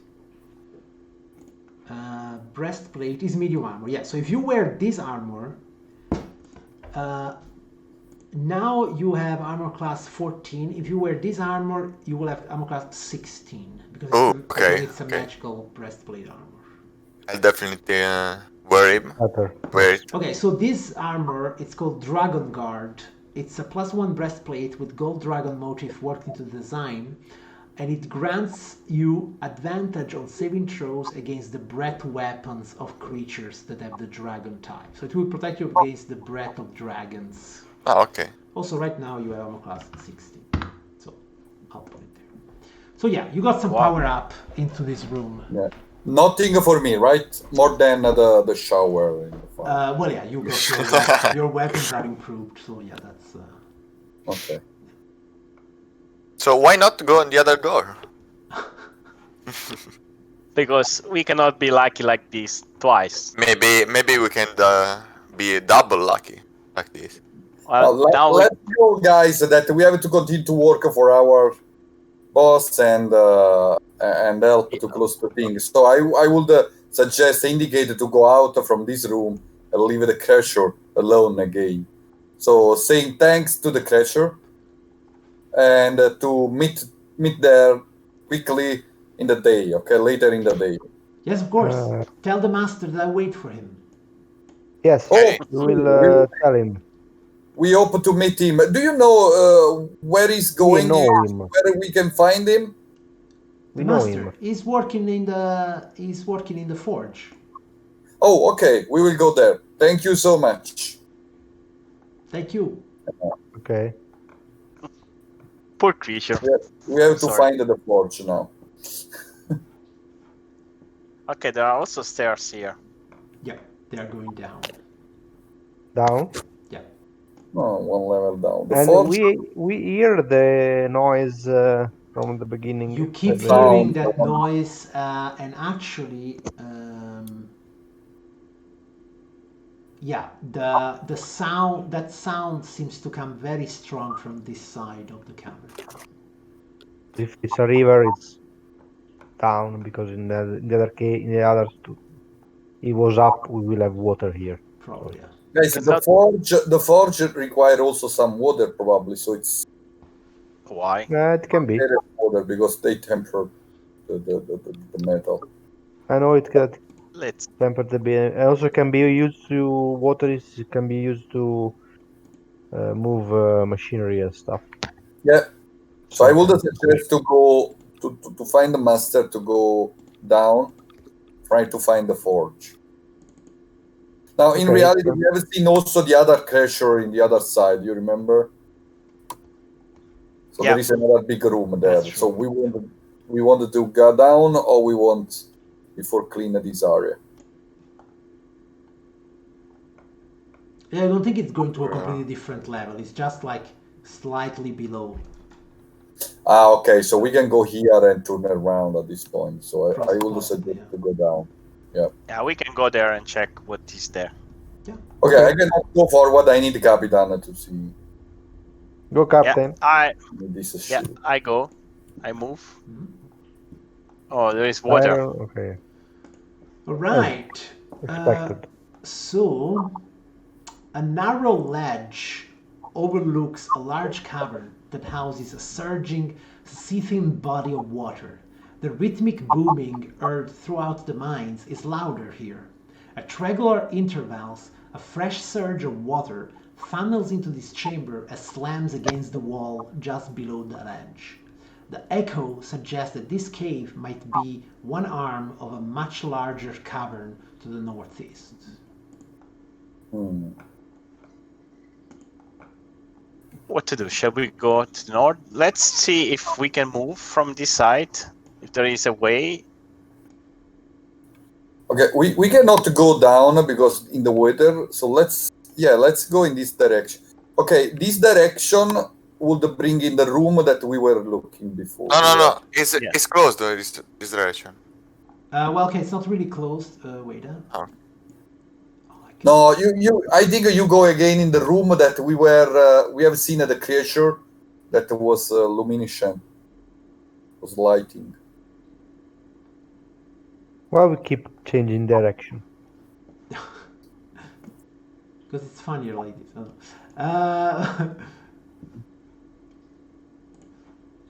Breastplate is medium armor. Yeah, so if you wear this armor, now you have armor class 14. If you wear this armor, you will have armor class 16. Because it's a magical breastplate armor. I'll definitely wear it. Wear it. Okay, so this armor, it's called Dragon Guard. It's a +1 breastplate with gold dragon motif worked into the design. And it grants you advantage on saving throws against the breath weapons of creatures that have the dragon type. So it will protect you against the breath of dragons. Oh, okay. Also, right now you have armor class 16. So I'll put it there. So yeah, you got some power up into this room. Yeah. Nothing for me, right? More than the shower. Well, yeah, you got your weapons are improved. So yeah, that's... Okay. So why not go on the other door? Because we cannot be lucky like this twice. Maybe we can be double lucky like this. Let's go, guys. That we have to continue to work for our boss and help to close the thing. So I would suggest indicate to go out from this room and leave the creature alone again. So saying thanks to the creature. And to meet there quickly in the day, okay? Later in the day. Yes, of course. Tell the master that I wait for him. Yes, we will tell him. We hope to meet him. Do you know where he's going? We know him. Where we can find him? The master. He's working in the forge. Oh, okay. We will go there. Thank you so much. Thank you. Okay. Poor creature. We have to find the forge now. Okay, there are also stairs here. Yeah, they are going down. Down? Yeah. Oh, 1 level down. The and forge... we hear the noise from the beginning. You keep hearing that noise, and actually, yeah, the sound, that sound seems to come very strong from this side of the cavern. If it's a river, it's down, because in the other case, in the other two, it was up. We will have water here. Probably, yeah. Guys, the forge require also some water, probably. So it's Why? It can be. Water because they temper the metal. I know it got Let's. tempered a bit. Also can be used to water. Can be used to move machinery and stuff. Yeah. So I would Sometimes. suggest to go to find the master, to go down, try to find the forge. Now, in Okay, reality, so- we have seen also the other crusher in the other side. You remember? So Yeah. there is another big room there. That's So true. we wanted to go down, or we want before clean this area. Yeah, I don't think it's going to a completely different level. It's just like slightly below. Ah, okay. So we can go here and turn around at this point. So I will Possibly, suggest yeah. to go down. Yeah, we can go there and check what is there. Okay, I can go forward. I need the Capitan to see Go, Captain. this Yeah, shit. I go. I move. Mhm. Oh, there is water. Okay. All right. Expected. So, a narrow ledge overlooks a large cavern that houses a surging, seething body of water. The rhythmic booming heard throughout the mines is louder here. At regular intervals, a fresh surge of water funnels into this chamber and slams against the wall just below the ledge. The echo suggests that this cave might be one arm of a much larger cavern to the northeast. What to do? Shall we go to the north? Let's see if we can move from this side. If there is a way. Okay, we cannot go down because in the water. So let's go in this direction. Okay, this direction would bring in the room that we were looking before. No. It's closed, this direction. Well, okay, it's not really closed. Wait. Oh. No, you. I think you go again in the room that we were. We have seen the creature that was luminescent, was lighting. Well, we keep changing direction. Because it's funnier like this.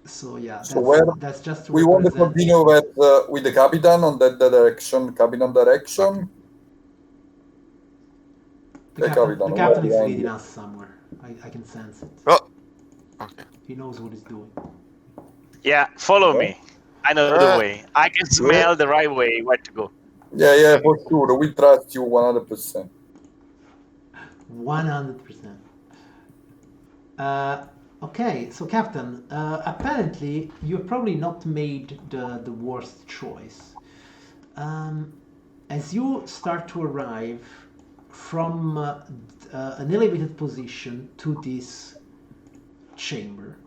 So yeah, that's just to we want to represent- continue with the Capitan on that direction. Capitan direction. The captain is leading us somewhere. I can sense it. Oh. Okay. He knows what he's doing. Yeah, follow me. I know the way. I can smell the right way where to go. Yeah, for sure. We trust you 100%. 100%. Okay, so Captain, apparently you've probably not made the worst choice. As you start to arrive from an elevated position to this chamber,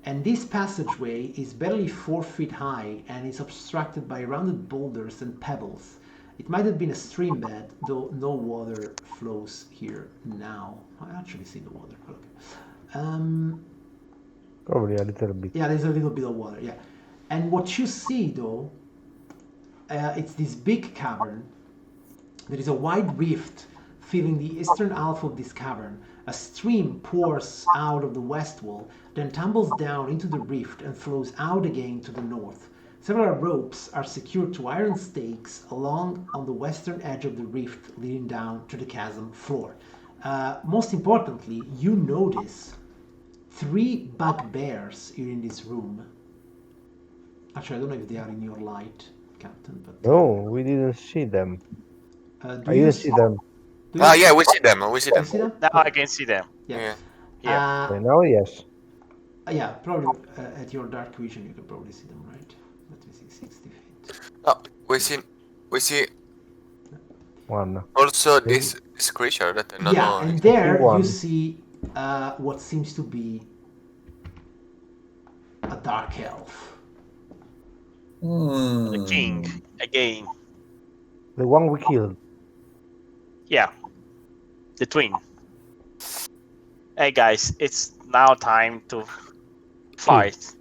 and this passageway is barely 4 feet high and is obstructed by rounded boulders and pebbles. It might have been a stream bed, though no water flows here now. I actually see the water. Okay. Probably a little bit. Yeah, there's a little bit of water, yeah. And what you see, though, it's this big cavern. There is a wide rift filling the eastern half of this cavern. A stream pours out of the west wall, then tumbles down into the rift and flows out again to the north. Several ropes are secured to iron stakes along on the western edge of the rift leading down to the chasm floor. Most importantly, you notice 3 bugbears here in this room. Actually, I don't know if they are in your light, Captain, but... No, we didn't see them. do I you didn't see them. do you- Yeah, we see them. We see You them. see them? Now I can see them. Yeah. Yeah. Okay, now, yes. Yeah, probably at your dark vision you can probably see them, right? Let me see, 60 feet. No, we see One. also this creature that I don't Yeah, know. and there you one. see what seems to be a dark elf. The king again. The one we killed. Yeah. The twin. Hey guys, it's now time to fight.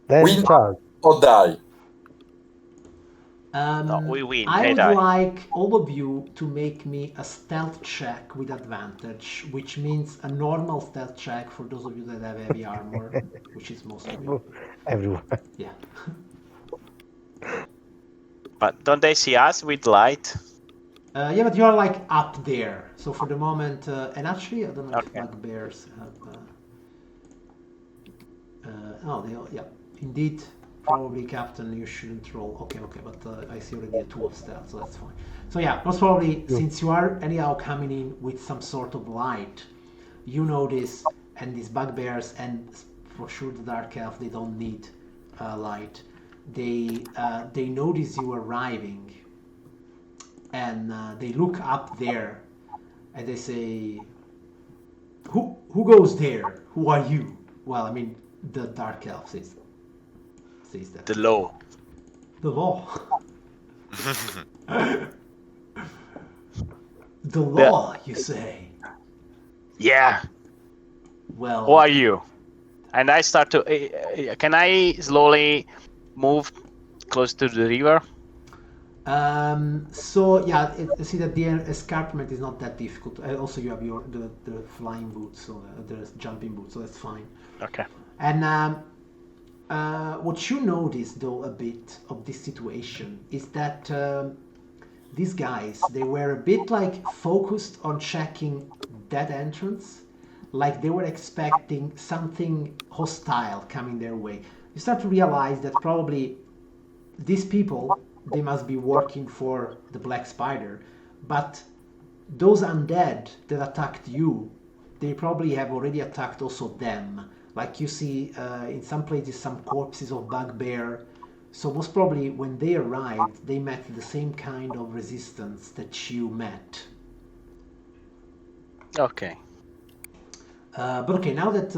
Then We- charge. Or die. No, we win. I They would die. like all of you to make me a stealth check with advantage, which means a normal stealth check for those of you that have heavy armor, which is most of you. Everyone. Yeah. But don't they see us with light? Yeah, but you're like up there. So for the moment, and actually, I don't know if Okay. bugbears have. Oh, yeah. Indeed, probably, Captain, you shouldn't roll. Okay, but I see already a 2 of stealth, so that's fine. So yeah, most probably, since you are anyhow coming in with some sort of light, you notice, and these bugbears, and for sure the dark elf, they don't need light. They notice you arriving, and they look up there, and they say, "Who goes there? Who are you?" Well, I mean, the dark elf says that. The law. The law. The law, you say? Yeah. Well, Who are you? And I start to. Can I slowly move close to the river? so yeah, see that the escarpment is not that difficult. Also, you have the flying boots, so the jumping boots, so that's fine. Okay. And what you notice, though, a bit of this situation is that these guys, they were a bit like focused on checking that entrance, like they were expecting something hostile coming their way. You start to realize that probably these people, they must be working for the Black Spider, but those undead that attacked you, they probably have already attacked also them. Like you see in some places some corpses of bugbear. So most probably when they arrived, they met the same kind of resistance that you met. Okay. But okay, now that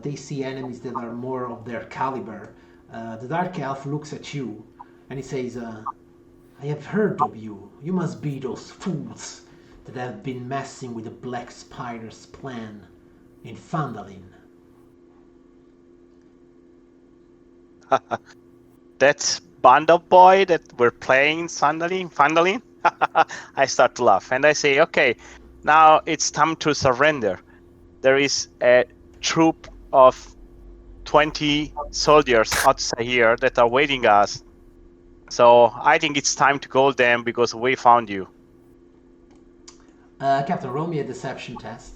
they see enemies that are more of their caliber, the Dark Elf looks at you and he says, I have heard of you. You must be those fools that have been messing with the Black Spider's plan in Phandelver. That band of boy that we're playing Phandelver. I start to laugh and I say, okay, now it's time to surrender. There is a troop of 20 soldiers outside here that are waiting us. So I think it's time to call them because we found you. Captain, roll me a deception test.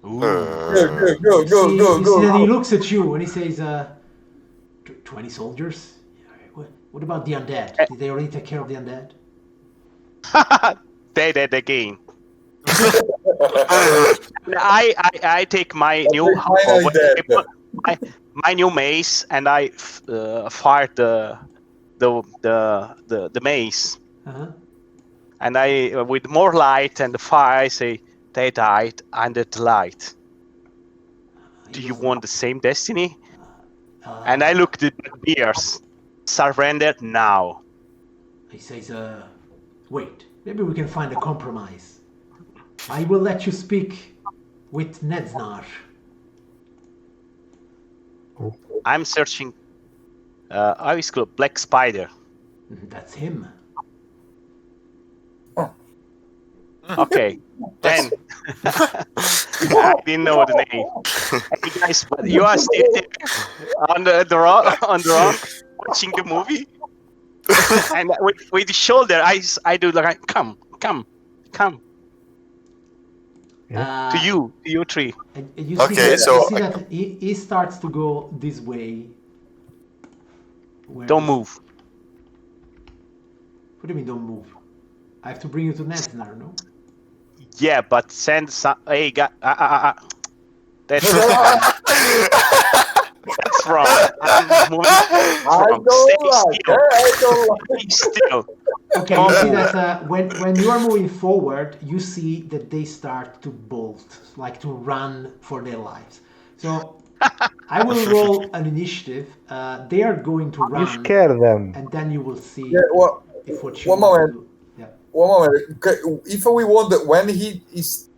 Ooh. Go, You see that he looks at you and he says, 20 soldiers? What about the undead? Did they already take care of the undead? They did again. I take my new my new mace and I fired the mace. Uh-huh. And I with more light and fire I say they died under the light. Do you want the same destiny? And I look at the bears. Surrender now. He says, wait, maybe we can find a compromise. I will let you speak with Nedznar. I'm searching how is it called? Black Spider. That's him. Okay, then I didn't know the name. Hey guys, you are still there on the rock watching the movie, and with the shoulder, I do like come. To you three. And you Okay, see that, so- you see that he starts to go this way. Don't move. What do you mean don't move? I have to bring you to Nedznar, no? Yeah, but send some. Hey, that's that's wrong. I'm moving wrong. Stay still. Okay, you see that when you are moving forward, you see that they start to bolt, like to run for their lives. So I will roll an initiative. They are going to run. You scare them. And then you will see if what you one want moment. to do. Yeah. 1 moment. Okay, if we want when he is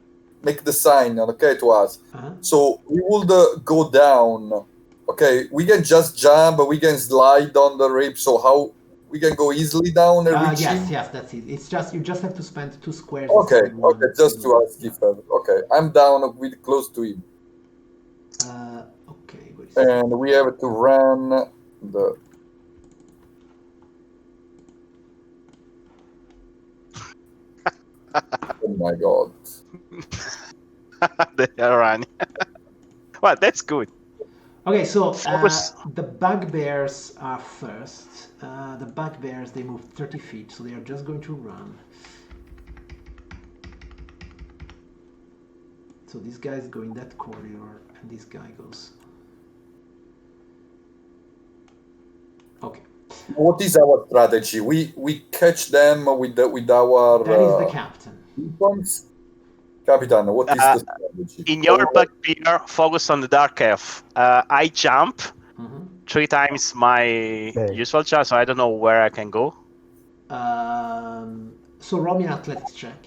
make the sign, okay, to us, Uh-huh. so we would go down, Okay, we can just jump, we can slide on the rape, so how we can go easily down and reach him? Yes, that's it. It's just you just have to spend 2 squares. Okay, instead of one. okay, just to ask if okay, I'm down with close to him. Okay, wait a And we have to run the. Oh my god! They are running. Well, that's good. Okay, so Focus. the bugbears are first. The bugbears, they move 30 feet, so they are just going to run. So this guy's going that corridor, and this guy goes. Okay. What is our strategy? We catch them with our. That is the captain. Weapons? Capitan, what is the strategy? In your bugbear, focus on the dark elf. I jump 3 times my usual charge, so I don't know where I can go. So roll me an athletics check.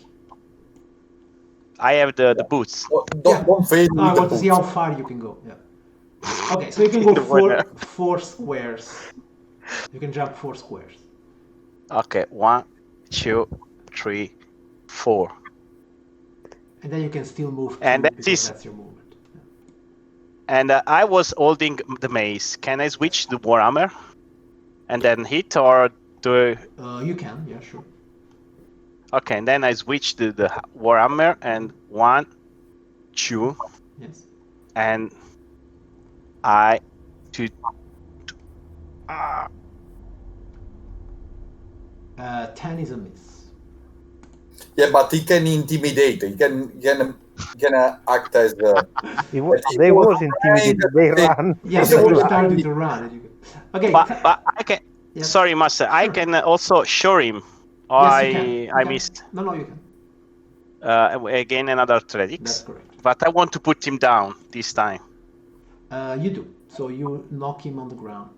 I have the boots. Don't fail. I want to see how far you can go. Yeah. Okay, so you can go four squares. You can jump 4 squares. Okay, 1, 2, 3, 4. And then you can still move 2 and because that's your movement. Yeah. And I was holding the mace. Can I switch the warhammer and then hit, or do you can, yeah, sure. Okay, and then I switch the warhammer and 1, 2. Yes. And I 10 is a miss. Yeah, but he can intimidate. He can act as. They was intimidated. They ran. Yes, they were starting to run. Okay. But I can. Yes. Sorry, Master. Sure. I can also show him. Yes, I missed. No, you can. Again, another athletics. That's correct. But I want to put him down this time. You do. So you knock him on the ground.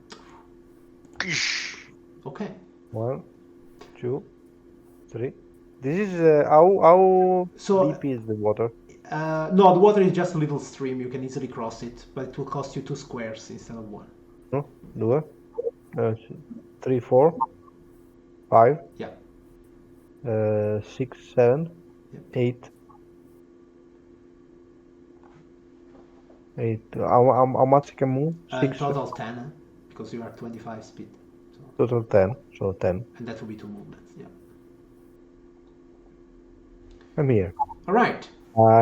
Okay. 1, 2, 3. This is how deep is the water? No, the water is just a little stream. You can easily cross it, but it will cost you 2 squares instead of 1. No, 2, 3, 4, 5. Yeah. 6, 7, yeah. 8. 8. How much can move? 6. Total 10, because you are 25 speed. So. Total 10. So 10. And that will be 2 movements. Yeah. I'm here. All right.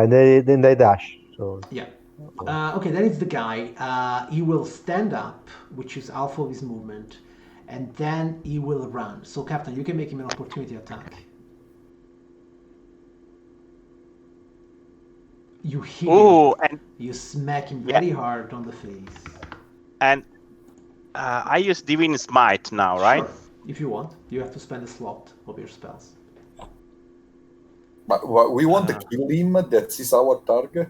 Then they dash. So yeah. Okay, then it's the guy. He will stand up, which is half of his movement, and then he will run. So, Captain, you can make him an opportunity attack. You hit him. And you smack him very hard on the face. And I use Divine Smite now, right? Sure. If you want, you have to spend a slot of your spells. But we want to kill him. That is our target.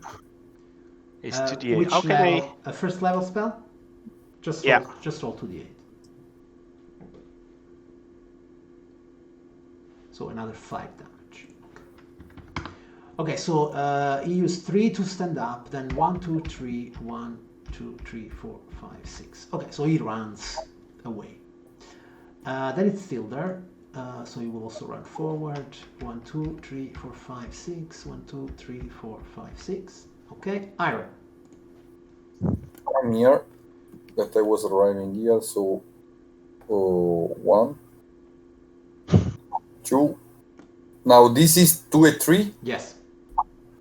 It's 2d8. Which okay. level? A first level spell? Just roll 2d8. So another 5 damage. Okay, so he used 3 to stand up, then 1, 2, 3, 1, 2, 3, 4, 5, 6. Okay, so he runs away. Then it's still there. So he will also run forward. 1, 2, 3, 4, 5, 6. 1, 2, 3, 4, 5, 6. Okay, Iron. I'm here. That I was arriving here. So 1, 2. Now this is 2 and 3. Yes.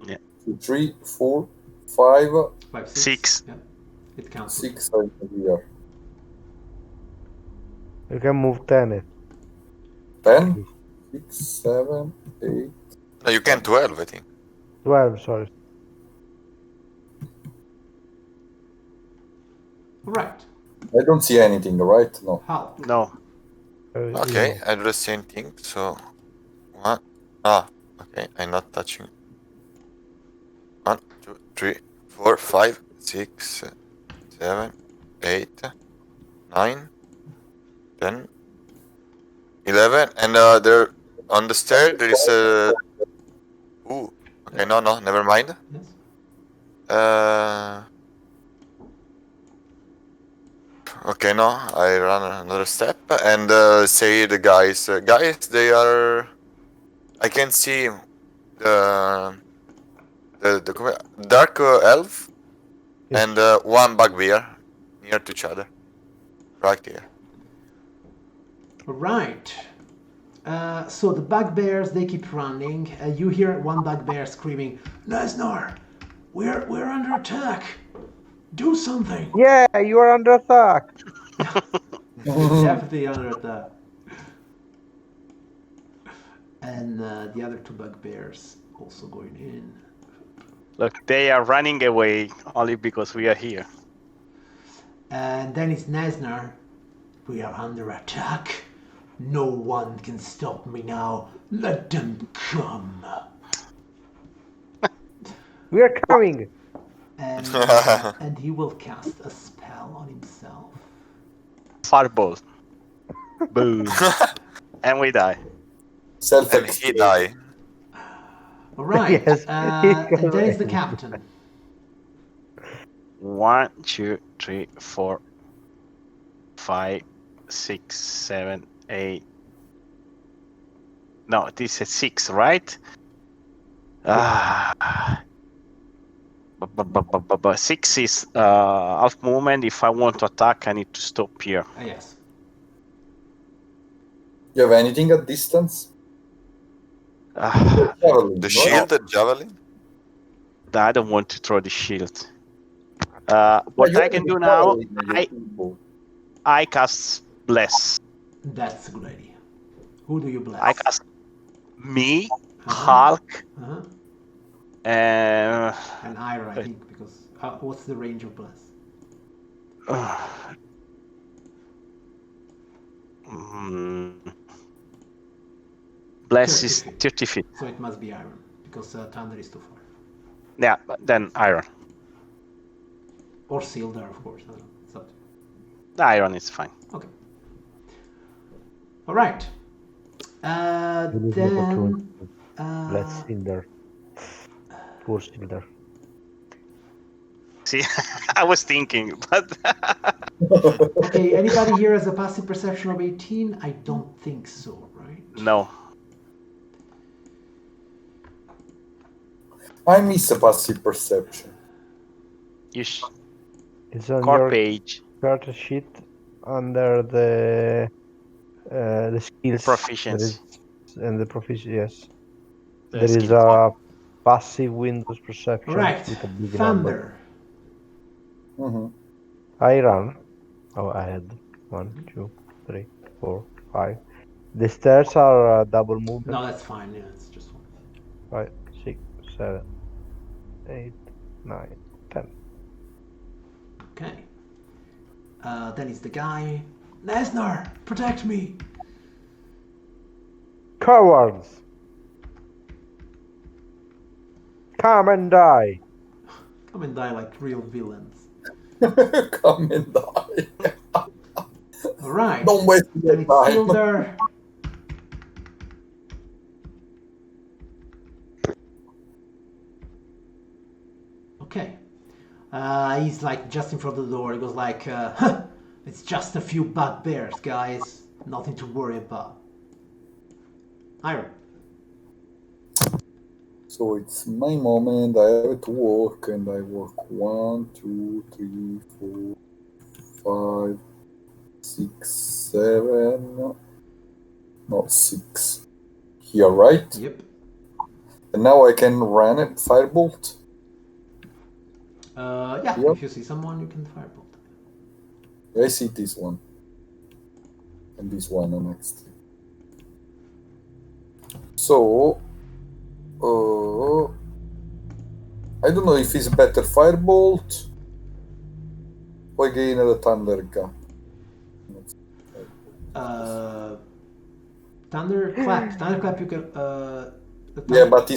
Yeah. 2, 3, 4, 5, 5, 6. Yeah. It counts. 6 are here. you can move 10. 10, 6, 7, 8. No, you can 12, I think. 12, sorry. Right. I don't see anything, right? No. How? No. Okay, I do the same thing. So 1. Okay, I'm not touching. 1, 2, 3, 4, 5, 6, 7, 8, 9, 10, 11, and there on the stair there is a. Ooh. Okay, no, never mind. Yes. Okay, no, I run another step and say the guys, they are. I can see the dark elf Yes. and one bugbear near to each other, right here. Right. So the bugbears, they keep running. You hear one bugbear screaming, Nesnor, we're under attack. Do something. Yeah, you are under attack. It's definitely under attack. And the other two bugbears also going in. Look, they are running away only because we are here. And then it's Nesnar. We are under attack. No one can stop me now. Let them come. We are coming. And he will cast a spell on himself. Fireball. Boom. And we die. And he Self-expression. die. All right. Yes, And then it's the captain. 1, 2, 3, 4, 5, 6, 7, 8. No, this is 6, right? Ah. 6 is half movement. If I want to attack, I need to stop here. Yes. You have anything at distance? Ah, Javelin, The right? shield, the javelin. I don't want to throw the shield. What You I have can the do now, javelin, you people. I cast Bless. That's a good idea. Who do you bless? I cast me, Uh-huh. Hulk, Uh-huh. and And Ira, I think, because what's the range of bless? Bless 30 is feet. 30 feet. So it must be Iron, because Thunder is too far. Yeah, but then Iron. Or Sildar, of course. I don't know. It's up to you. The Iron is fine. Okay. All right. We need the Then. opportunity. Let's Cinder. Poor Cinder. See, I was thinking, but Okay, anybody here has a passive perception of 18? I don't think so, right? no. I miss a passive perception. You It's on core your page character sheet under the skills. proficiency. And the proficiency, yes. The There is skill point. a passive Windows perception All right. with a big number. Thunder. I run. Oh, I had 1, 2, 3, 4, 5. The stairs are double movement. No, that's fine. Yeah, it's just one. 5, 6, 7, 8, 9, 10. Okay. Then it's the guy. Nesnar, protect me. Cowards! Come and die! Come and die like real villains. Come and die. All right. Don't waste your Then it's time. Sildar. Okay. He's like just in front of the door. He goes like, huh, it's just a few bugbears, guys. Nothing to worry about. Iron. So it's my moment. I have to work, and I work 1, 2, 3, 4, 5, 6, 7. No, 6. Here, right? Yep. And now I can run a firebolt. Yeah, Yep. if you see someone, you can firebolt. I see this one. And this one on next. So, I don't know if it's better firebolt or again the thunder gun. Thunderclap. Thunderclap, you can. Yeah, but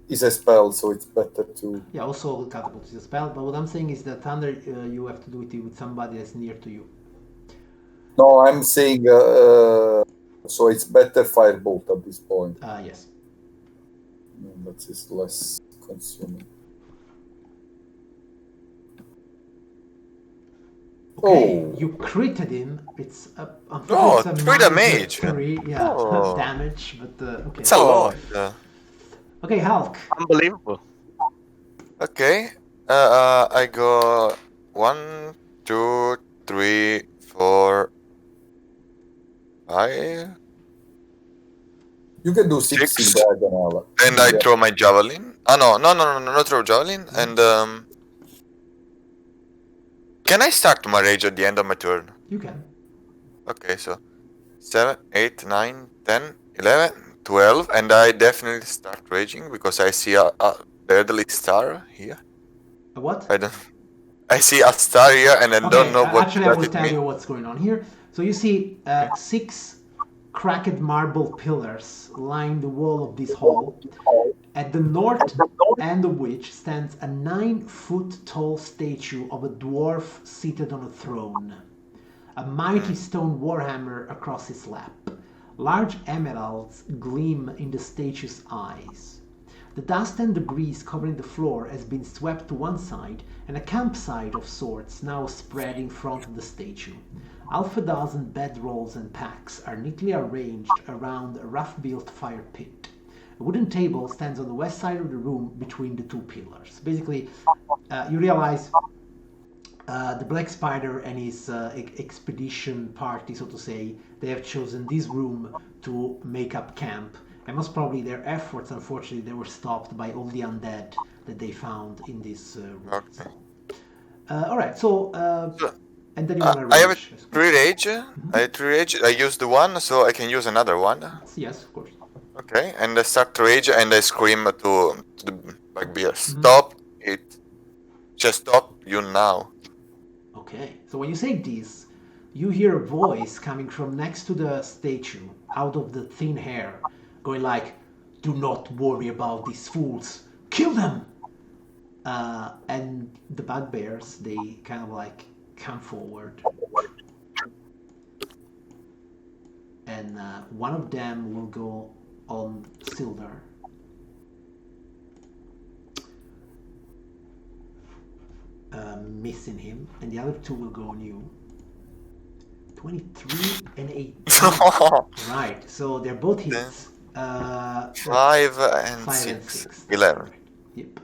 it's a spell, so it's better to. Yeah, also catapult is a spell. But what I'm saying is that thunder, you have to do it with somebody that's near to you. No, I'm saying so it's better firebolt at this point. Yes. That is less consuming. Okay, Oh. you critted him. It's Oh, unfortunately it's a through the minor mage. 3, yeah, Oh. damage, but okay. It's a lot. Okay, Hulk. Unbelievable. Okay. I go 1, 2, 3, 4, 5. You can do 6 in 6. diagonal. And I Yeah. throw my javelin. Oh no, not throw javelin. And can I start my rage at the end of my turn? You can. Okay, so 7, 8, 9, 10, 11, 12, and I definitely start raging because I see a deadly star here. A what? I see a star here, and I don't know what actually, I does will it tell mean. you what's going on here. So you see 6 cracked marble pillars line the wall of this hall, at the north end of which stands a 9-foot tall statue of a dwarf seated on a throne. A mighty stone warhammer across his lap. Large emeralds gleam in the statue's eyes. The dust and debris covering the floor has been swept to one side, and a campsite of sorts now spread in front of the statue. Half a dozen bedrolls and packs are neatly arranged around a rough-built fire pit. A wooden table stands on the west side of the room between the 2 pillars. Basically, you realize the Black Spider and his expedition party, so to say, they have chosen this room to make up camp. And most probably their efforts, unfortunately, they were stopped by all the undead that they found in this room. Okay. Alright, so, and then you want to rage. I have 3 rage. I have 3 rage. I used the one, so I can use another one. Yes, of course. Okay, and I start rage and I scream to the bugbear, stop it. Just stop you now. Okay, so when you say this, you hear a voice coming from next to the statue, out of the thin hair, going like, "Do not worry about these fools, kill them!" And the bugbears, they kind of like come forward. And one of them will go on Sildar. Missing him, and the other 2 will go on you. 23 and 18. Right, so they're both hits. 5 and 6. 11. Yep.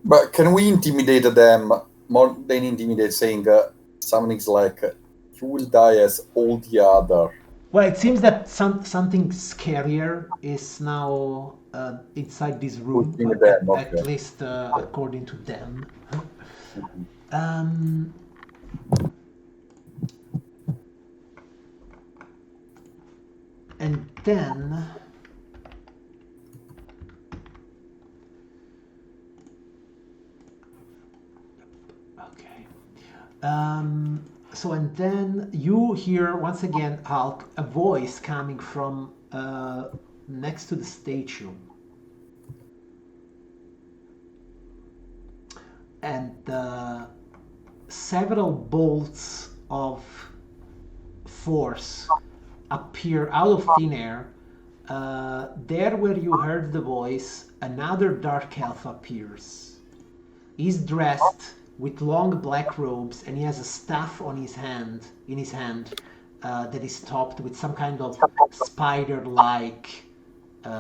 But can we intimidate them more than intimidate, saying something like, "You will die as all the other"? Well, it seems that something scarier is now inside this room, at least according to them. And then okay. So and then you hear once again, Hulk, a voice coming from next to the statue. And several bolts of force appear out of thin air. There where you heard the voice, another dark elf appears. He's dressed with long black robes, and he has a staff on his hand, that is topped with some kind of spider-like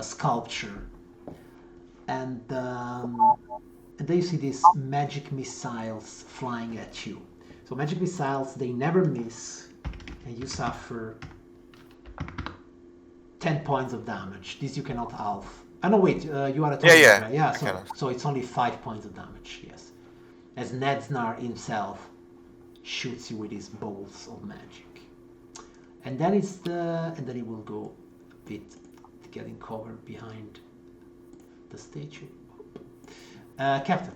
sculpture. And then you see these magic missiles flying at you. So magic missiles, they never miss, and you suffer 10 points of damage. This you cannot half. Oh no, wait, you are a total, right? Yeah, so it's only 5 points of damage, yes. As Nedznar himself shoots you with his bolts of magic. And then and then he will go a bit getting cover behind the statue. Captain.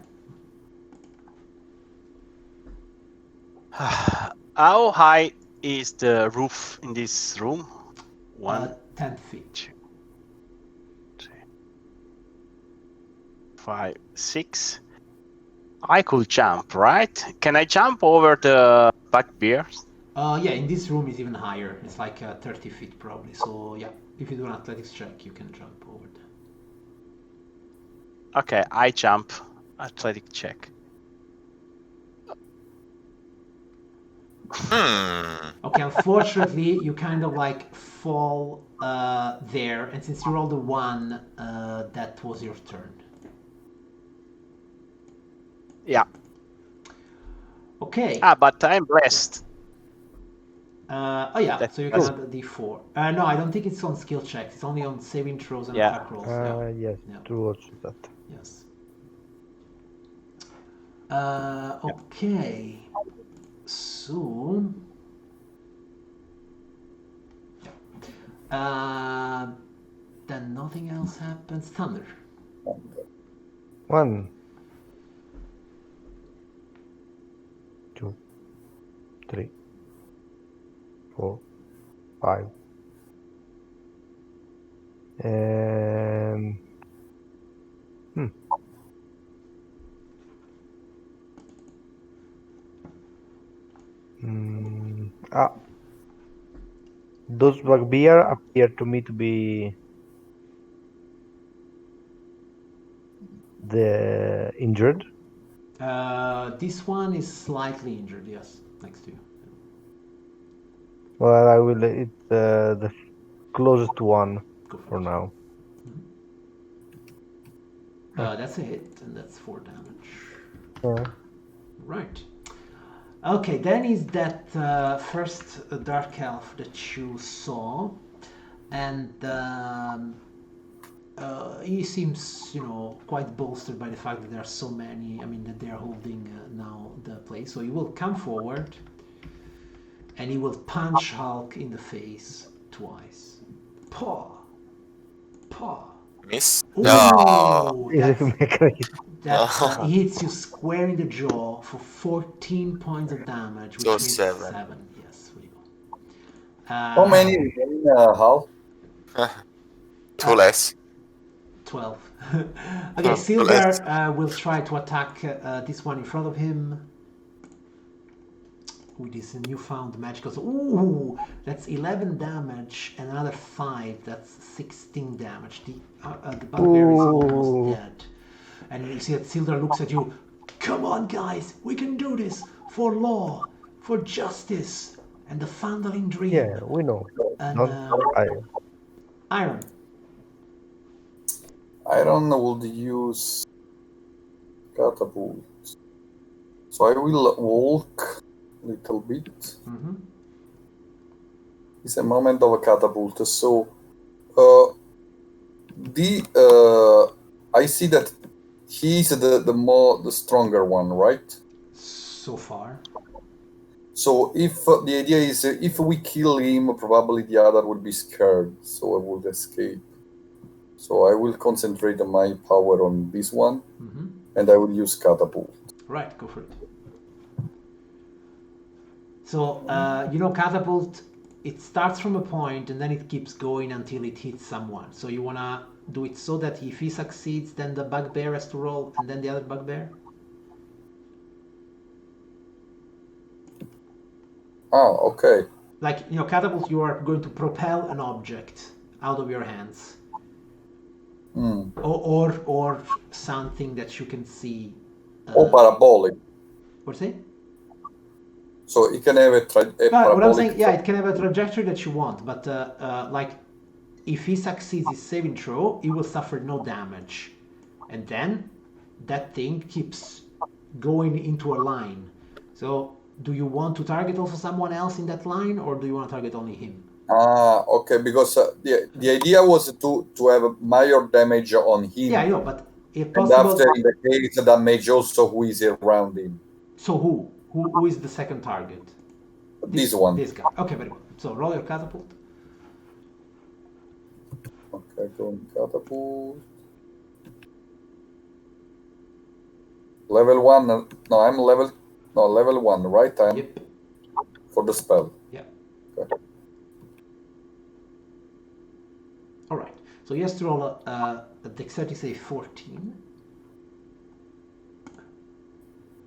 How high is the roof in this room? 10 feet. 2, 3, 5, 6. I could jump, right? Can I jump over the bugbears? Yeah, in this room is even higher. It's like 30 feet probably. So yeah, if you do an athletics check, you can jump over them. Okay, I jump. Athletic check. Okay, unfortunately, you kind of like fall there, and since you rolled a 1, that was your turn. Yeah. Okay. But I'm blessed. Oh yeah, That's so you can true. add a d4. No, I don't think it's on skill checks. It's only on saving throws and Yeah. attack rolls. Yes, Yeah. true also that. Yes. Okay. So. Then nothing else happens. Thunder. 1, 2, 3, 4, 5. Those bugbear appear to me to be the injured. This one is slightly injured. Yes, next to you. Well, I will. It's the closest one Go for for it. now. That's a hit, and that's 4 damage. Yeah. Right. Okay, then is that first dark elf that you saw, and he seems, quite bolstered by the fact that there are so many. I mean, that they are holding now the place. So he will come forward, and he will punch Hulk in the face twice. Paw, paw. Miss? Ooh, No. he hits you square in the jaw for 14 points of damage, which So means 7. 7. Yes, there you go. How many remain, Hal? 2 less. 12. Okay, Sildar will try to attack this one in front of him with his newfound magical. Ooh, that's 11 damage, and another 5. That's 16 damage. The bugbear is almost dead. And you see that Sildar looks at you. Come on, guys, we can do this for law, for justice, and the Phandelver dream. Yeah, we know. And Iron. Iron would use catapult. So I will walk a little bit. It's a moment of a catapult. So I see that he's the stronger one, right? So far. So if the idea is if we kill him, probably the other will be scared, so I would escape. So I will concentrate my power on this one, and I will use catapult. Right, go for it. So catapult. It starts from a point and then it keeps going until it hits someone. So you wanna do it so that if he succeeds, then the bugbear has to roll, and then the other bugbear. Oh, okay. Like, catapult, you are going to propel an object out of your hands. Or something that you can see. Or parabolic. What's it? So it can have a parabolic. What I'm saying, yeah, it can have a trajectory that you want, but if he succeeds his saving throw, he will suffer no damage, and then that thing keeps going into a line. So, do you want to target also someone else in that line, or do you want to target only him? Okay, because the idea was to have minor damage on him. Yeah, I know, but if possible. And after, in the case, damage also who is around him. So who? Who is the second target? This one. This guy. Okay, very well. So roll your catapult. Okay, go catapult. Level 1. No, I'm level 1, right? Yep. For the spell. Yeah. Okay. All right. So he has to roll a dexterity save 14.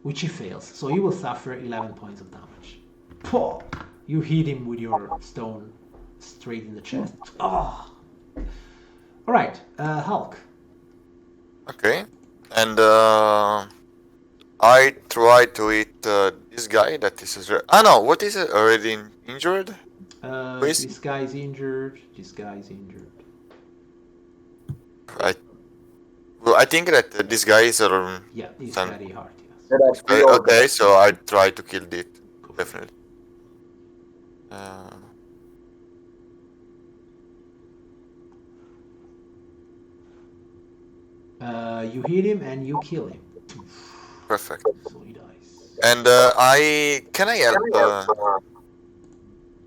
Which he fails, so he will suffer 11 points of damage. Pooh! You hit him with your stone straight in the chest. Oh! Alright, Hulk. Okay. And I try to hit this guy that is. Ah no, what is it? Already injured? Who is This guy's injured. This guy's injured. I think that this guy is Yeah, he's some- very hard. Yes. There are three of okay, them. so I try to kill it. Go for it. Definitely. You hit him and you kill him. Perfect. So he dies. And can I help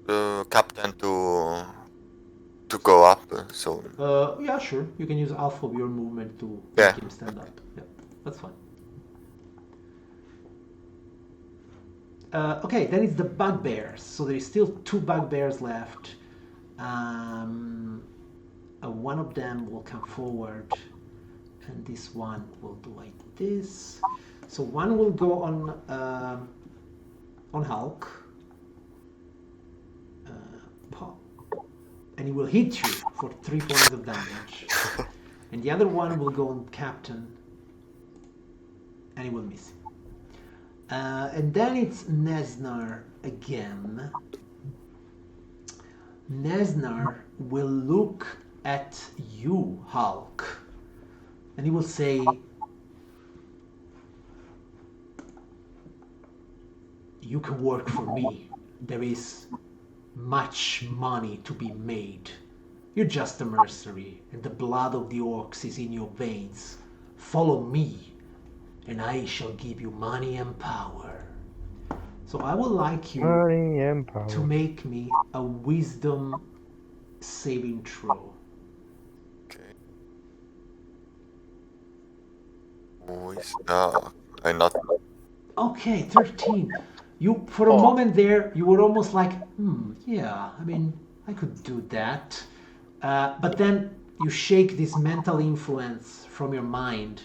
the captain to go up? So Yeah, sure. You can use half of your movement to Yeah. make him stand up. Yeah, that's fine. Okay, then it's the bugbears. So there is still 2 bugbears left. One of them will come forward, and this one will do like this. So one will go on Hulk, pop, and he will hit you for 3 points of damage. And the other one will go on Captain, and he will miss him. And then it's Nesnar again. Nesnar will look at you, Hulk, and he will say, "You can work for me. There is much money to be made. You're just a mercenary, and the blood of the orcs is in your veins. Follow me, and I shall give you money and power." So I would like you Money and power. to make me a wisdom saving throw. okay. Who is I not Okay, 13. You, for a moment there, you were almost like, yeah, I mean, I could do that. But then you shake this mental influence from your mind,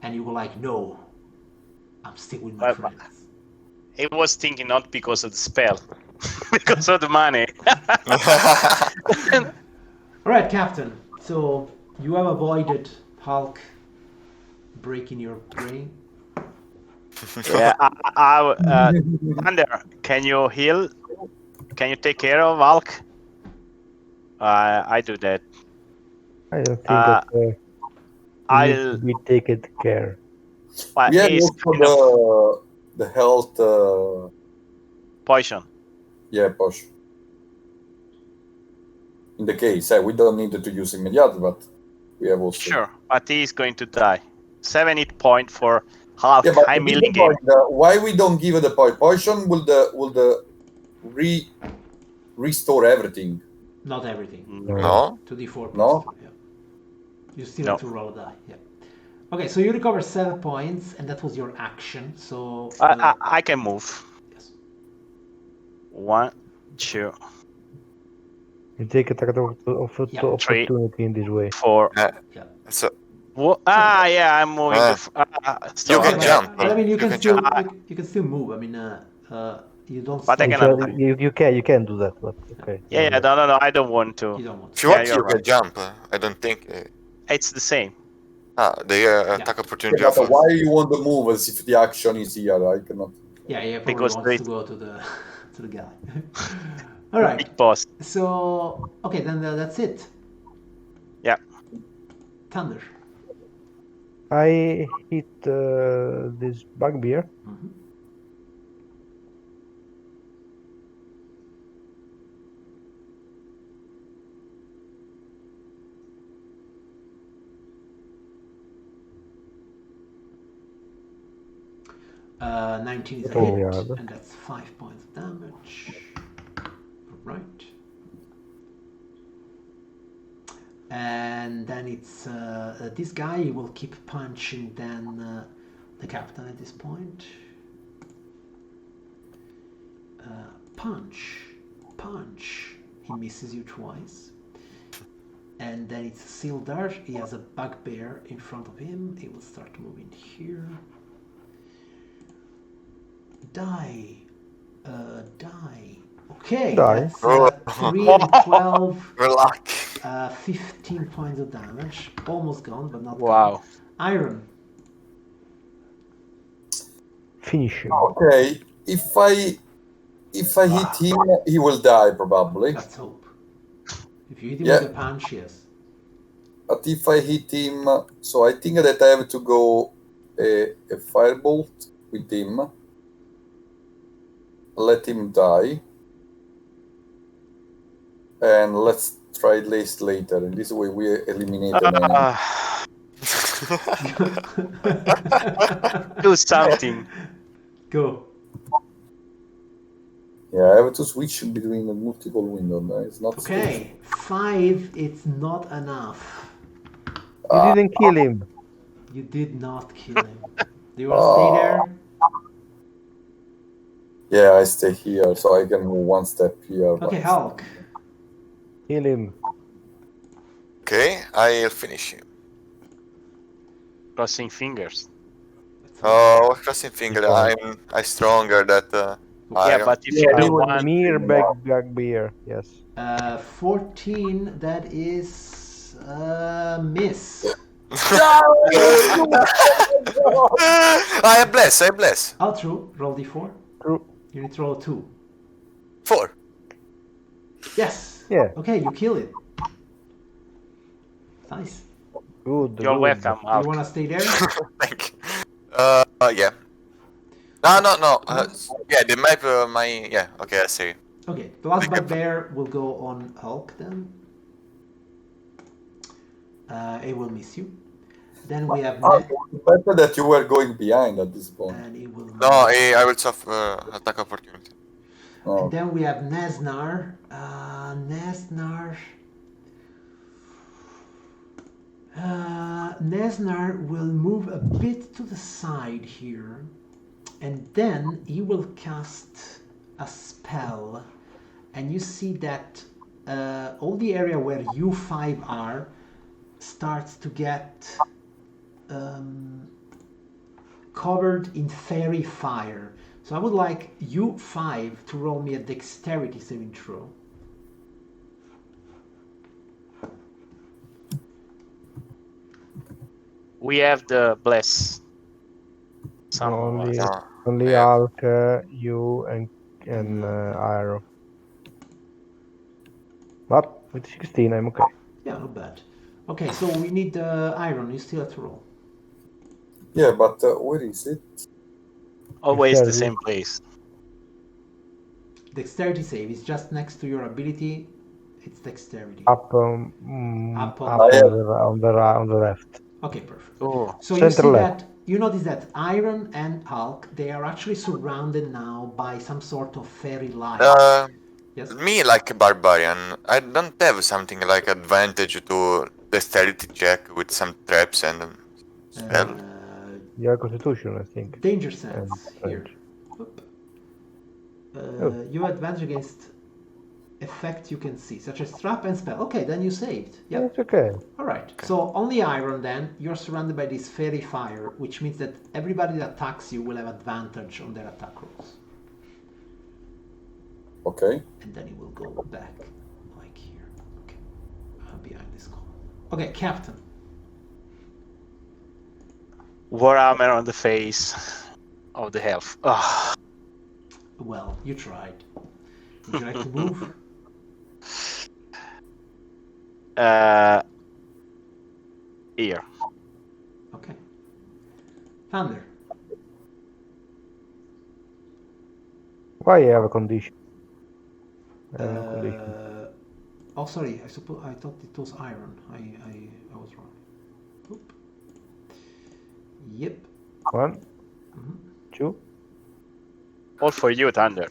and you were like, no, I'm still with my friends. He was thinking not because of the spell, because of the money. All right, Captain. So you have avoided Hulk breaking your brain. Yeah, Thunder, can you heal? Can you take care of Valk? I do that. I don't think that needs I'll. to be taken care. Well, Yeah, he's also kind of the health. poison. Yeah, push. In the case, we don't need to use immediate, but we have also. Sure, but he's going to die. 7 hit point for half. Yeah, but I'm the healing him. point, why we don't give the poison? Will the restore everything? Not everything. no. 2d4 plus No? 2. Yeah. You still No. have to roll a die. Yeah. Okay, so you recover 7 points, and that was your action. So I can move. yes. 1, 2, You take attack of Yeah. opportunity in this way. 4. Yeah. So Yeah, I'm moving. You can Okay, jump. but I mean, you can still jump. you can still move. I mean, you don't. But I stop. cannot- You can do that, but okay. Yeah, no, I don't want to. You don't want. if you want, you're you can right. jump. I don't think. It's the same. The attack opportunity Yeah, but of. why you want to move as if the action is here? I cannot. Yeah, probably Because wants to go to the to the guy. All right. Big boss. So okay, then that's it. Yeah. Thunder. I hit this bugbear. Mhm. Uh, 19 is a Oh, hit, yeah. and that's 5 points of damage. Right. And then it's this guy will keep punching then the captain at this point. Punch. He misses you twice. And then it's Sildar. He has a bugbear in front of him. He will start moving here. Die. Okay, Die. that's 3 and 12. Relax. 15 points of damage. Almost gone, but not Wow. gone. Iron. finish him. Okay, if I hit him, he will die probably. Let's hope. If you hit him Yeah. with a punch, yes. But if I hit him, so I think that I have to go a firebolt with him. Let him die. And let's try this later. In this way, we eliminate an enemy. Do something. Go. Yeah, I have to switch between the multiple windows. It's not Okay, 5, it's not enough. You didn't kill him. You did not kill him. Do you want to stay there? Yeah, I stay here, so I can move one step here. Okay, Hulk. Kill him. Okay, I'll finish him. Crossing fingers. Oh, crossing finger. I'm stronger that. Yeah, but if you do one, Mere bugbear. Yes. 14, that is miss. I bless. Oh, true. Roll d4. True. You need to roll 2. 4. Yes. Yeah. Okay, you kill it. Nice. Good. you're good. welcome. Do you want to stay there? Thank you. Yeah. No. Yeah, the map. Yeah. Okay, I see. Okay, the last bugbear will go on Hulk then. It will miss you. Then we have Better that you were going behind at this point. and it will. No, I will suffer attack opportunity. Oh. And then we have Nesnar. Nesnar will move a bit to the side here, and then he will cast a spell, and you see that all the area where you 5 are starts to get covered in fairy fire. So I would like you 5 to roll me a dexterity saving throw. We have the bless. Some of Only, us. only Yeah. Hulk, you, and Iron. But with 16, I'm okay. Yeah, not bad. Okay, so we need Iron. You still have to roll. Yeah, but where is it? Always the Dexterity. same place. Dexterity save is just next to your ability. It's dexterity. Up, Up up on on the left. Okay, perfect. Oh, So you Center see left. that you notice that Iron and Hulk, they are actually surrounded now by some sort of fairy light. Yes. Me like a barbarian, I don't have something like advantage to dexterity check with some traps and spell. Your constitution, I think. Danger sense And here. range. Oop. Oh. You have advantage against effects you can see, such as trap and spell. Okay, then you saved. Yep. It's okay. All right. So only Iron then. You're surrounded by this fairy fire, which means that everybody that attacks you will have advantage on their attack rolls. Okay. And then he will go back like here. Okay. Behind this column. Okay, Captain. war armor on the face of the health. Oh. Well, you tried. Would you like to move? Here. Okay. Thunder. Why you have a condition? I have no condition. Oh, sorry. I thought it was Iron. I was wrong. Oop. Yep. 1, 2. All for you, Thunder.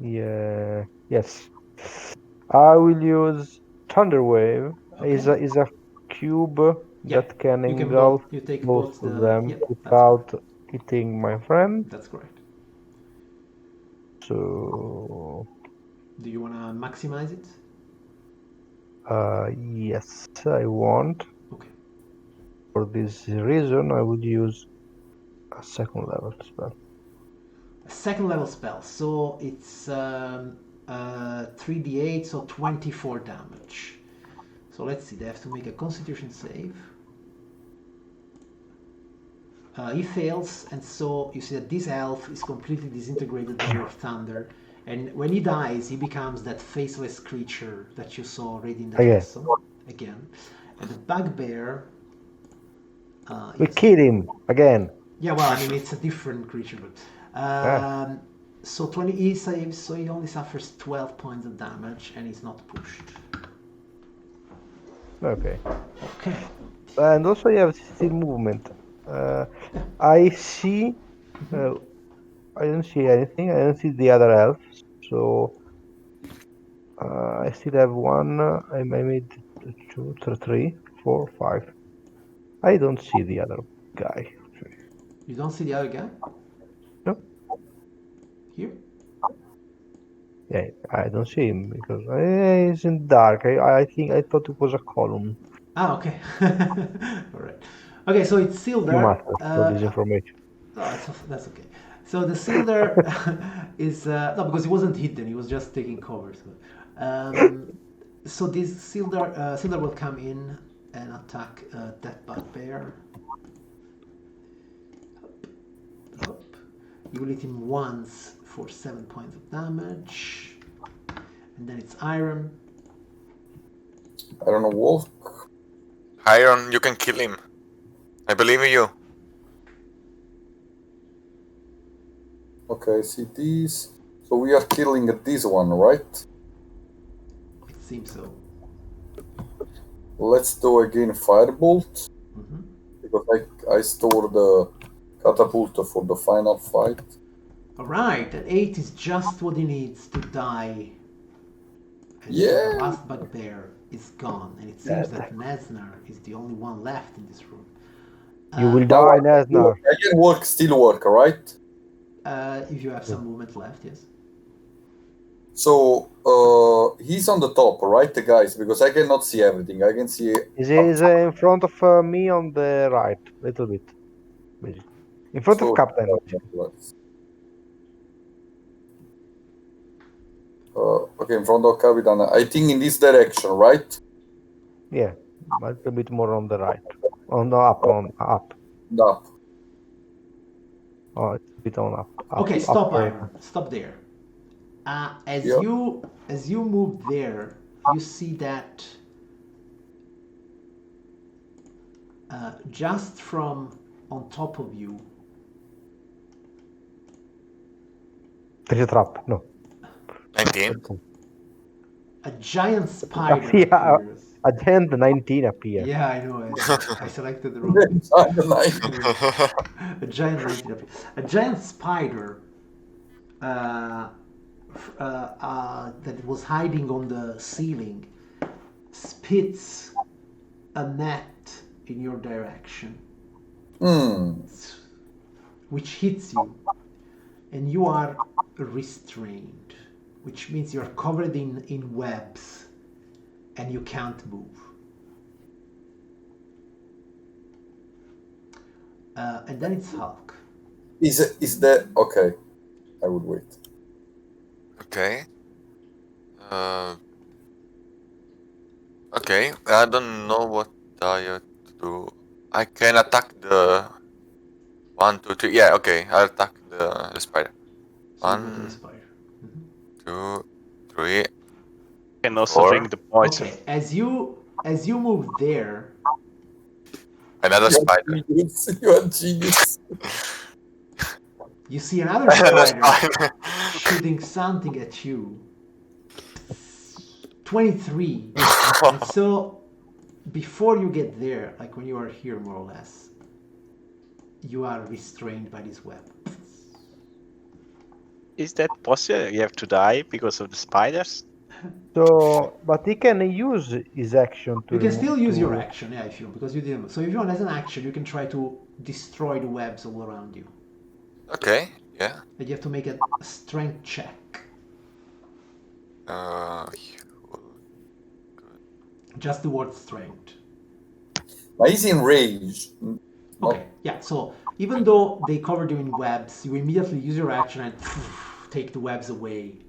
Yeah. Yes. I will use Thunder Wave. Okay. Is a cube Yeah, that can you can engulf both. You take both both of the. them Yep, that's without hitting my friend. That's correct. So Do you want to maximize it? yes, I want. Okay. For this reason, I would use a second level spell. A second level spell. So it's 3d8, so 24 damage. So let's see. They have to make a Constitution save. He fails, and so you see that this elf is completely disintegrated by your thunder. And when he dies, he becomes that faceless creature that you saw already in the Again. castle. Again. And the bugbear... We is- kill him again. Yeah, well, I mean, it's a different creature. But, so 20 he saves, so he only suffers 12 points of damage, and he's not pushed. Okay. Okay. And also you have still movement. I see. I don't see anything. I don't see the other elves. So I still have one. I made 2, 3, 4, 5. I don't see the other guy. You don't see the other guy? No. Here? Yeah, I don't see him because he's in dark. I think I thought it was a column. Ah, okay. All right. Okay, so it's Silder. You must have this information. Oh, that's okay. So the Silder is no, because he wasn't hidden; he was just taking cover. So this Silder will come in and attack that bugbear. Up. You will hit him once for 7 points of damage, and then it's Iron. I don't know, Wolf. Iron, you can kill him. I believe in you. Okay, see these. So we are killing this one, right? It seems so. Let's do again Firebolt. Mm-hmm. Because I store the catapult for the final fight. Alright, an 8 is just what he needs to die. And Yeah. the last bugbear is gone, and it seems that Nesnar is the only one left in this room. You will die, Nesnar. I can still work, right? If you have some movement left, yes. So he's on the top, right, the guys? Because I cannot see everything. I can see. He's in front of me on the right, little bit. In front of Captain. Okay, in front of Captain. I think in this direction, right? Yeah, a little bit more on the right. On the up. Up. Oh, it's a bit on up. Okay, stop, up Iron. Stop there. As you move there, you see that just from on top of you. There's a trap. No. 19. A giant spider Yeah, appears. a giant 19 appears. Yeah, I know. I selected the wrong thing. A giant 19 appears. A giant spider that was hiding on the ceiling spits a net in your direction, which hits you, and you are restrained, which means you're covered in webs and you can't move. And then it's Hulk. Is that okay? I would wait. Okay. Okay, I don't know what I have to do. I can attack the 1, 2, 3. Yeah, okay. I'll attack the spider. So you go to the 1, spider. 2, 3. Can also 4. drink the poison. Okay, as you move there, Another spider. You are genius. you see another spider shooting something at you. 23. And so before you get there, like when you are here more or less, you are restrained by this web. Is that possible? You have to die because of the spiders? So, but he can use his action to. You can still use your action, yeah, if you want, because you didn't. So if you want as an action, you can try to destroy the webs all around you. Okay, yeah. But you have to make a strength check. Just the word strength. But he's in rage. Okay, yeah, so even though they covered you in webs, you immediately use your action and take the webs away.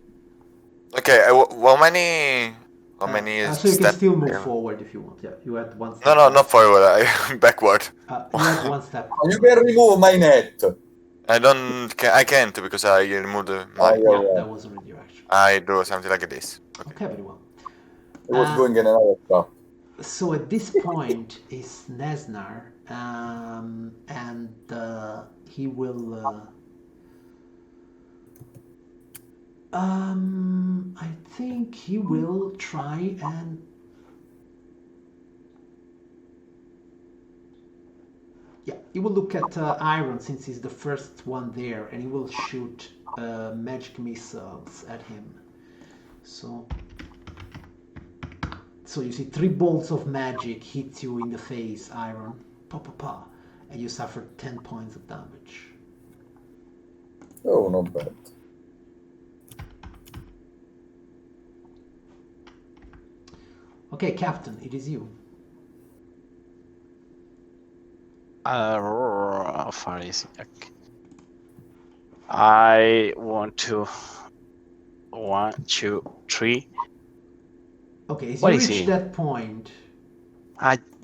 Okay, how many How many So you can steps? still move forward if you want. Yeah, you had one step. No, not forward. Backward. You had one step. You can remove my net. I can't because I removed my. Yeah, that was already your action. I do something like this. Okay, very well. It was going in another trap. So at this point is Nesnar, and he will. I think he will try and. Yeah, he will look at Iron since he's the first one there, and he will shoot magic missiles at him. So you see 3 bolts of magic hit you in the face, Iron. Pa pa pa, and you suffer 10 points of damage. Oh, not bad. Okay, Captain, it is you. How far is it? Okay. I want to 1, 2, 3. Okay, as What you is reach he? that point,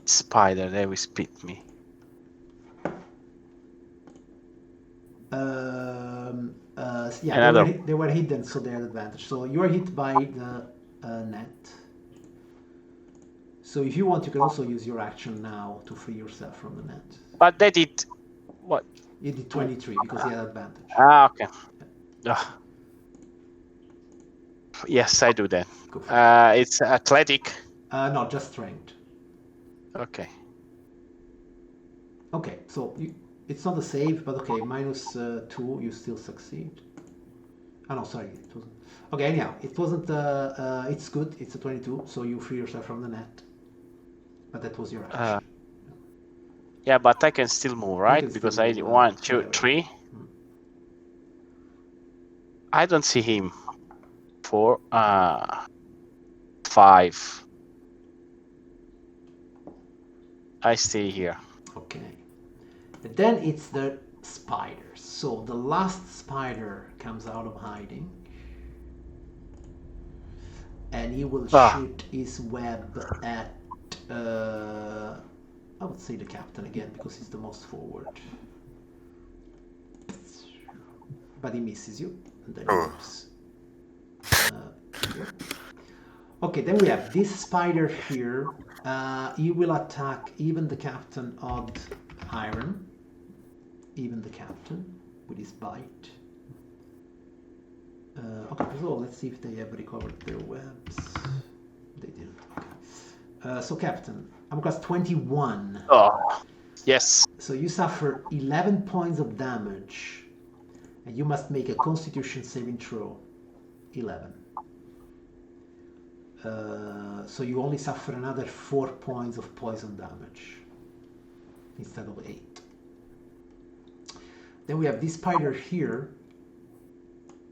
Spider, they will spit me. yeah, Another. they were hidden, so they had advantage. So you are hit by the net. So if you want, you can also use your action now to free yourself from the net. But they did what? You did 23 because he had advantage. Okay. Yes, I do that. Go for it. It's athletic. No, just strength. Okay. Okay, so it's not a save, but okay, -2, you still succeed. Oh no, sorry, it wasn't. Okay, anyhow, it wasn't. It's good. It's a 22, so you free yourself from the net. But that was your action. Yeah, but I can still move, right? Because I 1, 2, 3. I don't see him. 4, 5. I stay here. Okay. But then it's the spiders. So the last spider comes out of hiding. And he will shoot his web at, I would say the captain again, because he's the most forward. But he misses you. And then he moves. Here. Okay, then we have this spider here. He will attack even the captain of Iron. Even the captain with his bite. Okay, so let's see if they have recovered their webs. They didn't. Okay. So captain, I'm class 21. Oh, yes. So you suffer 11 points of damage. And you must make a constitution saving throw. 11. So you only suffer another 4 points of poison damage instead of 8. Then we have this spider here.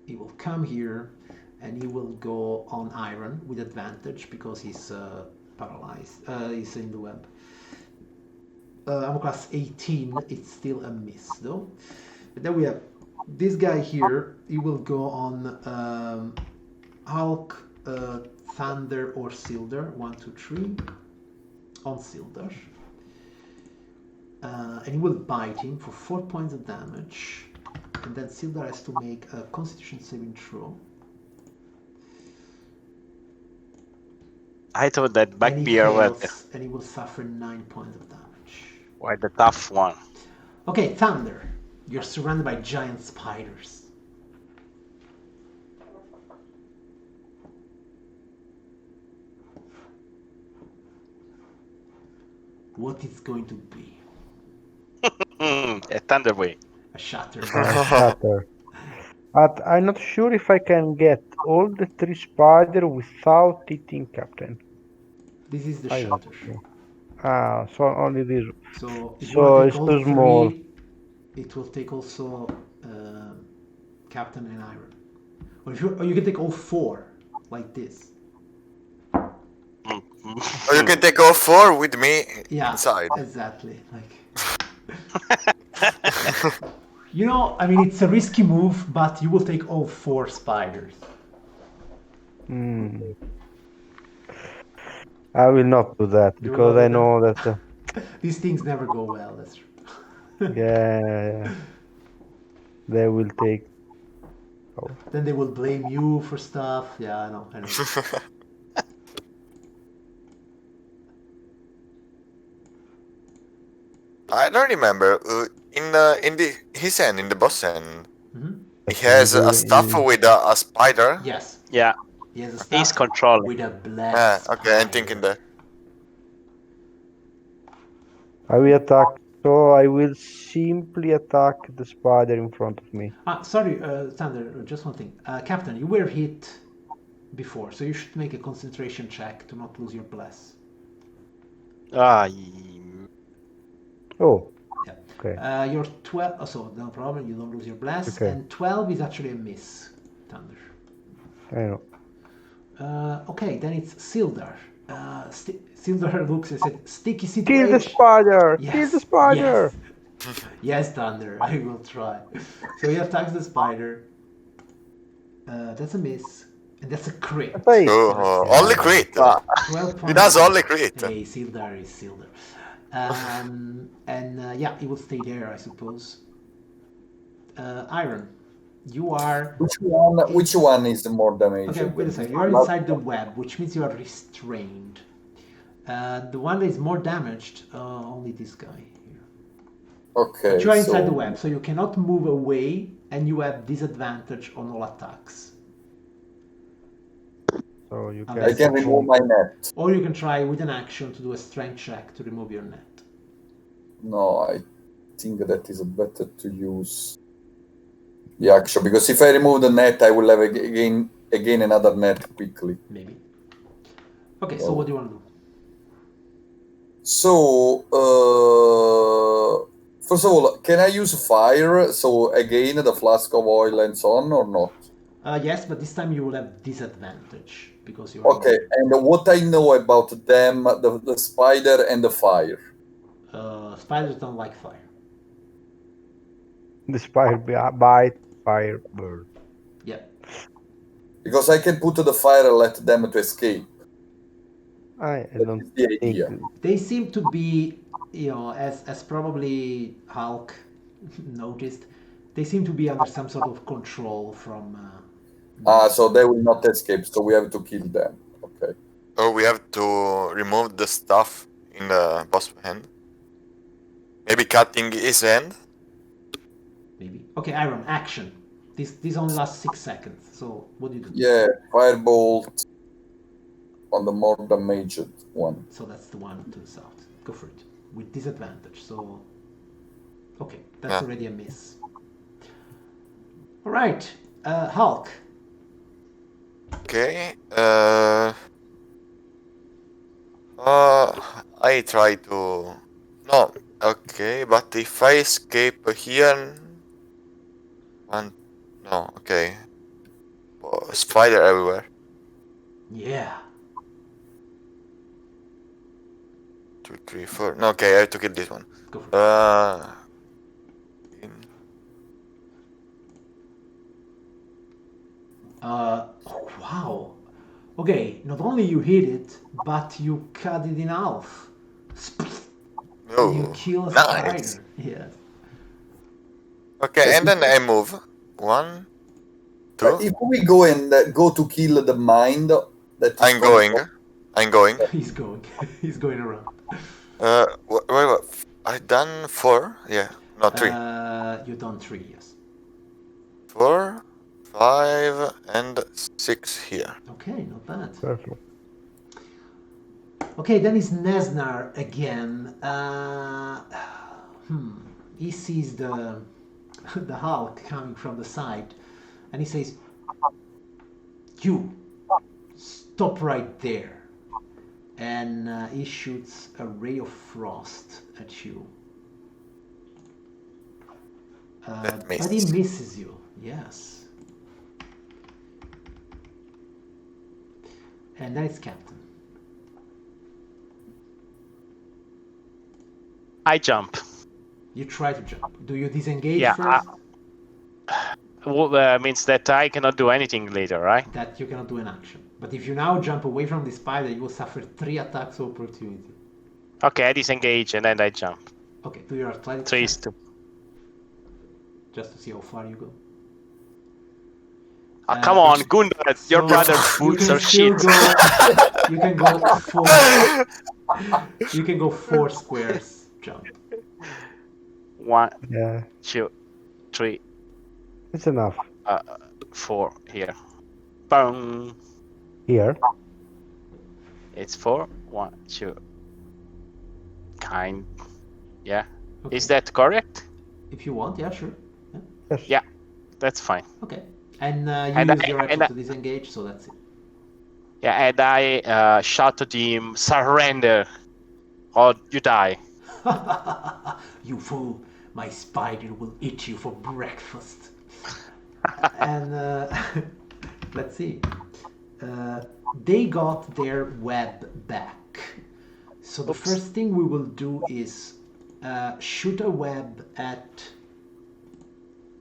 He will come here and he will go on Iron with advantage because he's paralyzed. He's in the web. I'm class 18. It's still a miss though. But then we have this guy here. He will go on Hulk, Thunder, or Silder. 1, 2, 3. On Silder. And he will bite him for 4 points of damage. And then Silder has to make a Constitution saving throw. I thought that Backbeer was and he will suffer 9 points of damage. Why the tough one. Okay, Thunder. You're surrounded by giant spiders. What is going to be? A Thunderwave. A shatter. Shatter. But I'm not sure if I can get all the 3 spiders without hitting Captain. This is the shatter. So only this. So it's too small. It will take also Captain and Iron. Or you can take all 4, like this. Or you can take all 4 with me inside. Exactly. Like. You know, I mean, it's a risky move, but you will take all 4 spiders. I will not do that You will because not I do know that. These things never go well. That's true. Yeah, they will take. Oh, Then they will blame you for stuff. Yeah, I know. I don't remember. In the his hand, in the boss hand, he but has a stuff with a spider. Yes. Yeah, He has a he's staff controlling. with a black Okay, I'm spider. thinking that. I will attack. So I will simply attack the spider in front of me. Sorry, Thunder, just one thing. Captain, you were hit before, so you should make a concentration check to not lose your bless. Oh, Yeah. okay. Your 12, oh, so no problem, you don't lose your bless. Okay. And 12 is actually a miss, Thunder. I know. Okay, then it's Sildar. Sildar looks and said, sticky Kill situation. the spider! Yes, Kill the spider! Yes. Yes, Thunder, I will try. So he attacks the spider. That's a miss. And that's a crit. Hey. Only crit. 12 He points. does only crit. Hey, Sildar is Sildar. Yeah, he will stay there, I suppose. Iron, you are... Which one is more damage? Okay, wait a second. You're inside the web, which means you are restrained. The one that is more damaged, only this guy here. Okay. But you are inside the web, so you cannot move away, and you have disadvantage on all attacks. So you can. I can remove my net. Or you can try with an action to do a strength check to remove your net. No, I think that is better to use the action, because if I remove the net, I will have again another net quickly. Maybe. Okay, so what do you want to do? So, first of all, can I use fire? So again, the flask of oil and so on, or not? Yes, but this time you will have disadvantage because you're... Okay, and what I know about them, the spider and the fire. Spiders don't like fire. The spider bite, fire bird. Yeah. Because I can put the fire and let them to escape. I don't That's the think. idea. They seem to be, as probably Hulk noticed, they seem to be under some sort of control from... So they will not escape, so we have to kill them. Okay. Or we have to remove the stuff in the boss hand. Maybe cutting his hand. Maybe. Okay, Iron, action. This only lasts 6 seconds, so what do you do? Yeah, firebolt on the more damaged one. So that's the one to the south. Go for it. With disadvantage, so... Okay, that's already a miss. Alright, Hulk. Okay. I try to... No, okay, but if I escape here... No, okay. Spider everywhere. Yeah. 2, 3, 4. No, okay, I have to kill this one. Go for it. Wow. Okay, not only you hit it, but you cut it in half. Oh, You kill a nice. spider. Yes. Okay, and then I move. 1, 2. If we go and go to kill the mind, that is I'm going. He's going. He's going around. What? I done 4? Yeah, no 3. You done 3, yes. 4, 5, and 6 here. Okay, not bad. Perfect. Okay, then it's Nesnar again. He sees the Hulk coming from the side, and he says, "You stop right there!" And he shoots a ray of frost at you. That But he misses. misses you. Yes. And then it's Captain. I jump. You try to jump. Do you disengage Yeah, first? means that I cannot do anything later, right? That you cannot do an action. But if you now jump away from the spider, you will suffer 3 attacks of opportunity. Okay, I disengage and then I jump. Okay, do your athletics 3 check, is 2. just to see how far you go. Come on, Gundar, your brother's boots are shit. You can go 4. You can go 4 squares jump. 1, Yeah, 2, 3, it's enough. 4 here. Boom. Here. It's 4, 1, 2. Yeah. Okay. Is that correct? If you want, yeah, sure. Yes. Yeah, that's fine. Okay. And you And use I- your action and I- to disengage, so that's it. Yeah, and I shout to him, surrender, or you die. You fool! My spider will eat you for breakfast. And let's see. They got their web back. So the Oops. first thing we will do is shoot a web at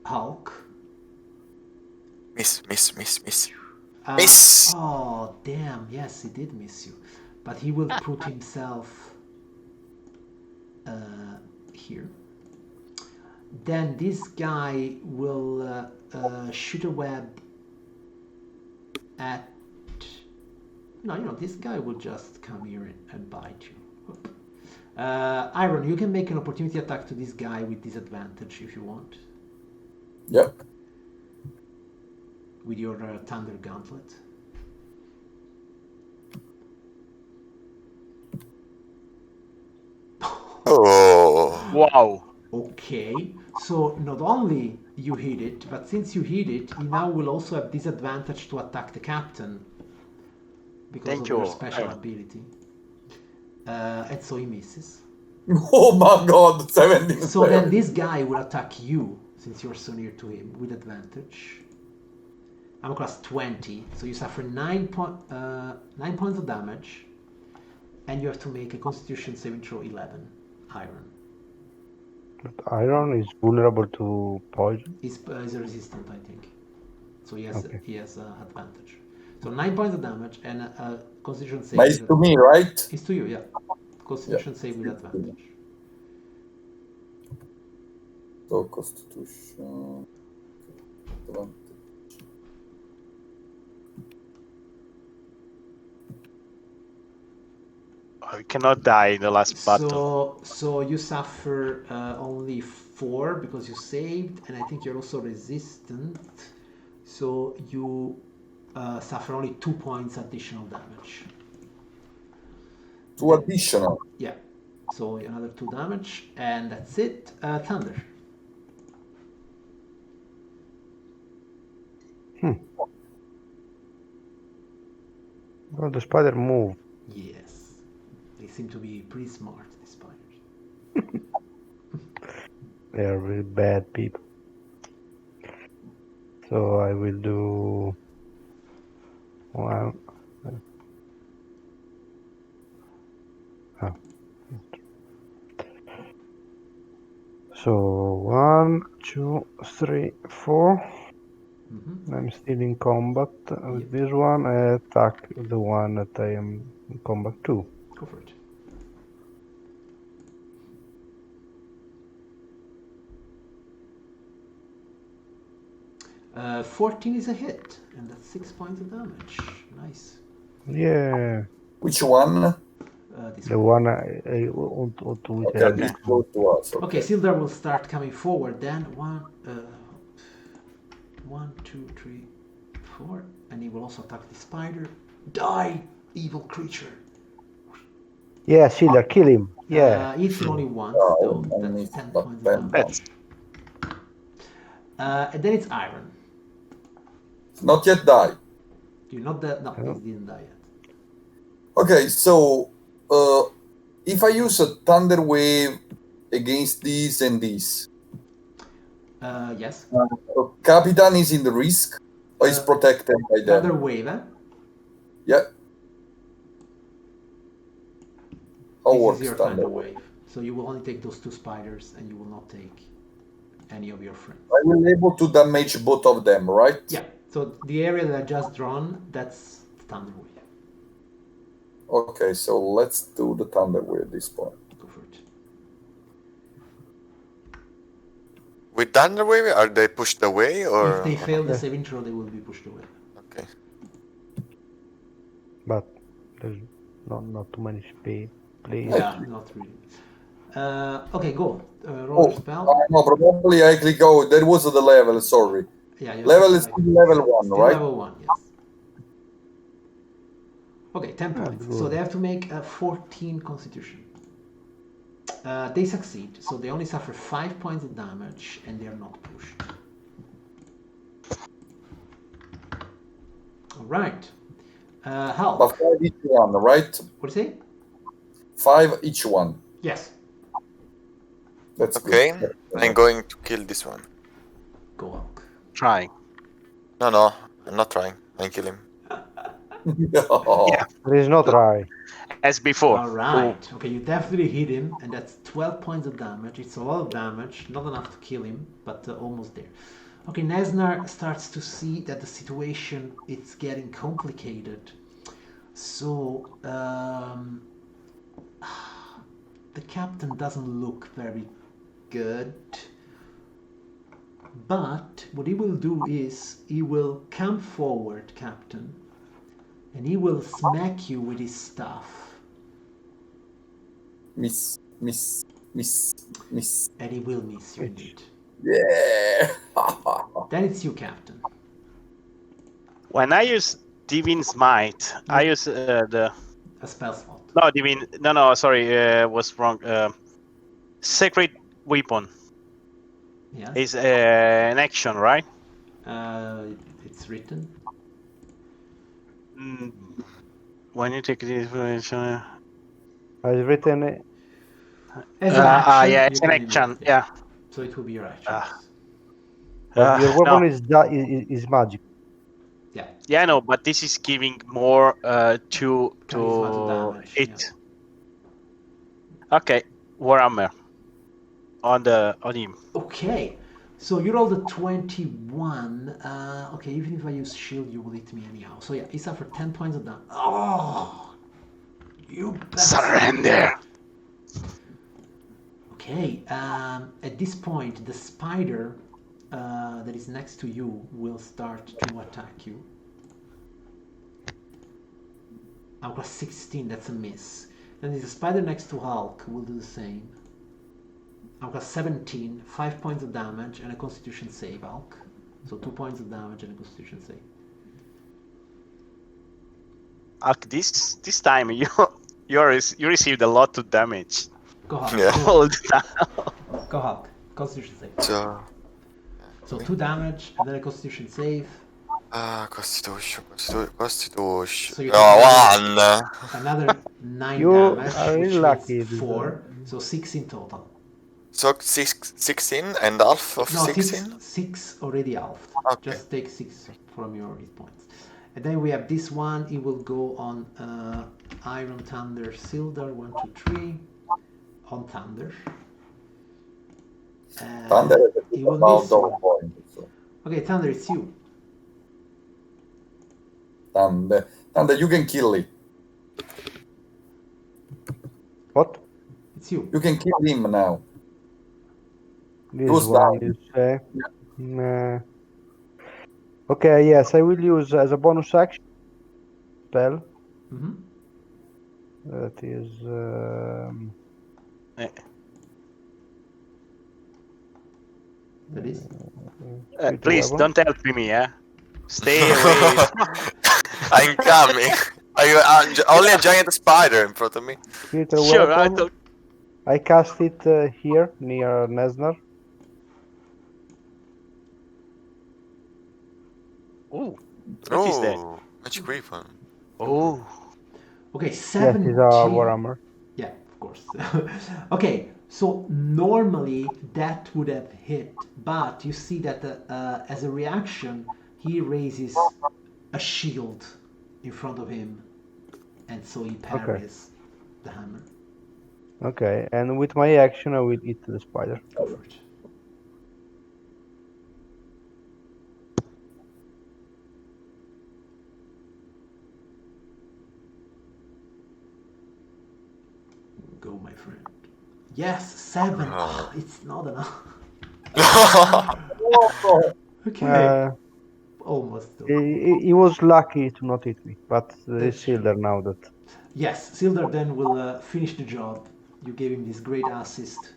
Hulk. Miss. Miss! Oh, damn. Yes, he did miss you. But he will put himself here. Then this guy will shoot a web at... No, this guy will just come here and bite you. Iron, you can make an opportunity attack to this guy with disadvantage if you want. Yep. With your Thunder Gauntlet. Oh. Wow. Okay, so not only you hit it, but since you hit it, you now will also have disadvantage to attack the captain because Thank of you. your special ability. And so he misses. Oh my god, 17. So then this guy will attack you, since you're so near to him, with advantage. I'm class 20, so you suffer 9 points of damage, and you have to make a Constitution saving throw 11, Iron. But Iron is vulnerable to poison. He's resistant, I think. So he has Okay. advantage. So 9 points of damage and a Constitution save. But it's to me, right? It's to you, yeah. Constitution save with advantage. So Constitution. Advantage. I cannot die in the last battle. So you suffer only 4 because you saved, and I think you're also resistant. So you suffer only 2 points additional damage. 2 additional. Yeah. So another 2 damage, and that's it. Thunder. Well, the spider move. Yes. They seem to be pretty smart, these spiders. They are really bad people. So I will do one. So 1, 2, 3, 4. Mm-hmm. I'm still in combat with this one. I attack the one that I am in combat to. Go for it. Uh, 14 is a hit, and that's 6 points of damage. Nice. Yeah, Which one? This the one. one I want to Okay, this close to us. Okay, Sildar will start coming forward then. 1, 2, 3, 4. And he will also attack the spider. Die, evil creature. Yeah, Sildar, kill him. Yeah. Hits him only once, Oh, though. I That's missed 10 that points of pen. damage. And then it's Iron. Not yet die. You're not dead. No, he didn't die yet. Okay, so if I use a thunder wave against these and these, Yes. Capitan is in the risk or is protected by them? Thunder wave, eh? Yeah. How This works is your thunder thunder wave? wave. So you will only take those 2 spiders, and you will not take any of your friends. I will be able to damage both of them, right? Yeah, so the area that I just drawn, that's the Thunder Wave. Okay, so let's do the Thunder Wave at this point. Go for it. With Thunder Wave, are they pushed away or? If they fail the Yeah. saving throw, they will be pushed away. Okay. But there's not too many space. Yeah, not really. Okay, go. Roll your spell. No, probably I click. Oh, that was the level. Sorry. Yeah, you Level have is to, still level 1, still right? level 1, yes. Okay, 10 points. So good. they have to make a 14 Constitution. They succeed, so they only suffer 5 points of damage, and they are not pushed. All right. Hulk. But 5 each one, right? What do you say? 5 each one. Yes. That's Okay. good. I'm going to kill this one. Go Hulk. Trying. No, I'm not trying. I kill him. Yeah. There is no try. As before. All right. Okay, you definitely hit him, and that's 12 points of damage. It's a lot of damage, not enough to kill him, but almost there. Okay, Nesnar starts to see that the situation is getting complicated. So the captain doesn't look very good. But what he will do is he will come forward, Captain, and he will smack you with his staff. Miss. And he will miss you indeed. Yeah. Then it's you, Captain. When I use Divine Smite, I use the... A spell slot. No, Divine... No, sorry, was wrong. Sacred Weapon. Yes. Is an action, right? It's written. When you take this information... I've written As an action, yeah, you it's an can action, invoke it. yeah. So it will be your action. but your weapon No. is magic. Yeah. Yeah, no, but this is giving more to Charisma to damage, it. Okay, Warhammer on him. Okay. So you rolled a 21. Okay, even if I use shield, you will hit me anyhow. So yeah, he suffered 10 points of damage. Oh! You bastard. Surrender! Okay, at this point, the spider that is next to you will start to attack you. I've got 16, that's a miss. Then there's a spider next to Hulk who will do the same. I've got 17, 5 points of damage and a constitution save, Hulk. So 2 points of damage and a constitution save. This time you received a lot of damage. Go Hulk. Yeah. All the time. Go Hulk. Constitution save. So, 2 damage and then a constitution save. Constitution. So you One. Another 9 You damage, are really which lucky, is this 4. So 6 in total. So 16 and half of No, 16? 6 already halved. Okay. Just take 6 from your hit points. And then we have this one. It will go on Iron Thunder Sildar 1, 2, 3 on Thunder. Thunder is it will about miss double you. point. So. Okay, Thunder, it's you. Thunder, you can kill it. What? It's you. You can kill him now. This Who's one down? you say? Nah. Okay, yes, I will use as a bonus action spell. Mm-hmm. That is. That is. Please don't help me, yeah. Stay away. I'm coming. Are you only a giant spider in front of me? Spiritual Sure, I weapon. thought. I cast it here near Nesnar. Oh, what is that? Oh, magic weapon. Oh, Okay, Yes, 17. it's a Warhammer. Yeah, of course. Okay, so normally that would have hit, but you see that as a reaction, he raises a shield in front of him, and so he parries the hammer. Okay, and with my action, I will hit the spider. Go for it. Yes, 7. Ah, it's not enough. Oh, Okay. Almost. Though. He was lucky to not hit me, but That's it's Silver now that. Yes, Sildar then will finish the job. You gave him this great assist.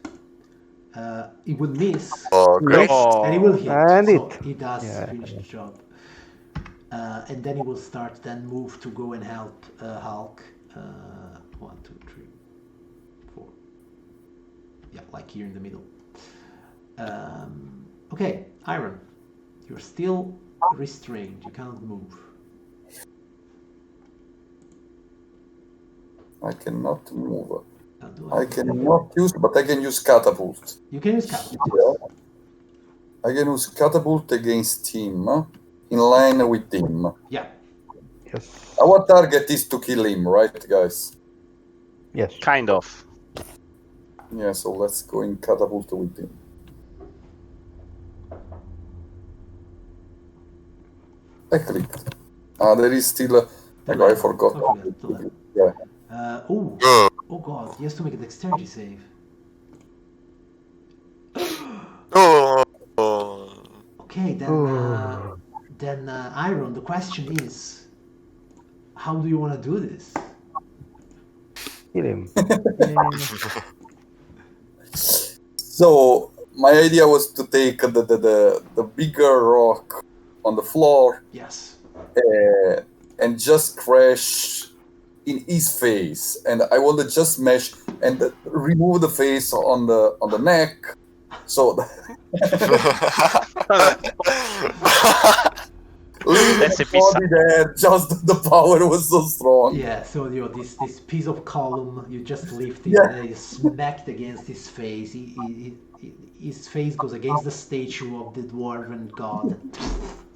He will miss, Oh, great. and he will hit. And so it. he does Yeah. finish the job. And then he will start, then move to go and help Hulk. 1, 2, 3, 4. Yeah, like here in the middle. Okay, Iron, you're still restrained. You cannot move. I cannot move. Do I cannot use, but I can use catapult. You can use catapult. Yeah. I can use catapult against him, in line with him. Yeah. Yes. Our target is to kill him, right, guys? Yes. Kind of. Yeah, so let's go in catapult with him. I clicked. There is still a... I forgot. Okay, Yeah. Oh god, he has to make a dexterity save. Oh. Okay, then Iron, the question is, how do you want to do this? Kill him. So my idea was to take the bigger rock on the floor. Yes. And just crash in his face, and I want to just smash and remove the face on the neck. So That's a body there, just the power was so strong. Yeah, so this piece of column you just lifted Yeah. and you smacked against his face. His face goes against the statue of the dwarven god.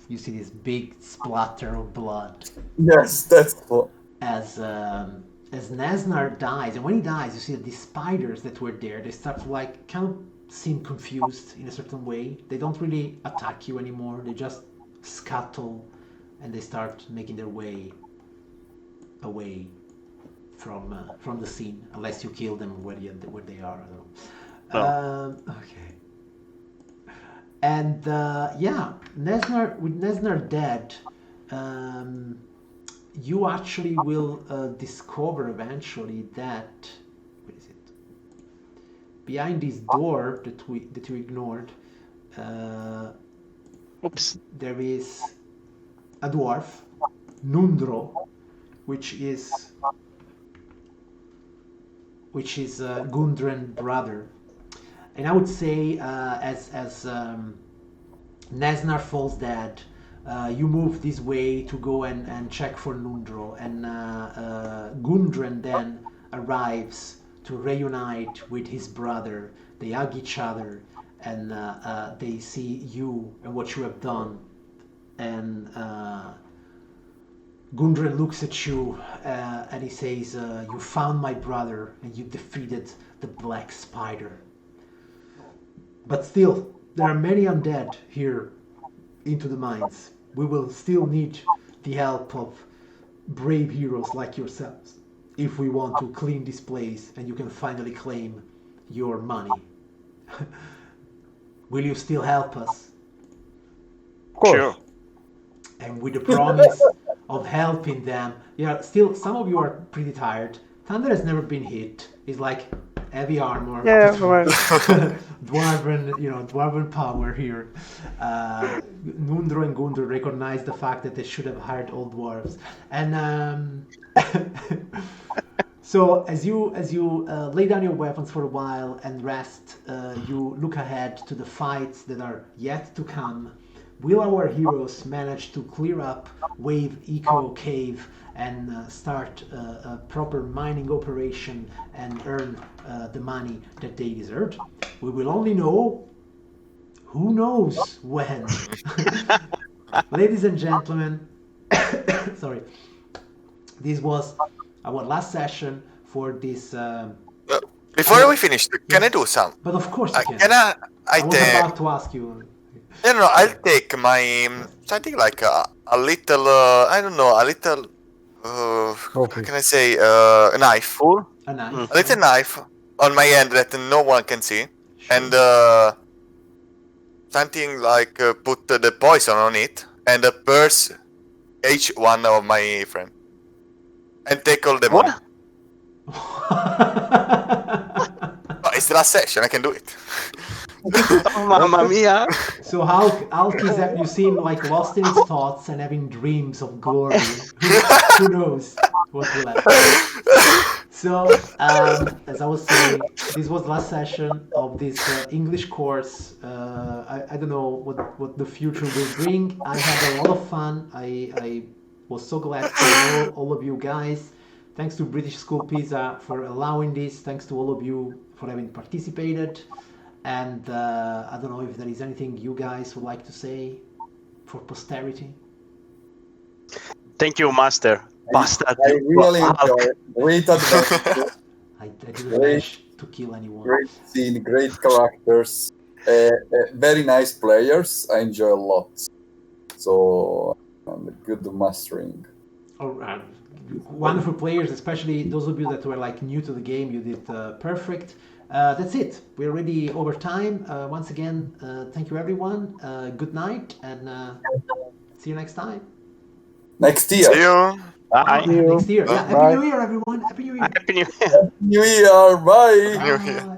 You see this big splatter of blood. Yes, that's what. As Nesnar dies, and when he dies, you see that these spiders that were there, they start to like kind of seem confused in a certain way. They don't really attack you anymore. They just scuttle, and they start making their way away from the scene, unless you kill them where they are. I don't know. Okay. And yeah, with Nesnar dead, you actually will discover eventually that, what is it? Behind this door that you ignored, Oops. there is a dwarf, Nundro, which is Gundren's brother. And I would say, as Nesnar falls dead, you move this way to go and check for Nundro, and Gundren then arrives to reunite with his brother. They hug each other, and they see you and what you have done. And Gundren looks at you and he says, "You found my brother and you defeated the Black Spider. But still, there are many undead here into the mines. We will still need the help of brave heroes like yourselves if we want to clean this place and you can finally claim your money. Will you still help us?" Of course. Sure. And with the promise of helping them, yeah, still some of you are pretty tired. Thunder has never been hit. He's like heavy armor. Yeah, right. Dwarven power here. Nundro and Gundur recognize the fact that they should have hired old dwarves. And so as you lay down your weapons for a while and rest, you look ahead to the fights that are yet to come. Will our heroes manage to clear up Wave Eco Cave and start a proper mining operation and earn the money that they deserve? We will only know, who knows when. Ladies and gentlemen, sorry, this was our last session for this. Before we finish, can I do some? But of course you can. Can I was about to ask you. No, I'll take my something like a little, I don't know, a little, how can I say, a knife. A knife. A little knife. on my end that no one can see, and something like put the poison on it and burst each one of my friend and take all them on. What? Oh, it's the last session. I can do it. Oh, mamma mia! So Alki is, you seem like lost in its thoughts and having dreams of glory. Who knows what will happen? So, as I was saying, this was the last session of this English course. I don't know what the future will bring. I had a lot of fun. I was so glad to know all of you guys. Thanks to British School Pizza for allowing this. Thanks to all of you for having participated. And I don't know if there is anything you guys would like to say for posterity. Thank you, Master. Bastard. I really enjoy it. Great adventure. I didn't manage to kill anyone. Great scene, great characters, very nice players. I enjoy a lot. So good mastering. Wonderful players, especially those of you that were like new to the game. You did perfect. That's it. We're already over time. Once again, thank you everyone. Good night, and see you next time. Next year. See you. Bye. Next year. Yeah, Happy New Year, everyone. Happy New Year. Happy New Year. New Year. Bye. New Year. Bye.